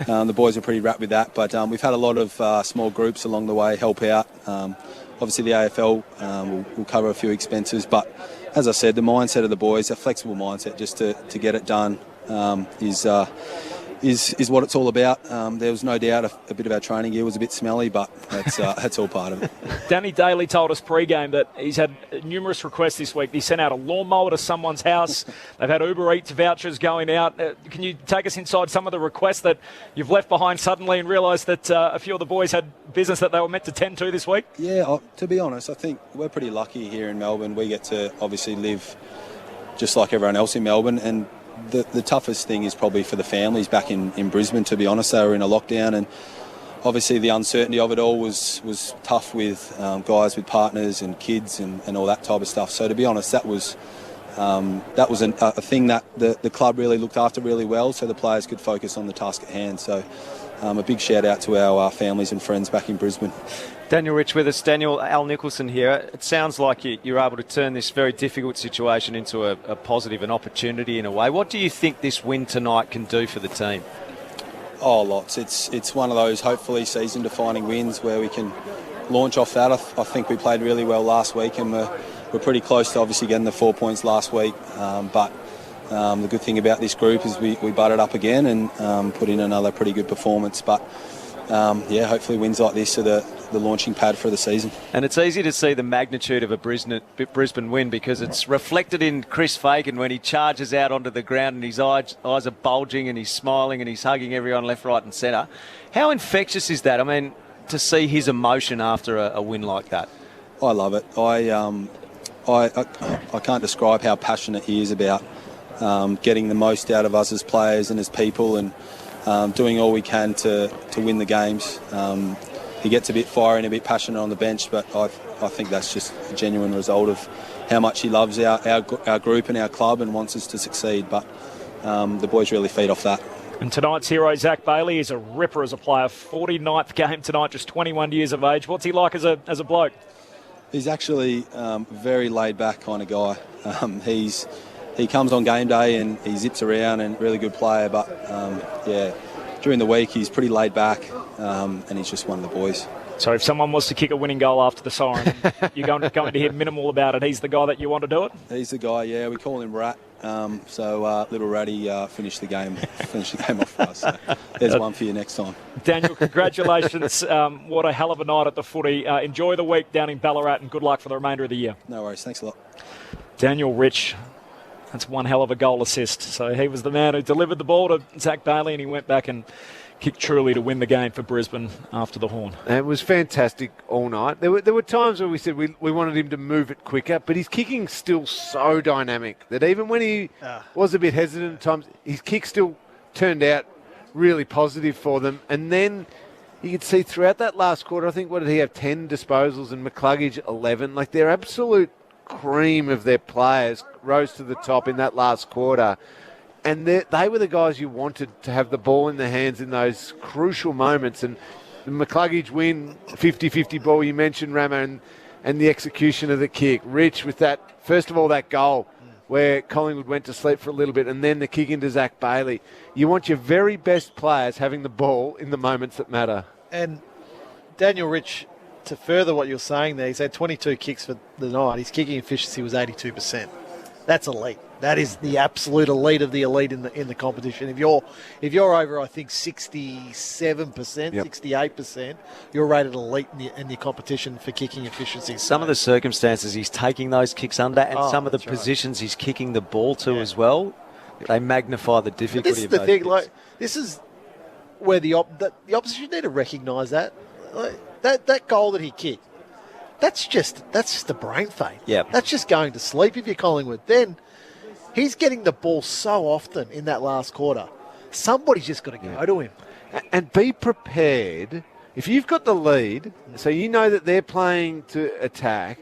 the boys are pretty wrapped with that. But we've had a lot of small groups along the way help out. Obviously the AFL will cover a few expenses, but as I said, the mindset of the boys, a flexible mindset just to get it done is what it's all about. There was no doubt a bit of our training gear was a bit smelly, but that's all part of it. Danny Daly told us pre-game that he's had numerous requests this week. He sent out a lawnmower to someone's house. They've had Uber Eats vouchers going out. Can you take us inside some of the requests that you've left behind suddenly and realised that a few of the boys had business that they were meant to tend to this week? Yeah, to be honest, I think we're pretty lucky here in Melbourne. We get to obviously live just like everyone else in Melbourne, and the toughest thing is probably for the families back in Brisbane, to be honest. They were in a lockdown, and obviously the uncertainty of it all was tough with guys with partners and kids and all that type of stuff. So to be honest, that was a thing that the club really looked after really well, so the players could focus on the task at hand. So a big shout out to our families and friends back in Brisbane. Daniel Rich with us. Daniel, Al Nicholson here. It sounds like you're able to turn this very difficult situation into a positive, an opportunity in a way. What do you think this win tonight can do for the team? Oh, lots. It's one of those hopefully season-defining wins where we can launch off that. I think we played really well last week, and we're pretty close to obviously getting the 4 points last week. But the good thing about this group is we butted up again and put in another pretty good performance. But hopefully wins like this are the launching pad for the season. And it's easy to see the magnitude of a Brisbane win because it's reflected in Chris Fagan when he charges out onto the ground and his eyes are bulging and he's smiling and he's hugging everyone left, right and centre. How infectious is that? I mean, to see his emotion after a win like that. I love it. I can't describe how passionate he is about getting the most out of us as players and as people, and doing all we can to win the games. He gets a bit fiery and a bit passionate on the bench, but I think that's just a genuine result of how much he loves our group and our club and wants us to succeed. But the boys really feed off that. And tonight's hero, Zach Bailey, is a ripper as a player. 49th game tonight, just 21 years of age. What's he like as a bloke? He's actually very laid-back kind of guy. He comes on game day and he zips around and really good player. But, during the week he's pretty laid-back and he's just one of the boys. So if someone was to kick a winning goal after the siren, you're going to hear minimal about it. He's the guy that you want to do it? He's the guy, yeah. We call him Rat. Little Ratty finished the game off for us. So there's one for you next time. Daniel, congratulations. What a hell of a night at the footy. Enjoy the week down in Ballarat and good luck for the remainder of the year. No worries. Thanks a lot. Daniel Rich, that's one hell of a goal assist. So he was the man who delivered the ball to Zach Bailey and he went back and kicked truly to win the game for Brisbane after the horn. And it was fantastic all night. There were times where we said we wanted him to move it quicker, but his kicking's still so dynamic that even when he was a bit hesitant at times, his kick still turned out really positive for them. And then you could see throughout that last quarter, I think, what did he have, 10 disposals and McCluggage 11. Like, their absolute cream of their players rose to the top in that last quarter. And they were the guys you wanted to have the ball in their hands in those crucial moments. And the McCluggage win, 50-50 ball you mentioned, Ramo, and the execution of the kick. Rich with that, first of all, that goal where Collingwood went to sleep for a little bit, and then the kick into Zach Bailey. You want your very best players having the ball in the moments that matter. And Daniel Rich, to further what you're saying there, he's had 22 kicks for the night. His kicking efficiency was 82%. That's elite. That is the absolute elite of the elite in the competition. If you're over, I think 67%, 68%, you're rated elite in the competition for kicking efficiency. Some of the circumstances he's taking those kicks under, and some of the positions he's kicking the ball to as well, they magnify the difficulty. This is the thing. Like, this is where the opposition need to recognise that. Like, that goal that he kicked, that's just a brain fade. Yeah, that's just going to sleep if you're Collingwood. Then he's getting the ball so often in that last quarter. Somebody's just got to go to him. And be prepared. If you've got the lead, so you know that they're playing to attack,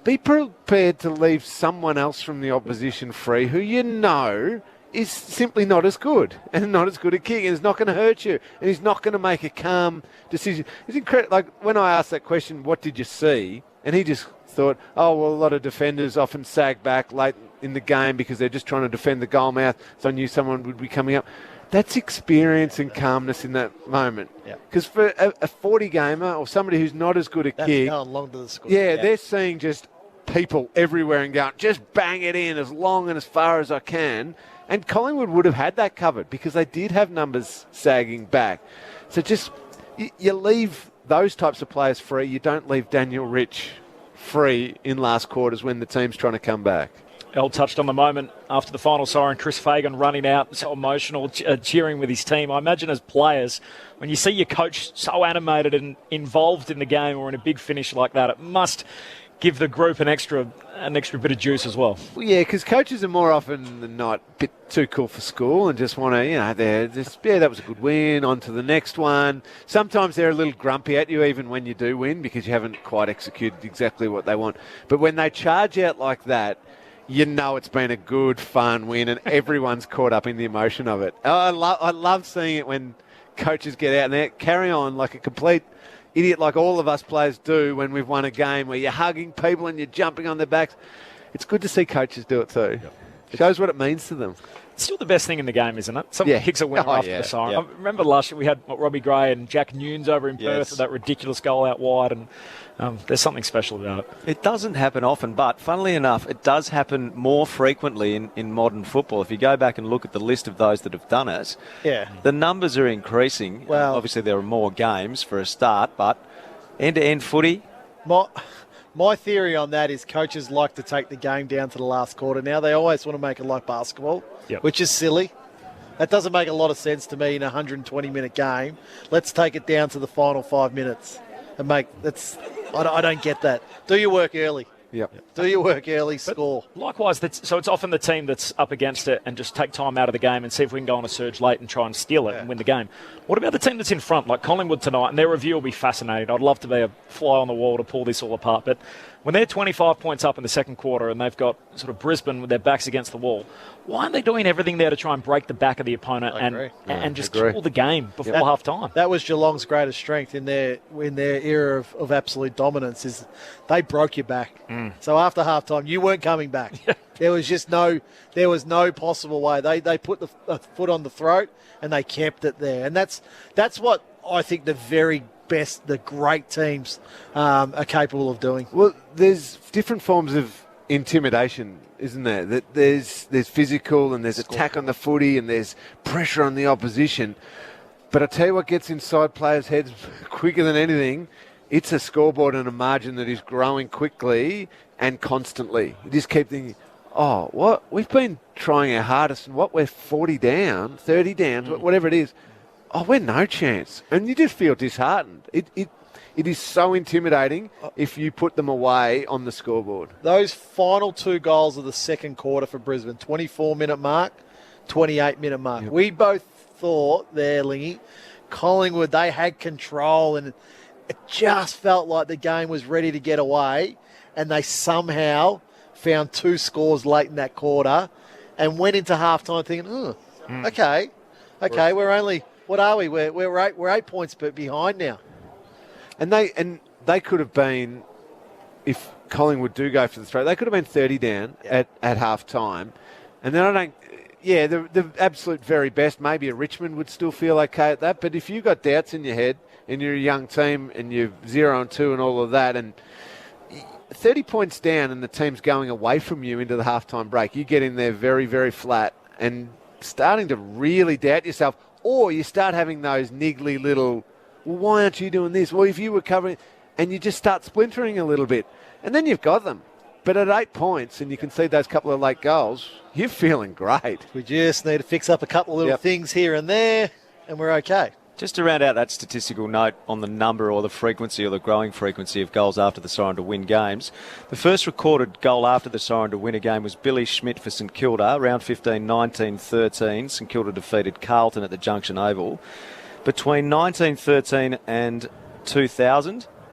be prepared to leave someone else from the opposition free who you know is simply not as good and not as good at kicking, and is not going to hurt you, and he's not going to make a calm decision. It's incredible. Like, when I asked that question, what did you see? And he just thought, a lot of defenders often sag back late in the game because they're just trying to defend the goal mouth, so I knew someone would be coming up. That's experience and calmness in that moment. Because for a 40-gamer or somebody who's not as good at kick, going long to the score. they're seeing just people everywhere and going, just bang it in as long and as far as I can. And Collingwood would have had that covered because they did have numbers sagging back. So just, you leave those types of players free. You don't leave Daniel Rich free in last quarters when the team's trying to come back. El touched on the moment after the final siren, Chris Fagan running out, so emotional, cheering with his team. I imagine as players, when you see your coach so animated and involved in the game or in a big finish like that, it must give the group an extra bit of juice as well. Well, yeah, because coaches are more often than not a bit too cool for school and just want to, that was a good win, on to the next one. Sometimes they're a little grumpy at you even when you do win because you haven't quite executed exactly what they want. But when they charge out like that, you know it's been a good, fun win and everyone's caught up in the emotion of it. I love seeing it when coaches get out and they carry on like a complete idiot, like all of us players do when we've won a game, where you're hugging people and you're jumping on their backs. It's good to see coaches do it too. Shows what it means to them. It's still the best thing in the game, isn't it? Someone kicks a winner after the siren. I remember last year we had Robbie Gray and Jack Nunes over in Perth with that ridiculous goal out wide, and there's something special about it. It doesn't happen often, but funnily enough, it does happen more frequently in modern football. If you go back and look at the list of those that have done it, the numbers are increasing. Well, obviously there are more games for a start, but end-to-end footy. My theory on that is coaches like to take the game down to the last quarter now. They always want to make it like basketball, which is silly. That doesn't make a lot of sense to me in a 120-minute game. Let's take it down to the final 5 minutes and I don't get that. Do your work early. Do your work early, score. Likewise, so it's often the team that's up against it and just take time out of the game and see if we can go on a surge late and try and steal it and win the game. What about the team that's in front, like Collingwood tonight? And their review will be fascinating. I'd love to be a fly on the wall to pull this all apart. But when they're 25 points up in the second quarter and they've got sort of Brisbane with their backs against the wall, why aren't they doing everything there to try and break the back of the opponent and just kill the game before half time? That was Geelong's greatest strength in their era of absolute dominance, is they broke your back. So after half time, you weren't coming back. There was no possible way. They put the foot on the throat and they kept it there. And that's what I think the very best, the great teams are capable of doing. Well, there's different forms of intimidation, isn't there? That there's physical and there's attack on the footy and there's pressure on the opposition. But I tell you what gets inside players' heads quicker than anything, it's a scoreboard and a margin that is growing quickly and constantly. You just keep thinking, what? We've been trying our hardest and we're 40 down, 30 down, whatever it is. We're no chance. And you just feel disheartened. It is so intimidating if you put them away on the scoreboard. Those final two goals of the second quarter for Brisbane, 24-minute mark, 28-minute mark. Yep. We both thought there, Lingy, Collingwood, they had control and it just felt like the game was ready to get away, and they somehow found two scores late in that quarter and went into halftime thinking, okay, we're only, what are we? We're 8 points behind now. And they could have been, if Collingwood do go for the throw, they could have been 30 down at half time. And then the absolute very best, maybe a Richmond would still feel okay at that. But if you've got doubts in your head and you're a young team and you're 0-2 and all of that, and 30 points down and the team's going away from you into the halftime break, you get in there very, very flat and starting to really doubt yourself, or you start having those niggly little, well, why aren't you doing this? Well, if you were covering, and you just start splintering a little bit, and then you've got them. But at 8 points, and you can see those couple of late goals, you're feeling great. We just need to fix up a couple of little things here and there, and we're okay. Just to round out that statistical note on the number or the frequency or the growing frequency of goals after the siren to win games, the first recorded goal after the siren to win a game was Billy Schmidt for St Kilda, round 15, 1913. St Kilda defeated Carlton at the Junction Oval. Between 1913 and 2000,